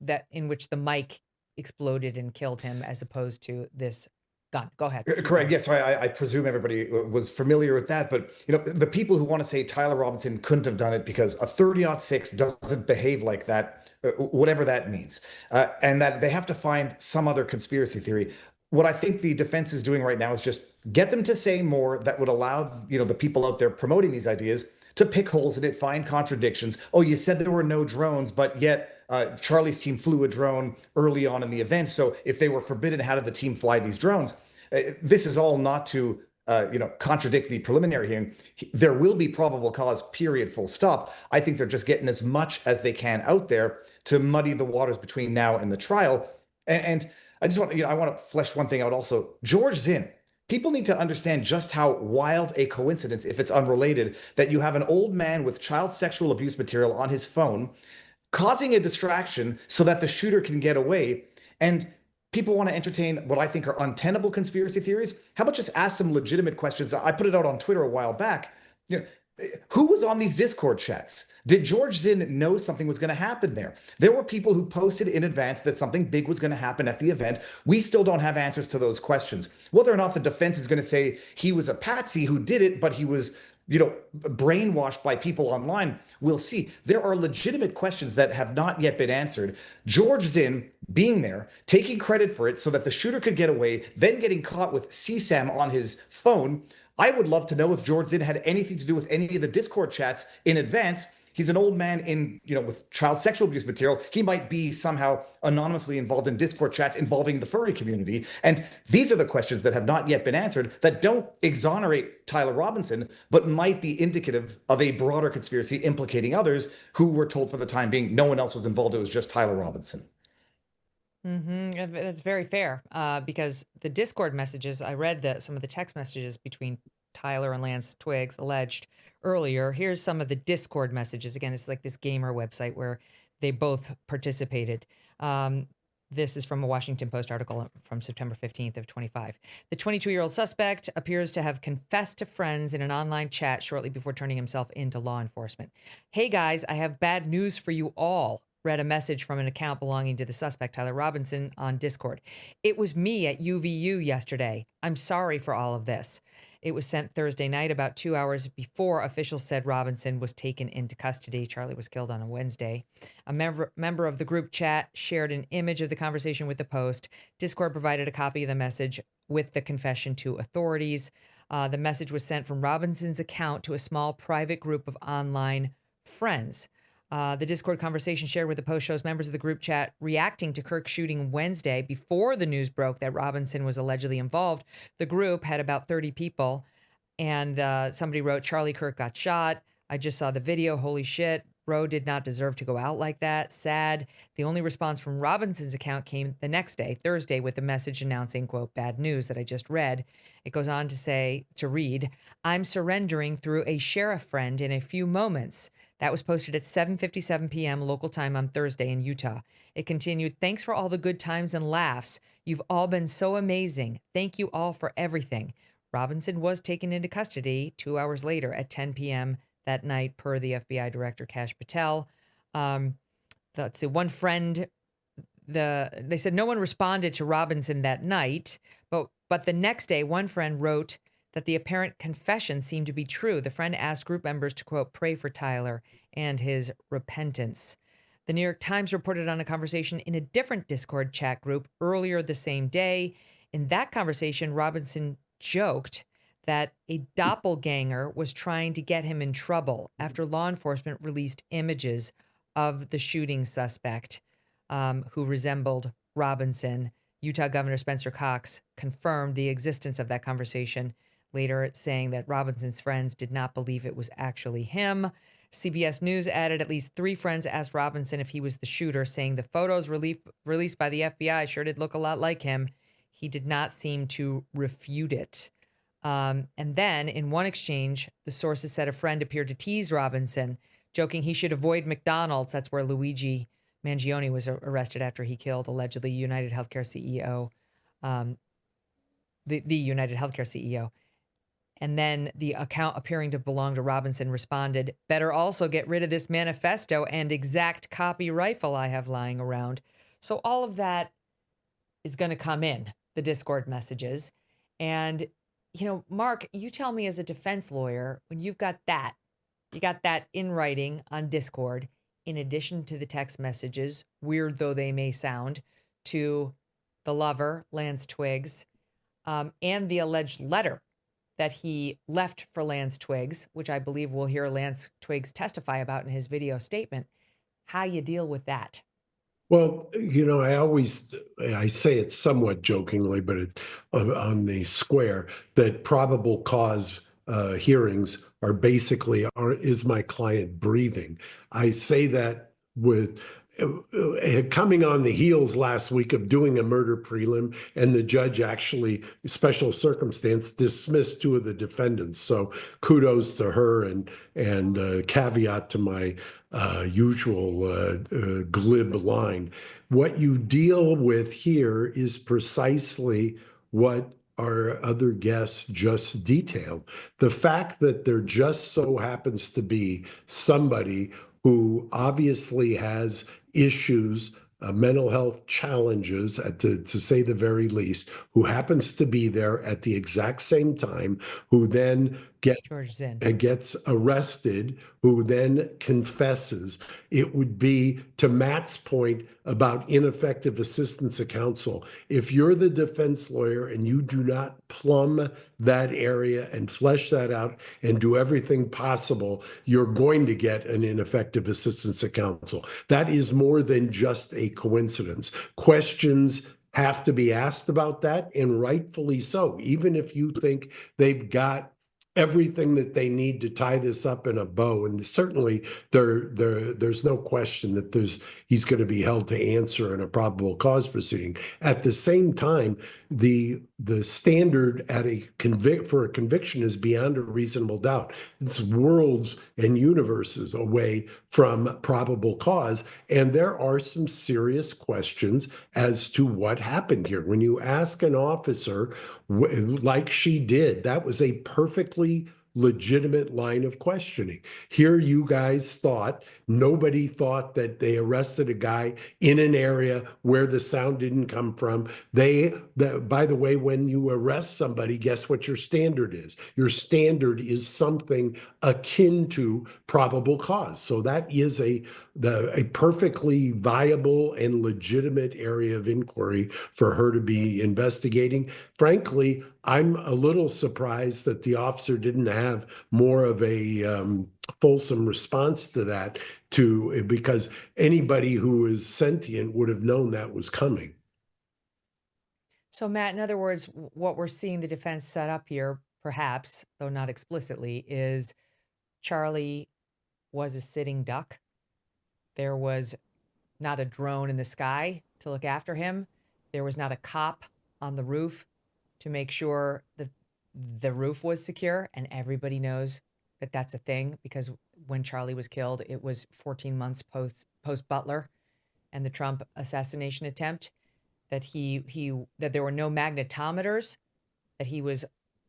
Speaker 1: that in which the mic exploded and killed him as opposed to this gun. Go ahead.
Speaker 17: Correct. Yes. So I presume everybody was familiar with that. But, the people who want to say Tyler Robinson couldn't have done it because a 30-06 doesn't behave like that, whatever that means, and that they have to find some other conspiracy theory. What I think the defense is doing right now is just get them to say more that would allow, the people out there promoting these ideas to pick holes in it, find contradictions. Oh, you said there were no drones, but yet Charlie's team flew a drone early on in the event. So if they were forbidden, how did the team fly these drones? This is all not to, contradict the preliminary hearing. There will be probable cause, period, full stop. I think they're just getting as much as they can out there to muddy the waters between now and the trial. And I just want to, I want to flesh one thing out also. George Zinn. People need to understand just how wild a coincidence, if it's unrelated, that you have an old man with child sexual abuse material on his phone, causing a distraction so that the shooter can get away. And people want to entertain what I think are untenable conspiracy theories. How about just ask some legitimate questions? I put it out on Twitter a while back. Who was on these Discord chats? Did George Zinn know something was going to happen there? There were people who posted in advance that something big was going to happen at the event. We still don't have answers to those questions. Whether or not the defense is going to say he was a patsy who did it, but he was, brainwashed by people online, we'll see. There are legitimate questions that have not yet been answered. George Zinn being there, taking credit for it so that the shooter could get away, then getting caught with CSAM on his phone. I would love to know if George Zinn had anything to do with any of the Discord chats in advance. He's an old man in, with child sexual abuse material. He might be somehow anonymously involved in Discord chats involving the furry community. And these are the questions that have not yet been answered that don't exonerate Tyler Robinson, but might be indicative of a broader conspiracy implicating others who were told for the time being no one else was involved. It was just Tyler Robinson.
Speaker 1: That's very fair, because the Discord messages, I read some of the text messages between Tyler and Lance Twiggs alleged earlier. Here's some of the Discord messages. Again, it's like this gamer website where they both participated. This is from a Washington Post article from September 15th of 25. The 22-year-old suspect appears to have confessed to friends in an online chat shortly before turning himself into law enforcement. Hey guys, I have bad news for you all. Read a message from an account belonging to the suspect, Tyler Robinson, on Discord. It was me at UVU yesterday. I'm sorry for all of this. It was sent Thursday night, about 2 hours before officials said Robinson was taken into custody. Charlie was killed on a Wednesday. A member of the group chat shared an image of the conversation with the Post. Discord provided a copy of the message with the confession to authorities. The message was sent from Robinson's account to a small private group of online friends. The Discord conversation shared with the Post shows members of the group chat reacting to Kirk's shooting Wednesday before the news broke that Robinson was allegedly involved. The group had about 30 people, and somebody wrote, "Charlie Kirk got shot. I just saw the video. Holy shit. Bro did not deserve to go out like that. Sad." The only response from Robinson's account came the next day, Thursday, with a message announcing, quote, "bad news" that I just read. It goes on to read, "I'm surrendering through a sheriff friend in a few moments." That was posted at 7:57 p.m. local time on Thursday in Utah. It continued, "Thanks for all the good times and laughs. You've all been so amazing. Thank you all for everything." Robinson was taken into custody 2 hours later at 10 p.m. that night, per the FBI Director Kash Patel. Let's see, one friend, they said no one responded to Robinson that night, but the next day, one friend wrote that the apparent confession seemed to be true. The friend asked group members to, quote, "pray for Tyler and his repentance." The New York Times reported on a conversation in a different Discord chat group earlier the same day. In that conversation, Robinson joked that a doppelganger was trying to get him in trouble after law enforcement released images of the shooting suspect who resembled Robinson. Utah Governor Spencer Cox confirmed the existence of that conversation, later saying that Robinson's friends did not believe it was actually him. CBS News added at least 3 friends asked Robinson if he was the shooter, saying the photos released by the FBI sure did look a lot like him. He did not seem to refute it. And then in one exchange, the sources said a friend appeared to tease Robinson, joking he should avoid McDonald's. That's where Luigi Mangione was arrested after he killed allegedly United Healthcare CEO, the United Healthcare CEO. And then the account appearing to belong to Robinson responded, "Better also get rid of this manifesto and exact copy rifle I have lying around." So all of that is going to come in, the Discord messages. And, you know, Mark, you tell me as a defense lawyer, when you got that in writing on Discord, in addition to the text messages, weird though they may sound, to the lover, Lance Twiggs, and the alleged letter that he left for Lance Twiggs, which I believe we'll hear Lance Twiggs testify about in his video statement, how you deal with that?
Speaker 20: Well, you know, I say it somewhat jokingly, but on the square, that probable cause hearings are basically, is my client breathing? I say that with coming on the heels last week of doing a murder prelim, and the judge actually, special circumstance, dismissed 2 of the defendants. So kudos to her, and caveat to my usual glib line. What you deal with here is precisely what our other guests just detailed. The fact that there just so happens to be somebody who obviously has issues, mental health challenges, to say the very least, who happens to be there at the exact same time, who then gets arrested, who then confesses. It would be, to Matt's point about ineffective assistance of counsel, if you're the defense lawyer and you do not plumb that area and flesh that out and do everything possible, you're going to get an ineffective assistance of counsel. That is more than just a coincidence. Questions have to be asked about that, and rightfully so. Even if you think they've got everything that they need to tie this up in a bow, and certainly there's no question that he's going to be held to answer in a probable cause proceeding. At the same time, the standard for a conviction is beyond a reasonable doubt. It's worlds and universes away from probable cause, and there are some serious questions as to what happened here. When you ask an officer, like she did, that was a perfectly legitimate line of questioning. Here you guys nobody thought that they arrested a guy in an area where the sound didn't come from. By the way, when you arrest somebody, guess what your standard is? Your standard is something akin to probable cause. So that is a perfectly viable and legitimate area of inquiry for her to be investigating. Frankly, I'm a little surprised that the officer didn't have more of a fulsome response to that, because anybody who is sentient would have known that was coming.
Speaker 1: So, Matt, in other words, what we're seeing the defense set up here, perhaps, though not explicitly, is Charlie was a sitting duck. There was not a drone in the sky to look after him. There was not a cop on the roof to make sure that the roof was secure. And everybody knows that that's a thing, because when Charlie was killed, it was 14 months post Butler and the Trump assassination attempt, that that there were no magnetometers, that he was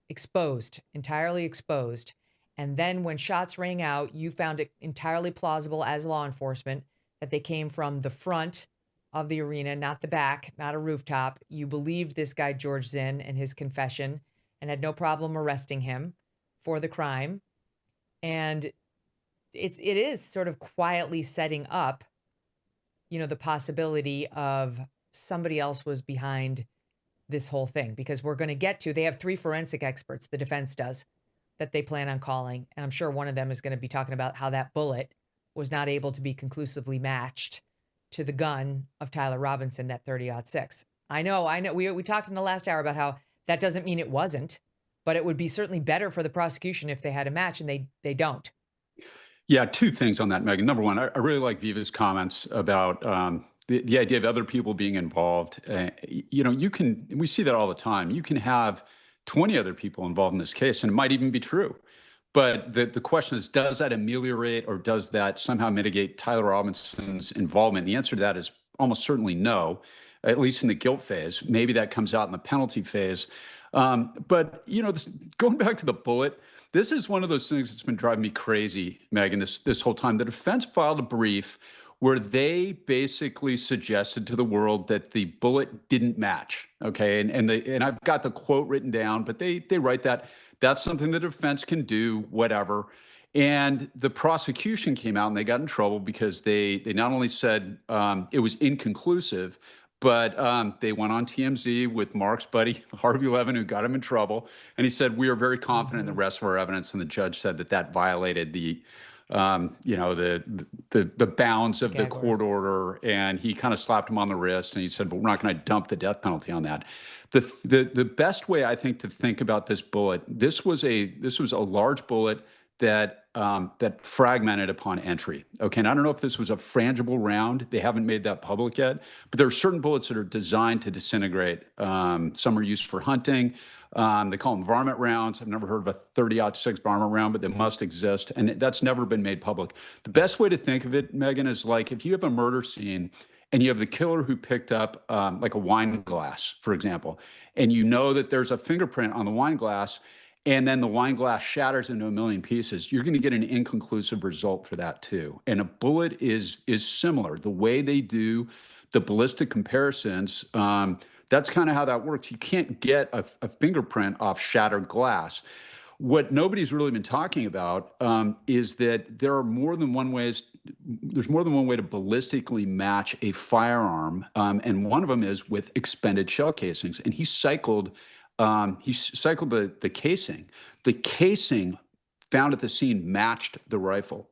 Speaker 1: exposed, entirely exposed. And then when shots rang out, you found it entirely plausible as law enforcement that they came from the front of the arena, not the back, not a rooftop. You believed this guy, George Zinn, and his confession, and had no problem arresting him for the crime. And it is sort of quietly setting up, the possibility of somebody else was behind this whole thing, because we're going to get to, they have 3 forensic experts, the defense does, that they plan on calling. And I'm sure one of them is going to be talking about how that bullet was not able to be conclusively matched to the gun of Tyler Robinson, that 30-06. I know. We talked in the last hour about how that doesn't mean it wasn't, but it would be certainly better for the prosecution if they had a match, and they don't.
Speaker 6: Yeah, 2 things on that, Megyn. Number one, I really like Viva's comments about the idea of other people being involved. We see that all the time. You can have 20 other people involved in this case, and it might even be true. But the question is, does that ameliorate or does that somehow mitigate Tyler Robinson's involvement? The answer to that is almost certainly no, at least in the guilt phase. Maybe that comes out in the penalty phase. But going back to the bullet, this is one of those things that's been driving me crazy, Megyn, this whole time. The defense filed a brief where they basically suggested to the world that the bullet didn't match. Okay, and I've got the quote written down, but they write that that's something the defense can do, whatever. And the prosecution came out and they got in trouble because they not only said it was inconclusive, but they went on TMZ with Mark's buddy, Harvey Levin, who got him in trouble. And he said, we are very confident in the rest of our evidence. And the judge said that violated the bounds of the court order. And he kind of slapped him on the wrist. And he said, but we're not going to dump the death penalty on that. The best way, I think, to think about this bullet, this was a large bullet that fragmented upon entry. Okay, and I don't know if this was a frangible round. They haven't made that public yet, but there are certain bullets that are designed to disintegrate. Some are used for hunting. They call them varmint rounds. I've never heard of a 30-06 varmint round, but they must exist, and that's never been made public. The best way to think of it, Megyn, is like if you have a murder scene and you have the killer who picked up like a wine glass, for example, and you know that there's a fingerprint on the wine glass, and then the wine glass shatters into a million pieces, you're going to get an inconclusive result for that too. And a bullet is similar. The way they do the ballistic comparisons, that's kind of how that works. You can't get a fingerprint off shattered glass. What nobody's really been talking about is that there are more than one way. There's more than one way to ballistically match a firearm, and one of them is with expended shell casings. And he cycled the casing. The casing found at the scene matched the rifle.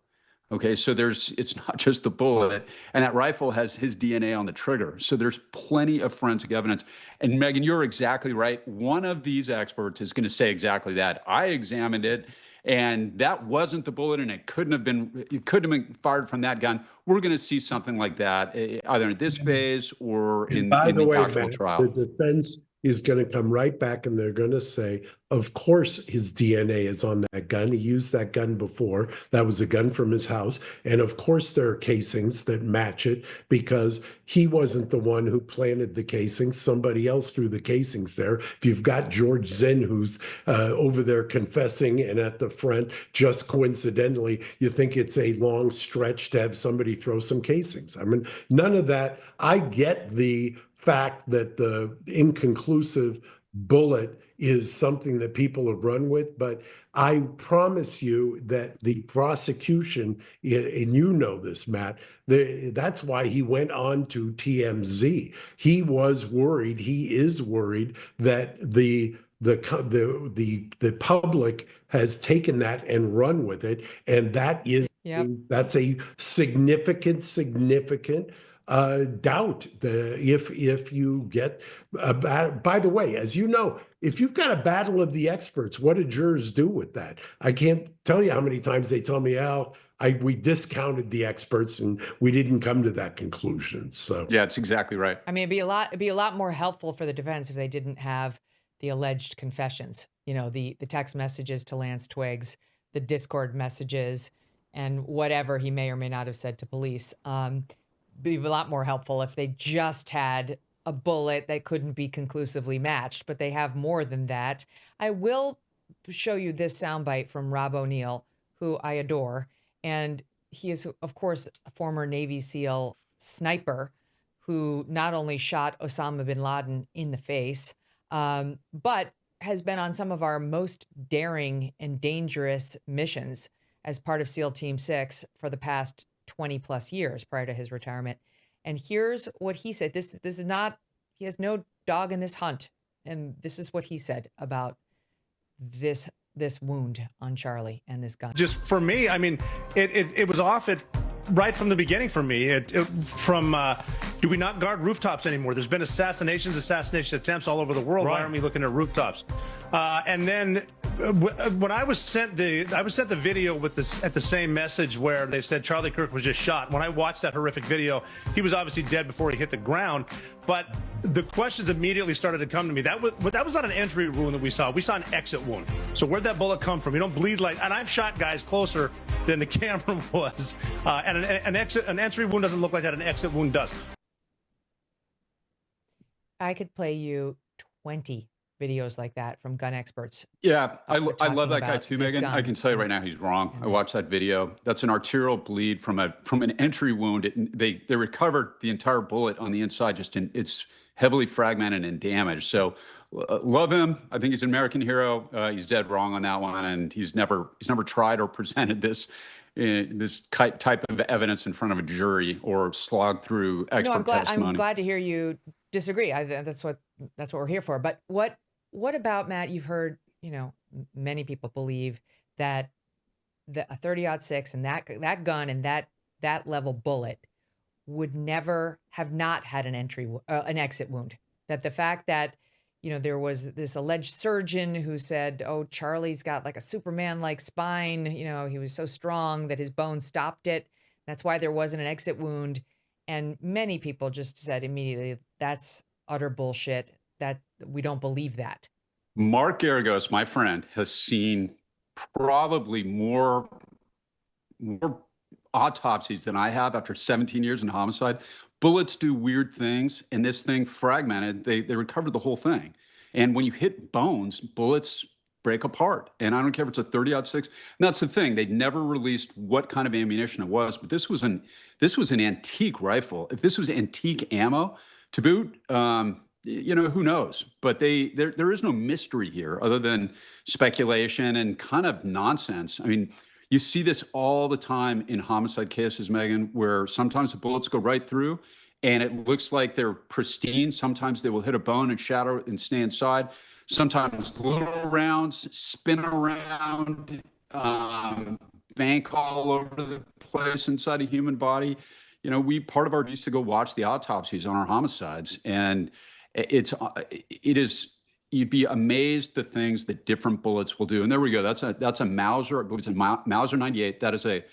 Speaker 6: Okay, so it's not just the bullet, and that rifle has his DNA on the trigger. So there's plenty of forensic evidence. And Megyn, you're exactly right. One of these experts is going to say exactly that. I examined it, and that wasn't the bullet, and it couldn't have been fired from that gun. We're going to see something like that either in this phase or in the actual trial.
Speaker 20: The defense is going to come right back and they're going to say, of course, his DNA is on that gun. He used that gun before. That was a gun from his house. And of course, there are casings that match it because he wasn't the one who planted the casings. Somebody else threw the casings there. If you've got George Zinn, who's over there confessing and at the front, just coincidentally, you think it's a long stretch to have somebody throw some casings. I mean, none of that. I get the fact that the inconclusive bullet is something that people have run with, but I promise you that the prosecution, and you know this, Matt, that's why he went on to TMZ. He was worried, he is worried that the the public has taken that and run with it, and that's a significant doubt. If you get by the way, as you know, if you've got a battle of the experts, what do jurors do with that? I can't tell you how many times they tell me, Al, we discounted the experts and we didn't come to that conclusion. So
Speaker 6: yeah, it's exactly right.
Speaker 1: I mean, it'd be a lot more helpful for the defense if they didn't have the alleged confessions, the text messages to Lance Twiggs, the Discord messages, and whatever he may or may not have said to police. Be a lot more helpful if they just had a bullet that couldn't be conclusively matched, but they have more than that. I will show you this soundbite from Rob O'Neill, who I adore, and he is, of course, a former Navy SEAL sniper who not only shot Osama bin Laden in the face, but has been on some of our most daring and dangerous missions as part of SEAL Team 6 for the past 20 plus years prior to his retirement. And here's what he said. This is not, he has no dog in this hunt. And this is what he said about this wound on Charlie and this gun.
Speaker 2: Just for me, I mean, it was off right from the beginning for me. Do we not guard rooftops anymore? There's been assassination attempts all over the world. Right. Why aren't we looking at rooftops? And then when I was sent the video with at the same message where they said Charlie Kirk was just shot. When I watched that horrific video, he was obviously dead before he hit the ground. But the questions immediately started to come to me. That was not an entry wound that we saw. We saw an exit wound. So where'd that bullet come from? You don't bleed like, and I've shot guys closer than the camera was. And an entry wound doesn't look like that. An exit wound does.
Speaker 1: I could play you 20 videos like that from gun experts.
Speaker 6: Yeah, I love that guy too, Megyn. I can tell you right now he's wrong. I watched that video. That's an arterial bleed from an entry wound. They recovered the entire bullet on the inside. It's heavily fragmented and damaged. So love him. I think he's an American hero. He's dead wrong on that one, and he's never tried or presented this type of evidence in front of a jury or slogged through expert testimony.
Speaker 1: I'm glad to hear you disagree. That's what we're here for. But what about, Matt? You've heard, many people believe that a 30-06 and that gun and that level bullet would never have not had an exit wound. That the fact that there was this alleged surgeon who said, "Oh, Charlie's got like a Superman-like spine. He was so strong that his bones stopped it. That's why there wasn't an exit wound." And many people just said immediately, "That's utter bullshit. That we don't believe that."
Speaker 6: Mark Garagos, my friend, has seen probably more autopsies than I have after 17 years in homicide. Bullets do weird things, and this thing fragmented. They recovered the whole thing. And when you hit bones, bullets break apart. And I don't care if it's a 30-06. And that's the thing. They never released what kind of ammunition it was, but this was an antique rifle. If this was antique ammo to boot, who knows? But there is no mystery here other than speculation and kind of nonsense. I mean, you see this all the time in homicide cases, Megyn, where sometimes the bullets go right through and it looks like they're pristine. Sometimes they will hit a bone and shatter and stay inside. Sometimes little rounds spin around, bank all over the place inside a human body. Part of our used to go watch the autopsies on our homicides, and it is. You'd be amazed the things that different bullets will do. And there we go. That's a Mauser. I believe it's a Mauser 98. That is a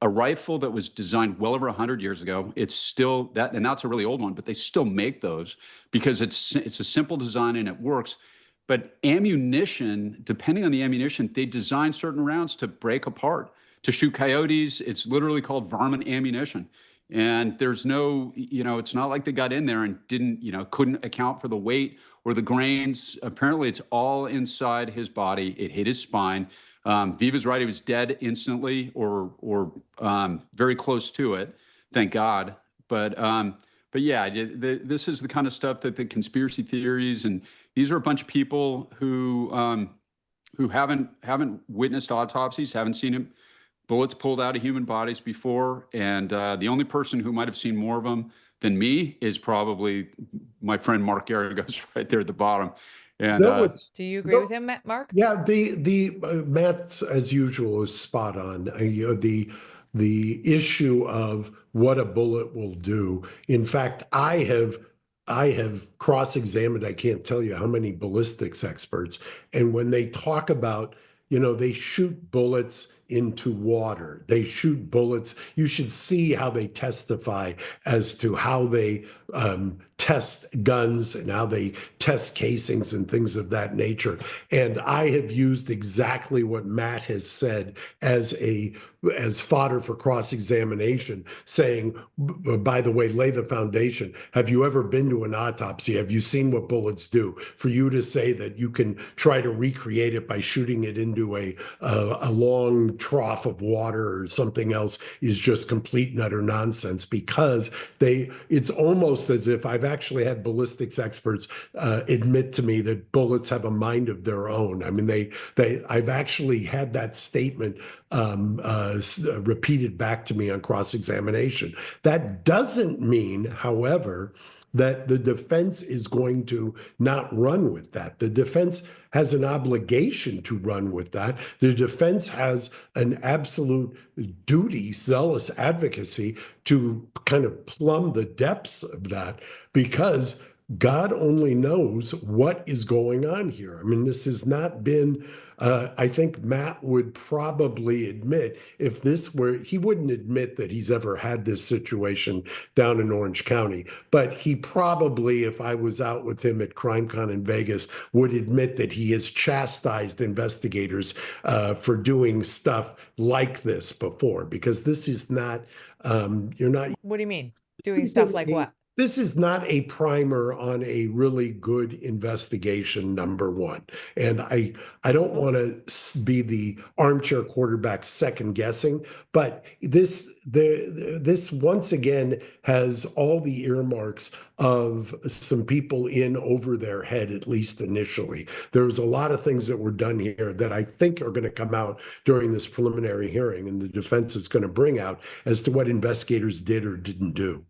Speaker 6: rifle that was designed well over 100 years ago. It's still that, and that's a really old one, but they still make those because it's a simple design and it works. But ammunition, depending on the ammunition, they design certain rounds to break apart, to shoot coyotes. It's literally called varmint ammunition. And there's no, it's not like they got in there and couldn't account for the weight or the grains. Apparently, it's all inside his body. It hit his spine. Viva's right; he was dead instantly, or very close to it. Thank God. But yeah, this is the kind of stuff that the conspiracy theories, and these are a bunch of people who haven't witnessed autopsies, haven't seen bullets pulled out of human bodies before, and the only person who might have seen more of them than me is probably my friend Mark Garagos right there at the bottom. And
Speaker 1: do you agree with him, Mark?
Speaker 20: Yeah, the Matt's as usual is spot on. The issue of what a bullet will do. In fact, I have cross-examined, I can't tell you how many ballistics experts, and when they talk about, they shoot bullets into water. They shoot bullets. You should see how they testify as to how they test guns and how they test casings and things of that nature. And I have used exactly what Matt has said as fodder for cross-examination, saying, by the way, lay the foundation. Have you ever been to an autopsy? Have you seen what bullets do? For you to say that you can try to recreate it by shooting it into a long trough of water or something else is just complete and utter nonsense, because it's almost as if I've actually had ballistics experts admit to me that bullets have a mind of their own. I mean, I've actually had that statement repeated back to me on cross-examination. That doesn't mean, however, that the defense is going to not run with that. The defense has an obligation to run with that. The defense has an absolute duty, zealous advocacy to kind of plumb the depths of that, because God only knows what is going on here. I mean, this has not been, I think Matt would probably admit, if this were, he wouldn't admit that he's ever had this situation down in Orange County, but he probably, if I was out with him at CrimeCon in Vegas, would admit that he has chastised investigators for doing stuff like this before, because this is not, you're not.
Speaker 1: What do you mean? Doing stuff like what?
Speaker 20: This is not a primer on a really good investigation, number one. And I don't want to be the armchair quarterback second guessing, but this once again has all the earmarks of some people in over their head, at least initially. There's a lot of things that were done here that I think are going to come out during this preliminary hearing, and the defense is going to bring out as to what investigators did or didn't do.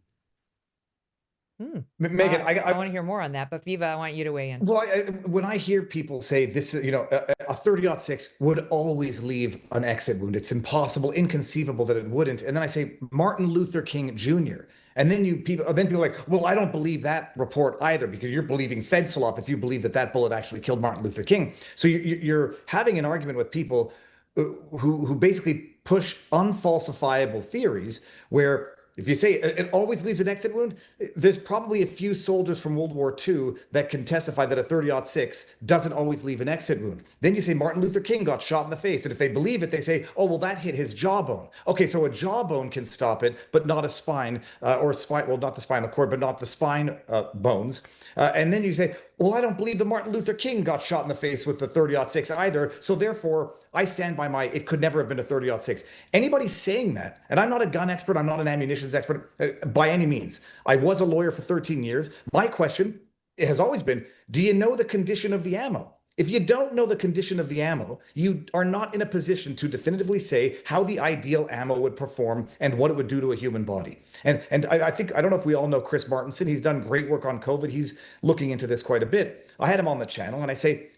Speaker 17: Megyn,
Speaker 1: I want to hear more on that, but Viva, I want you to weigh in.
Speaker 17: Well, when I hear people say this, a 30-06 would always leave an exit wound. It's impossible, inconceivable that it wouldn't. And then I say Martin Luther King Jr. And then people are like, well, I don't believe that report either, because you're believing Fedslop if you believe that bullet actually killed Martin Luther King. So you're having an argument with people who basically push unfalsifiable theories where, if you say it always leaves an exit wound, there's probably a few soldiers from World War II that can testify that a 30-06 doesn't always leave an exit wound. Then you say Martin Luther King got shot in the face. And if they believe it, they say, oh, well, that hit his jawbone. Okay, so a jawbone can stop it, but not a spine or spine. Well, not the spinal cord, but not the spine bones. And then you say, well, I don't believe that Martin Luther King got shot in the face with the 30-06 either. So therefore, I stand by it could never have been a 30-06. Anybody saying that, and I'm not a gun expert, I'm not an ammunitions expert by any means. I was a lawyer for 13 years. My question has always been, do you know the condition of the ammo? If you don't know the condition of the ammo, you are not in a position to definitively say how the ideal ammo would perform and what it would do to a human body. And I think, I don't know if we all know Chris Martinson. He's done great work on COVID. He's looking into this quite a bit. I had him on the channel and I say,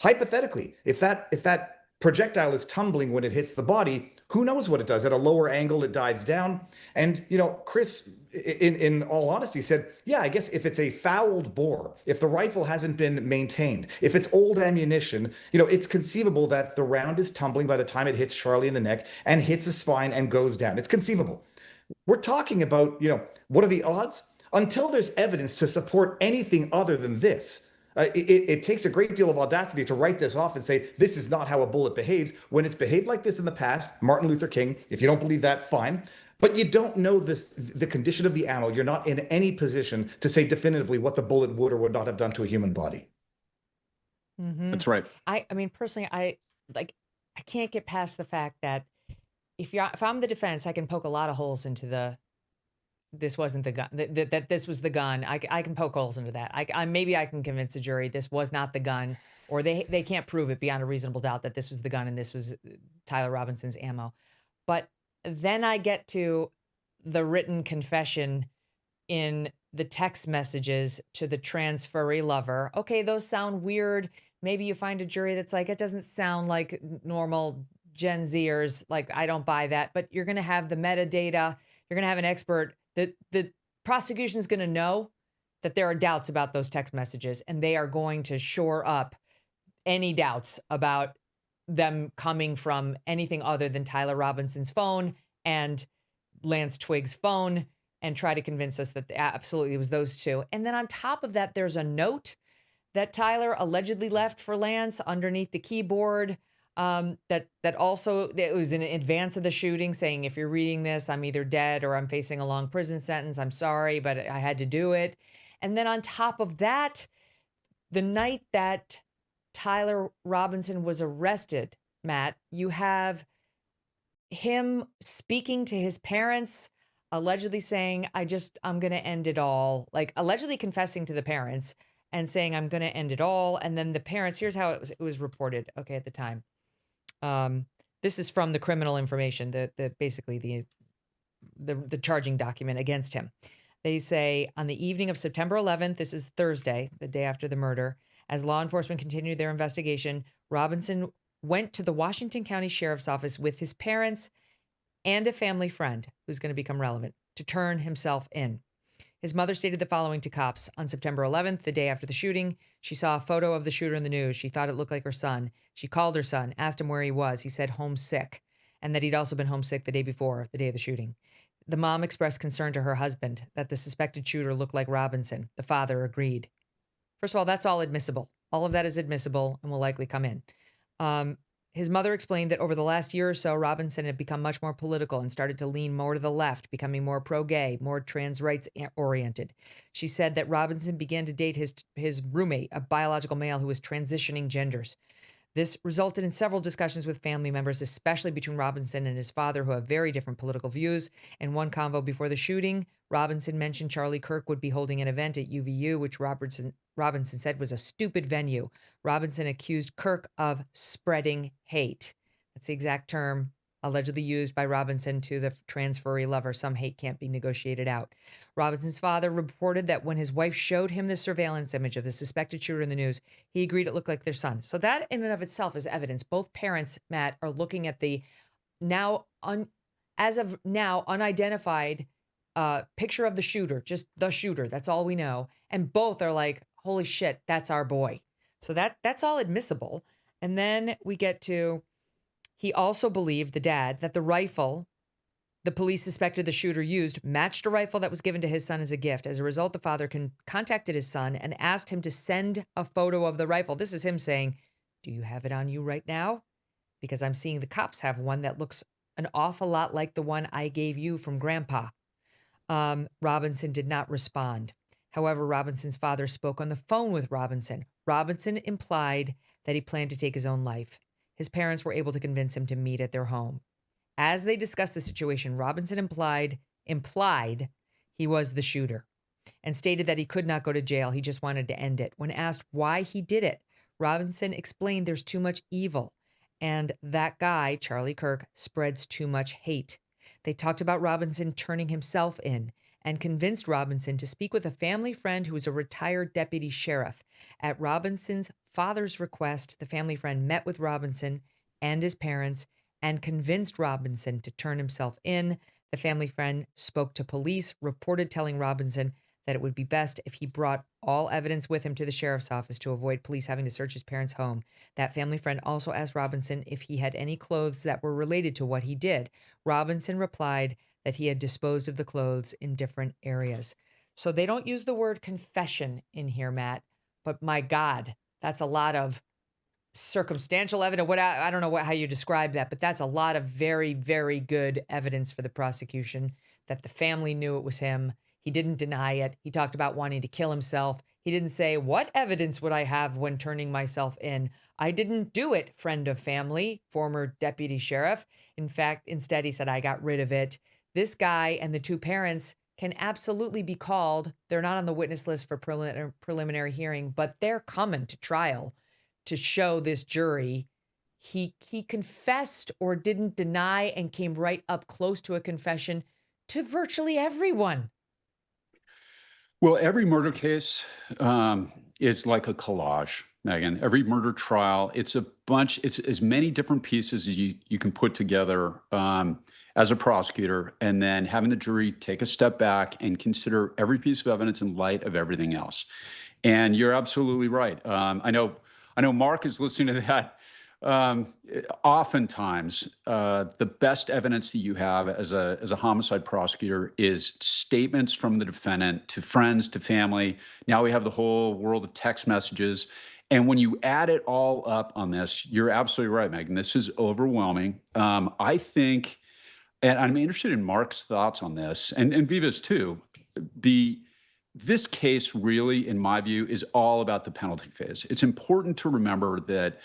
Speaker 17: hypothetically, if that projectile is tumbling when it hits the body, who knows what it does? At a lower angle, it dives down. And, Chris, in all honesty, said, yeah, I guess if it's a fouled bore, if the rifle hasn't been maintained, if it's old ammunition, it's conceivable that the round is tumbling by the time it hits Charlie in the neck and hits the spine and goes down. It's conceivable. We're talking about, what are the odds? Until there's evidence to support anything other than this, it takes a great deal of audacity to write this off and say, this is not how a bullet behaves, when it's behaved like this in the past. Martin Luther King, if you don't believe that, fine. But you don't know the condition of the ammo. You're not in any position to say definitively what the bullet would or would not have done to a human body.
Speaker 1: Mm-hmm.
Speaker 6: That's right.
Speaker 1: I mean, personally, I can't get past the fact that if I'm the defense, I can poke a lot of holes into this wasn't the gun, that this was the gun. I can poke holes into that. Maybe I can convince a jury this was not the gun, or they can't prove it beyond a reasonable doubt that this was the gun and this was Tyler Robinson's ammo. But then I get to the written confession in the text messages to the transferee lover. Okay, those sound weird. Maybe you find a jury that's like, it doesn't sound like normal Gen Zers. Like, I don't buy that. But you're going to have the metadata. You're going to have an expert. The prosecution is going to know that there are doubts about those text messages, and they are going to shore up any doubts about them coming from anything other than Tyler Robinson's phone and Lance Twig's phone, and try to convince us that absolutely it was those two. And then on top of that, there's a note that Tyler allegedly left for Lance underneath the keyboard. That also, it was in advance of the shooting, saying, if you're reading this, I'm either dead or I'm facing a long prison sentence. I'm sorry, but I had to do it. And then on top of that, the night that Tyler Robinson was arrested, Matt, you have him speaking to his parents, allegedly saying, I'm going to end it all. Like, allegedly confessing to the parents and saying, I'm going to end it all. And then the parents, here's how it was reported. Okay. At the time. This is from the criminal information, basically the charging document against him. They say, on the evening of September 11th, this is Thursday, the day after the murder, as law enforcement continued their investigation, Robinson went to the Washington County Sheriff's Office with his parents and a family friend who's going to become relevant to turn himself in. His mother stated the following to cops. On September 11th, the day after the shooting, she saw a photo of the shooter in the news. She thought it looked like her son. She called her son, asked him where he was. He said homesick, and that he'd also been homesick the day before, the day of the shooting. The mom expressed concern to her husband that the suspected shooter looked like Robinson. The father agreed. First of all, that's all admissible. All of that is admissible and will likely come in. His mother explained that over the last year or so, Robinson had become much more political and started to lean more to the left, becoming more pro-gay, more trans rights oriented. She said that Robinson began to date his roommate, a biological male who was transitioning genders. This resulted in several discussions with family members, especially between Robinson and his father, who have very different political views. In one convo before the shooting, Robinson mentioned Charlie Kirk would be holding an event at UVU, which Robinson said was a stupid venue. Robinson accused Kirk of spreading hate. That's the exact term allegedly used by Robinson to the transferee lover. Some hate can't be negotiated out. Robinson's father reported that when his wife showed him the surveillance image of the suspected shooter in the news, he agreed it looked like their son. So that in and of itself is evidence. Both parents, Matt, are looking at the as of now unidentified picture of the shooter, just the shooter. That's all we know. And both are like, holy shit, that's our boy. So that's all admissible. And then we get to, he also believed, the dad, that the rifle the police suspected the shooter used matched a rifle that was given to his son as a gift. As a result, the father contacted his son and asked him to send a photo of the rifle. This is him saying, do you have it on you right now? Because I'm seeing the cops have one that looks an awful lot like the one I gave you from Grandpa. Robinson did not respond. However, Robinson's father spoke on the phone with Robinson. Robinson implied that he planned to take his own life. His parents were able to convince him to meet at their home. As they discussed the situation, Robinson implied he was the shooter and stated that he could not go to jail. He just wanted to end it. When asked why he did it, Robinson explained there's too much evil, and that guy, Charlie Kirk, spreads too much hate. They talked about Robinson turning himself in and convinced Robinson to speak with a family friend who was a retired deputy sheriff. At Robinson's father's request, the family friend met with Robinson and his parents and convinced Robinson to turn himself in. The family friend spoke to police, reported telling Robinson that it would be best if he brought all evidence with him to the sheriff's office to avoid police having to search his parents' home. That family friend also asked Robinson if he had any clothes that were related to what he did. Robinson replied that he had disposed of the clothes in different areas. So they don't use the word confession in here, Matt, but my God, that's a lot of circumstantial evidence. I don't know how you describe that, but that's a lot of very, very good evidence for the prosecution that the family knew it was him. He didn't deny it. He talked about wanting to kill himself. He didn't say, what evidence would I have when turning myself in? I didn't do it, friend of family, former deputy sheriff. In fact, instead, he said, I got rid of it. This guy and the two parents can absolutely be called. They're not on the witness list for preliminary hearing, but they're coming to trial to show this jury he confessed or didn't deny and came right up close to a confession to virtually everyone.
Speaker 6: Well, every murder case is like a collage, Megan. Every murder trial, it's a bunch, it's as many different pieces as you can put together as a prosecutor, and then having the jury take a step back and consider every piece of evidence in light of everything else. And you're absolutely right. I know Mark is listening to that. Oftentimes, the best evidence that you have as a homicide prosecutor is statements from the defendant to friends, to family. Now we have the whole world of text messages. And when you add it all up on this, you're absolutely right, Megan. This is overwhelming. I think, and I'm interested in Mark's thoughts on this, and Viva's too. This case really, in my view, is all about the penalty phase. It's important to remember that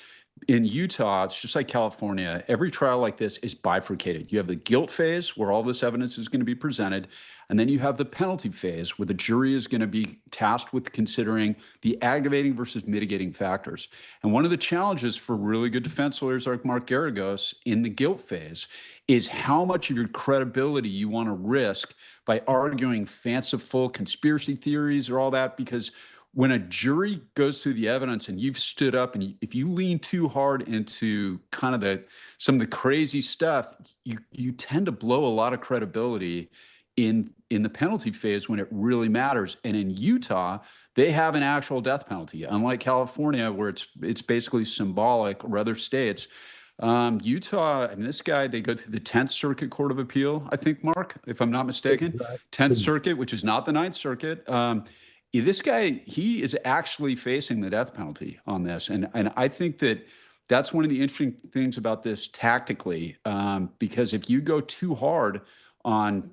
Speaker 6: in Utah, it's just like California, every trial like this is bifurcated. You have the guilt phase, where all this evidence is going to be presented, and then you have the penalty phase, where the jury is going to be tasked with considering the aggravating versus mitigating factors. And one of the challenges for really good defense lawyers like Mark Garagos in the guilt phase is how much of your credibility you want to risk by arguing fanciful conspiracy theories or all that, because when a jury goes through the evidence and you've stood up and if you lean too hard into kind of some of the crazy stuff, you tend to blow a lot of credibility in the penalty phase when it really matters. And in Utah, they have an actual death penalty, unlike California, where it's basically symbolic, or other states. Utah, and this guy, they go through the 10th Circuit Court of Appeal, I think, Mark, if I'm not mistaken. 10th Circuit, which is not the 9th Circuit. This guy, he is actually facing the death penalty on this. And I think that's one of the interesting things about this tactically, because if you go too hard on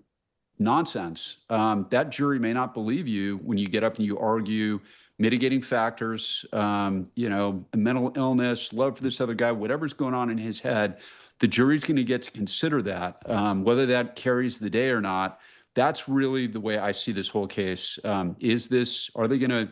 Speaker 6: nonsense, that jury may not believe you when you get up and you argue mitigating factors, mental illness, love for this other guy, whatever's going on in his head. The jury's going to get to consider that, whether that carries the day or not. That's really the way I see this whole case. Are they going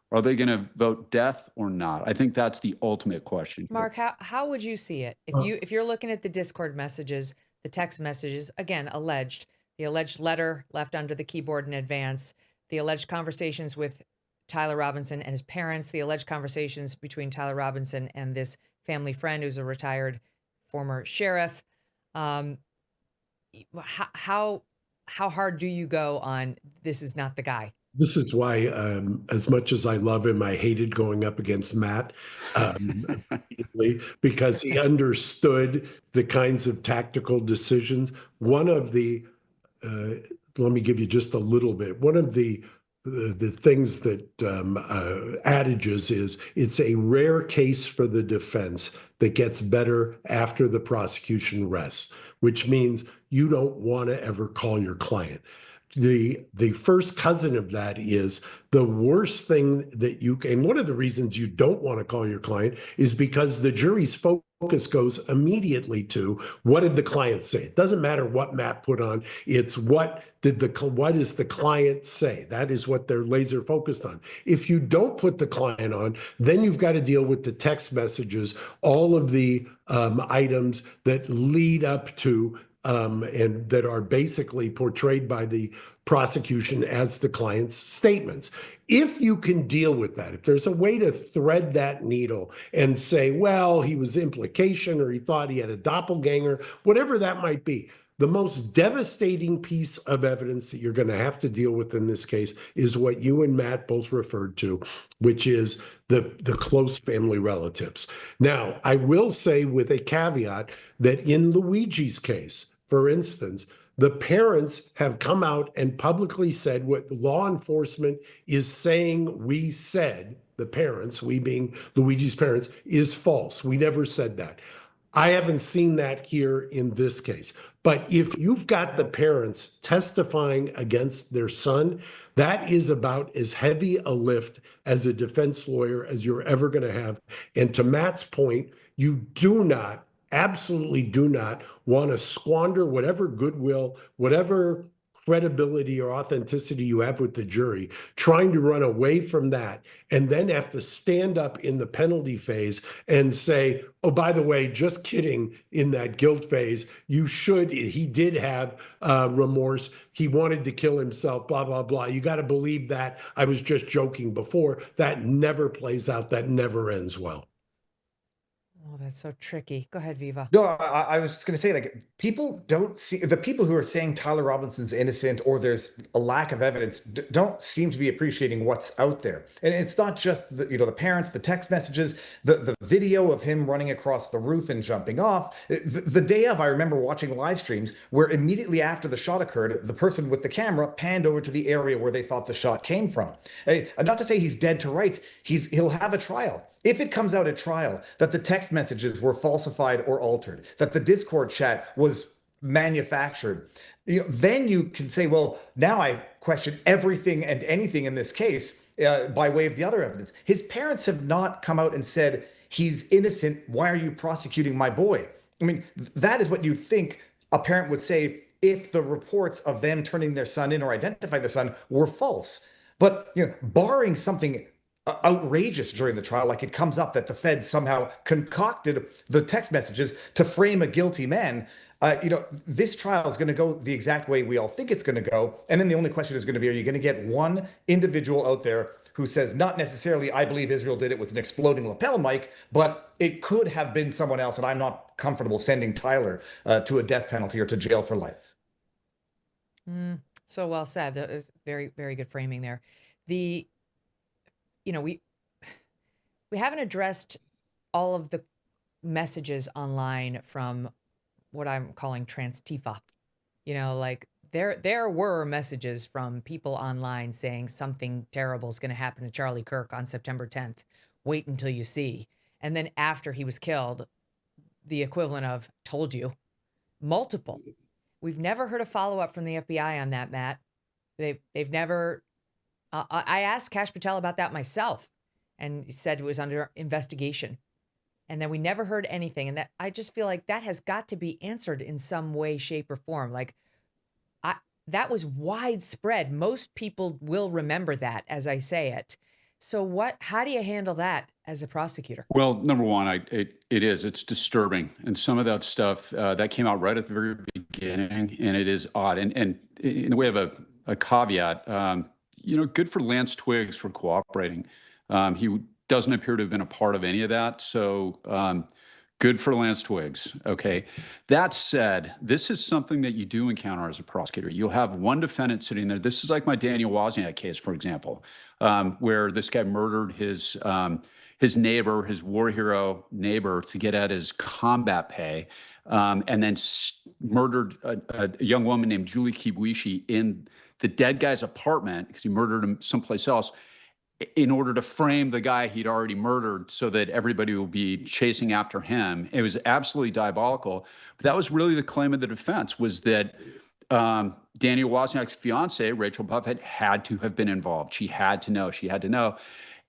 Speaker 6: to vote death or not? I think that's the ultimate question.
Speaker 1: Mark, how would you see it if you're looking at the Discord messages, the text messages, again, the alleged letter left under the keyboard in advance, the alleged conversations with Tyler Robinson and his parents, the alleged conversations between Tyler Robinson and this family friend who's a retired former sheriff. How hard do you go on this is not the guy?
Speaker 20: This is why, as much as I love him, I hated going up against Matt because he understood the kinds of tactical decisions. One of the, let me give you just a little bit. One of the things that adages is it's a rare case for the defense that gets better after the prosecution rests, which means you don't want to ever call your client. The first cousin of that is the worst thing that you can, and one of the reasons you don't want to call your client is because the jury's focus goes immediately to what did the client say. It doesn't matter what Matt put on, it's what does the client say. That is what they're laser focused on. If you don't put the client on, then you've got to deal with the text messages, all of the items that lead up to and that are basically portrayed by the prosecution as the client's statements. If you can deal with that, if there's a way to thread that needle and say, well, he was implication or he thought he had a doppelganger, whatever that might be, the most devastating piece of evidence that you're going to have to deal with in this case is what you and Matt both referred to, which is the close family relatives. Now, I will say with a caveat that in Luigi's case, for instance, the parents have come out and publicly said what law enforcement is saying we said, the parents, we being Luigi's parents, is false. We never said that. I haven't seen that here in this case. But if you've got the parents testifying against their son, that is about as heavy a lift as a defense lawyer as you're ever going to have. And to Matt's point, you do not, absolutely do not want to squander whatever goodwill, whatever credibility or authenticity you have with the jury, trying to run away from that, and then have to stand up in the penalty phase and say, oh, by the way, just kidding, in that guilt phase, he did have remorse. He wanted to kill himself, blah, blah, blah. You got to believe that. I was just joking before. That never plays out. That never ends well.
Speaker 1: Oh, that's so tricky. Go ahead, Viva.
Speaker 17: No, I was just going to say, like, people don't see the people who are saying Tyler Robinson's innocent or there's a lack of evidence don't seem to be appreciating what's out there. And it's not just the parents, the text messages, the video of him running across the roof and jumping off. The day of, I remember watching live streams where immediately after the shot occurred, the person with the camera panned over to the area where they thought the shot came from. Not to say he's dead to rights. He'll have a trial. If it comes out at trial that the text messages were falsified or altered, that the Discord chat was manufactured, then you can say, well, now I question everything and anything in this case by way of the other evidence. His parents have not come out and said, he's innocent. Why are you prosecuting my boy? I mean, that is what you'd think a parent would say if the reports of them turning their son in or identifying their son were false. But, barring something outrageous during the trial, like it comes up that the feds somehow concocted the text messages to frame a guilty man, this trial is going to go the exact way we all think it's going to go. And then the only question is going to be, are you going to get one individual out there who says, not necessarily, I believe Israel did it with an exploding lapel mic, but it could have been someone else, and I'm not comfortable sending Tyler to a death penalty or to jail for life.
Speaker 1: So well said. That was very, very good framing there. We haven't addressed all of the messages online from what I'm calling Transtifa. Like there were messages from people online saying something terrible is going to happen to Charlie Kirk on September 10th. Wait until you see. And then after he was killed, the equivalent of told you. Multiple. We've never heard a follow-up from the FBI on that, Matt. They've never. I asked Kash Patel about that myself, and he said it was under investigation. And then we never heard anything. And that I just feel like that has got to be answered in some way, shape, or form. Like, that was widespread. Most people will remember that as I say it. So how do you handle that as a prosecutor?
Speaker 6: Well, number one, it's disturbing. And some of that stuff that came out right at the very beginning, and it is odd. And in the way of a caveat, good for Lance Twiggs for cooperating. He doesn't appear to have been a part of any of that. So good for Lance Twiggs. Okay. That said, this is something that you do encounter as a prosecutor. You'll have one defendant sitting there. This is like my Daniel Wozniak case, for example, where this guy murdered his neighbor, his war hero neighbor, to get at his combat pay, and then murdered a young woman named Julie Kibuishi in the dead guy's apartment because he murdered him someplace else in order to frame the guy he'd already murdered so that everybody will be chasing after him. It was absolutely diabolical. But that was really the claim of the defense, was that Daniel Wozniak's fiance, Rachel Buffett, had to have been involved. She had to know. She had to know.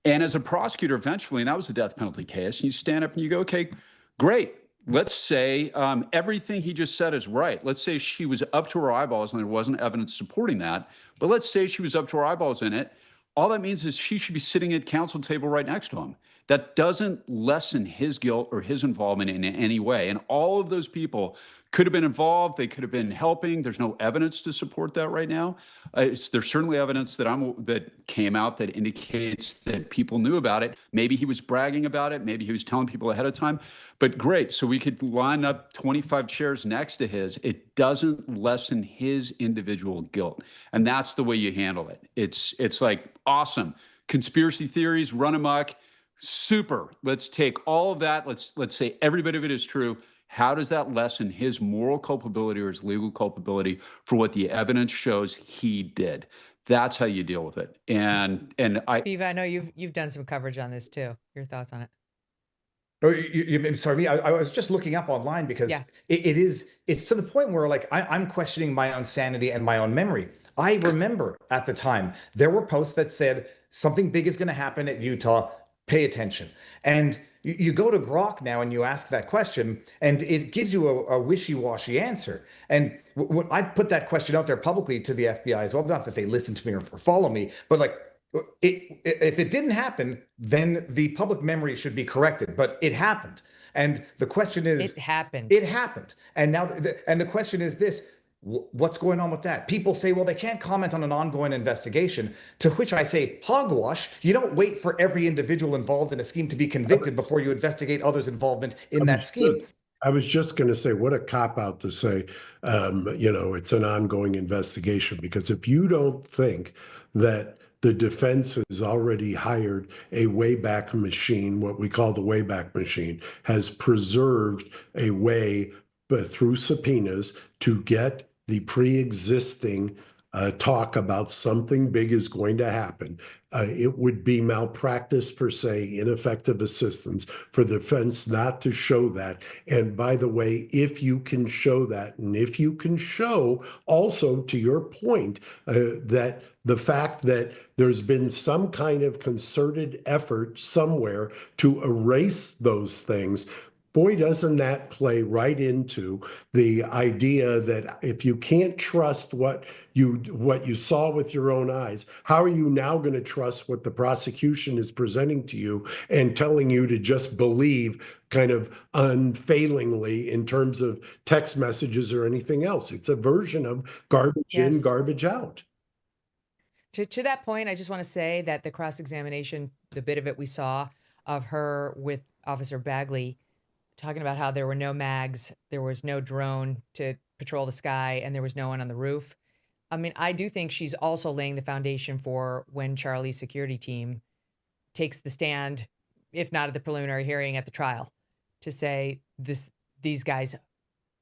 Speaker 6: And as a prosecutor, eventually, and that was a death penalty case, you stand up and you go, okay, great. Let's say everything he just said is right. Let's say she was up to her eyeballs and there wasn't evidence supporting that. But let's say she was up to her eyeballs in it. All that means is she should be sitting at counsel table right next to him. That doesn't lessen his guilt or his involvement in any way. And all of those people could have been involved. They could have been helping. There's no evidence to support that right now. There's certainly evidence that came out that indicates that people knew about it. Maybe he was bragging about it. Maybe he was telling people ahead of time. But great. So we could line up 25 chairs next to his. It doesn't lessen his individual guilt. And that's the way you handle it. It's like, awesome. Conspiracy theories, run amok. Super. Let's take all of that. Let's say every bit of it is true. How does that lessen his moral culpability or his legal culpability for what the evidence shows he did? That's how you deal with it. And
Speaker 1: Viva, I know you've done some coverage on this too. Your thoughts on it?
Speaker 17: Oh, sorry, I was just looking up online because it's to the point where like I'm questioning my own sanity and my own memory. I remember at the time there were posts that said something big is going to happen at Utah. pay attention. And you go to Grok now and you ask that question, and it gives you a wishy-washy answer. And I put that question out there publicly to the FBI as well. Not that they listen to me or follow me, but like, if it didn't happen, then the public memory should be corrected. But it happened. And the question is,
Speaker 1: It happened.
Speaker 17: It happened. And now, and the question is this: what's going on with that? People say, well, they can't comment on an ongoing investigation, to which I say, hogwash. You don't wait for every individual involved in a scheme to be convicted before you investigate others' involvement in that scheme.
Speaker 20: I was just going to say, what a cop-out to say, it's an ongoing investigation, because if you don't think that the defense has already hired a Wayback Machine, what we call the Wayback Machine, has preserved a way, but through subpoenas, to get the pre-existing talk about something big is going to happen. It would be malpractice per se, ineffective assistance for the defense not to show that. And by the way, if you can show that, and if you can show also, to your point, that the fact that there's been some kind of concerted effort somewhere to erase those things, boy, doesn't that play right into the idea that if you can't trust what you saw with your own eyes, how are you now going to trust what the prosecution is presenting to you and telling you to just believe kind of unfailingly in terms of text messages or anything else? It's a version of garbage in, garbage out.
Speaker 1: To that point, I just want to say that the cross-examination, the bit of it we saw of her with Officer Bagley, talking about how there were no mags, there was no drone to patrol the sky, and there was no one on the roof. I mean, I do think she's also laying the foundation for when Charlie's security team takes the stand, if not at the preliminary hearing, at the trial, to say these guys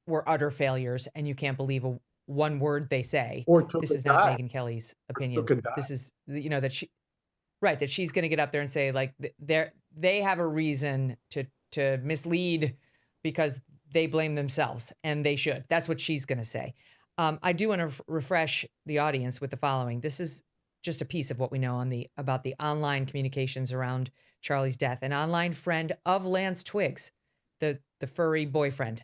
Speaker 1: were utter failures and you can't believe one word they say. This is not Megyn Kelly's opinion. This is, that she's going to get up there and say, like, they have a reason to mislead because they blame themselves, and they should. That's what she's going to say. I do want to refresh the audience with the following. This is just a piece of what we know about the online communications around Charlie's death. An online friend of Lance Twiggs, the furry boyfriend,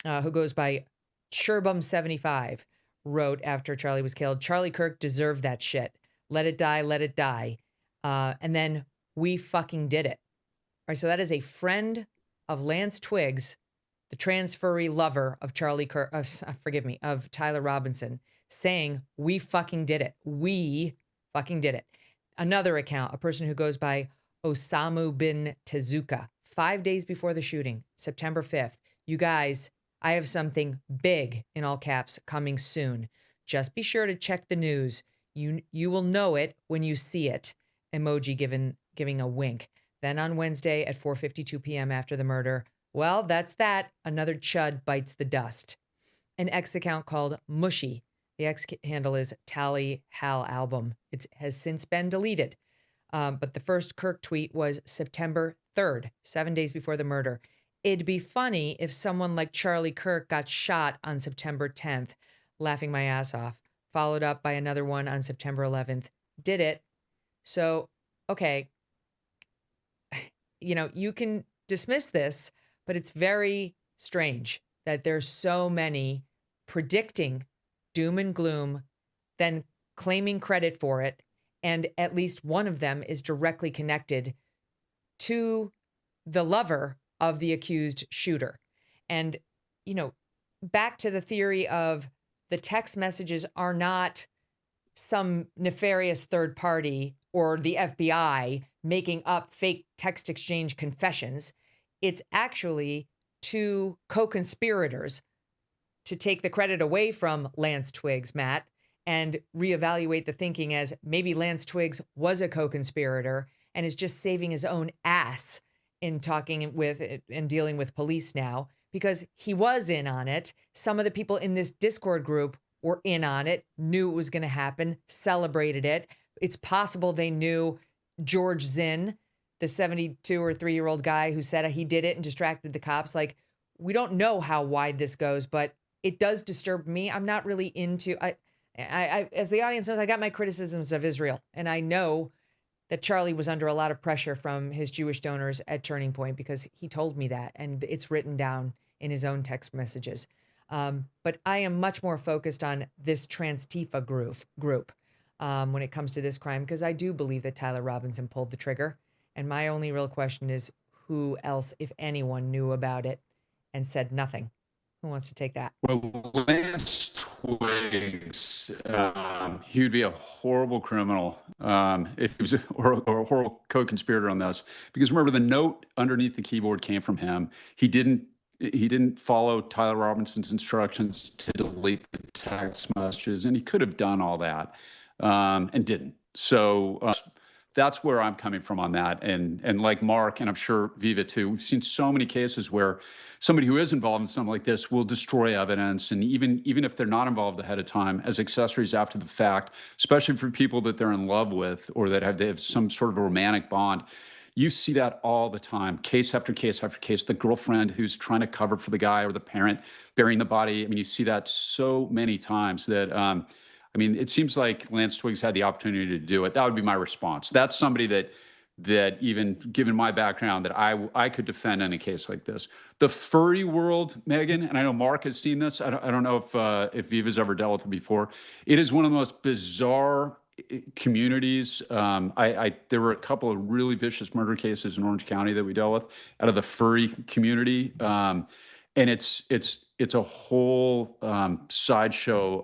Speaker 1: who goes by Cherbum75, wrote after Charlie was killed, "Charlie Kirk deserved that shit. Let it die, let it die." And then, "We fucking did it." All right, so that is a friend of Lance Twiggs, the trans furry lover of Charlie Kirk, of Tyler Robinson, saying, "We fucking did it. We fucking did it." Another account, a person who goes by Osamu bin Tezuka, 5 days before the shooting, September 5th. "You guys, I have something big," in all caps, "coming soon. Just be sure to check the news. You will know it when you see it." Emoji giving a wink. Then on Wednesday at 4:52 p.m. after the murder, "Well, that's that. Another chud bites the dust." An X account called Mushy. The X handle is Tally Hal Album. It has since been deleted. But the first Kirk tweet was September 3rd, 7 days before the murder. "It'd be funny if someone like Charlie Kirk got shot on September 10th. Laughing my ass off." Followed up by another one on September 11th. "Did it." So, okay. You can dismiss this, but it's very strange that there's so many predicting doom and gloom, then claiming credit for it, and at least one of them is directly connected to the lover of the accused shooter. And, back to the theory of the text messages are not some nefarious third party or the FBI making up fake text exchange confessions. It's actually two co-conspirators to take the credit away from Lance Twiggs, Matt, and reevaluate the thinking as maybe Lance Twiggs was a co-conspirator and is just saving his own ass in talking with and dealing with police now because he was in on it. Some of the people in this Discord group were in on it, knew it was going to happen, celebrated it. It's possible they knew George Zinn, the 72 or 3-year-old guy who said he did it and distracted the cops. Like, we don't know how wide this goes, but it does disturb me. I'm not really into, I as the audience knows, I got my criticisms of Israel, and I know that Charlie was under a lot of pressure from his Jewish donors at Turning Point, because he told me that, and it's written down in his own text messages. But I am much more focused on this Trans-Tifa group when it comes to this crime, because I do believe that Tyler Robinson pulled the trigger. And my only real question is, who else, if anyone, knew about it and said nothing? Who wants to take that?
Speaker 6: Well, Lance Twiggs, he would be a horrible criminal if he was or a horrible co-conspirator on this. Because remember, the note underneath the keyboard came from him. He didn't follow Tyler Robinson's instructions to delete the text messages, and he could have done all that and didn't. So that's where I'm coming from on that. And like Mark, and I'm sure Viva too, we've seen so many cases where somebody who is involved in something like this will destroy evidence. And even if they're not involved ahead of time, as accessories after the fact, especially for people that they're in love with or that they have some sort of a romantic bond, you see that all the time, case after case after case. The girlfriend who's trying to cover for the guy, or the parent burying the body. I mean, you see that so many times that, I mean, it seems like Lance Twiggs had the opportunity to do it. That would be my response. That's somebody that even given my background, that I could defend in a case like this. The furry world, Megyn, and I know Mark has seen this. I don't know if Viva's ever dealt with it before. It is one of the most bizarre communities. There were a couple of really vicious murder cases in Orange County that we dealt with out of the furry community. And it's a whole sideshow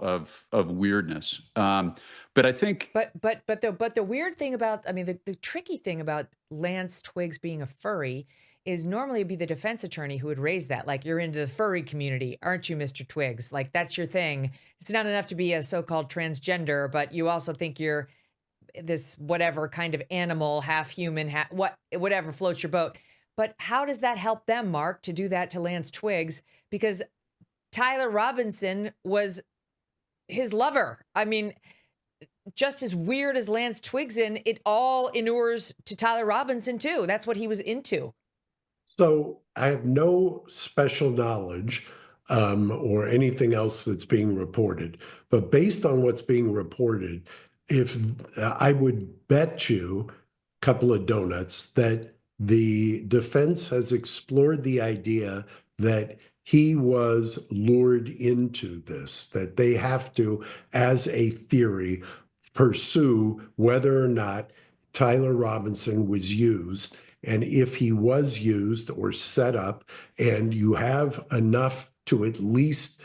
Speaker 6: of weirdness. But I think,
Speaker 1: but the weird thing about, I mean, the tricky thing about Lance Twiggs being a furry is normally it'd be the defense attorney who would raise that. Like, you're into the furry community, aren't you, Mr. Twiggs? Like, that's your thing. It's not enough to be a so-called transgender, but you also think you're this whatever kind of animal, half human, whatever floats your boat. But how does that help them, Mark, to do that to Lance Twiggs? Because Tyler Robinson was his lover. I mean, just as weird as Lance Twiggs it all inures to Tyler Robinson too. That's what he was into.
Speaker 20: So I have no special knowledge or anything else that's being reported, but based on what's being reported, if I would bet you a couple of donuts that the defense has explored the idea that he was lured into this, that they have to, as a theory, pursue whether or not Tyler Robinson was used. And if he was used or set up, and you have enough to at least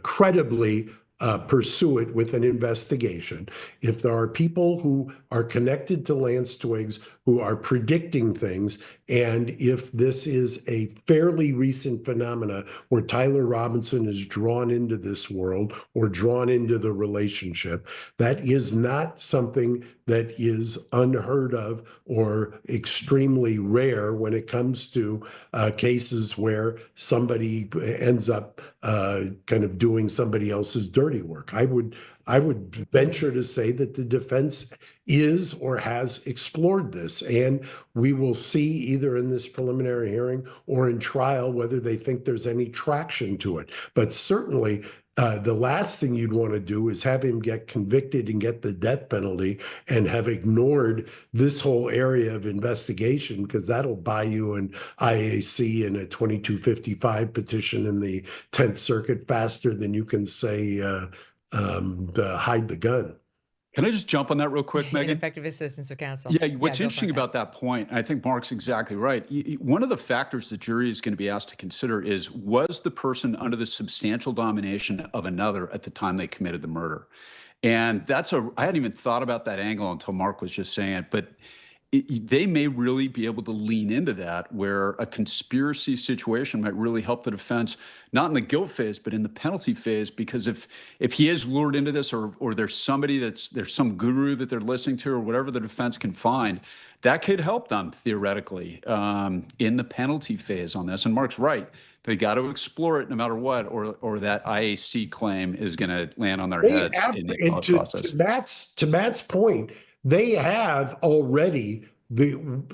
Speaker 20: credibly pursue it with an investigation. If there are people who are connected to Lance Twiggs who are predicting things, and if this is a fairly recent phenomena where Tyler Robinson is drawn into this world or drawn into the relationship, that is not something that is unheard of or extremely rare when it comes to cases where somebody ends up kind of doing somebody else's dirty work. I would venture to say that the defense is or has explored this, and we will see either in this preliminary hearing or in trial whether they think there's any traction to it. But certainly the last thing you'd want to do is have him get convicted and get the death penalty and have ignored this whole area of investigation, because that'll buy you an IAC and a 2255 petition in the 10th Circuit faster than you can say hide the gun.
Speaker 6: can I just jump on that real quick, Megyn?
Speaker 1: Ineffective assistance of counsel.
Speaker 6: Yeah, what's interesting about that point, and I think Mark's exactly right. One of the factors the jury is going to be asked to consider is, was the person under the substantial domination of another at the time they committed the murder? And I hadn't even thought about that angle until Mark was just saying it, but they may really be able to lean into that, where a conspiracy situation might really help the defense, not in the guilt phase, but in the penalty phase. Because if he is lured into this, or there's somebody there's some guru that they're listening to, or whatever the defense can find, that could help them theoretically in the penalty phase on this. And Mark's right. They got to explore it no matter what, or that IAC claim is going to land on their heads in the process.
Speaker 20: To Matt's point, they have already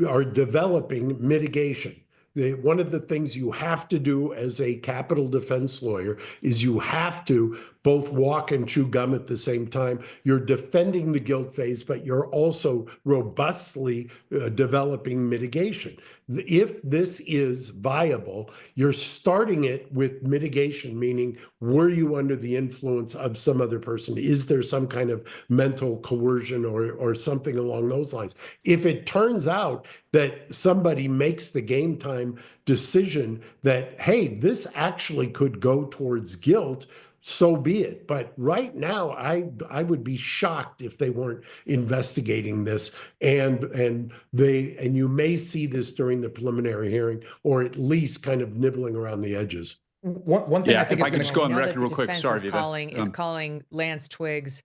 Speaker 20: are developing mitigation. one of the things you have to do as a capital defense lawyer is you have to both walk and chew gum at the same time. You're defending the guilt phase, but you're also robustly developing mitigation. If this is viable, you're starting it with mitigation, meaning were you under the influence of some other person? Is there some kind of mental coercion or something along those lines? If it turns out that somebody makes the game time decision that, hey, this actually could go towards guilt, so be it. But right now, I would be shocked if they weren't investigating this, and you may see this during the preliminary hearing, or at least kind of nibbling around the edges.
Speaker 17: One thing I think
Speaker 6: if I could just go on the record real quick. Sorry, Viva.
Speaker 1: Is calling Lance Twiggs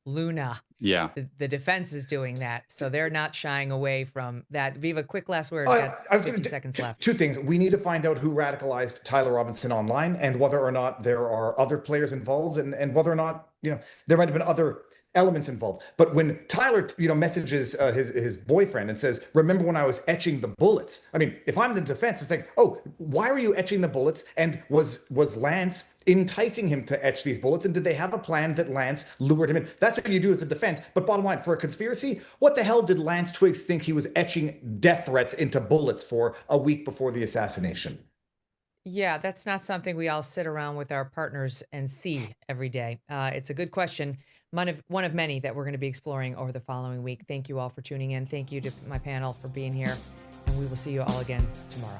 Speaker 1: Luna.
Speaker 6: Yeah.
Speaker 1: The defense is doing that, so they're not shying away from that. Viva, quick last word.
Speaker 17: I was
Speaker 1: 50 seconds left.
Speaker 17: Two things. We need to find out who radicalized Tyler Robinson online, and whether or not there are other players involved, and whether or not, there might have been other elements involved. But when Tyler, messages his boyfriend and says, "Remember when I was etching the bullets?" I mean, if I'm the defense, it's like, oh, why were you etching the bullets? And was Lance enticing him to etch these bullets? And did they have a plan that Lance lured him in? That's what you do as a defense. But bottom line, for a conspiracy, what the hell did Lance Twiggs think he was etching death threats into bullets for a week before the assassination?
Speaker 1: Yeah, that's not something we all sit around with our partners and see every day. It's a good question. One of many that we're going to be exploring over the following week. Thank you all for tuning in. Thank you to my panel for being here. And we will see you all again tomorrow.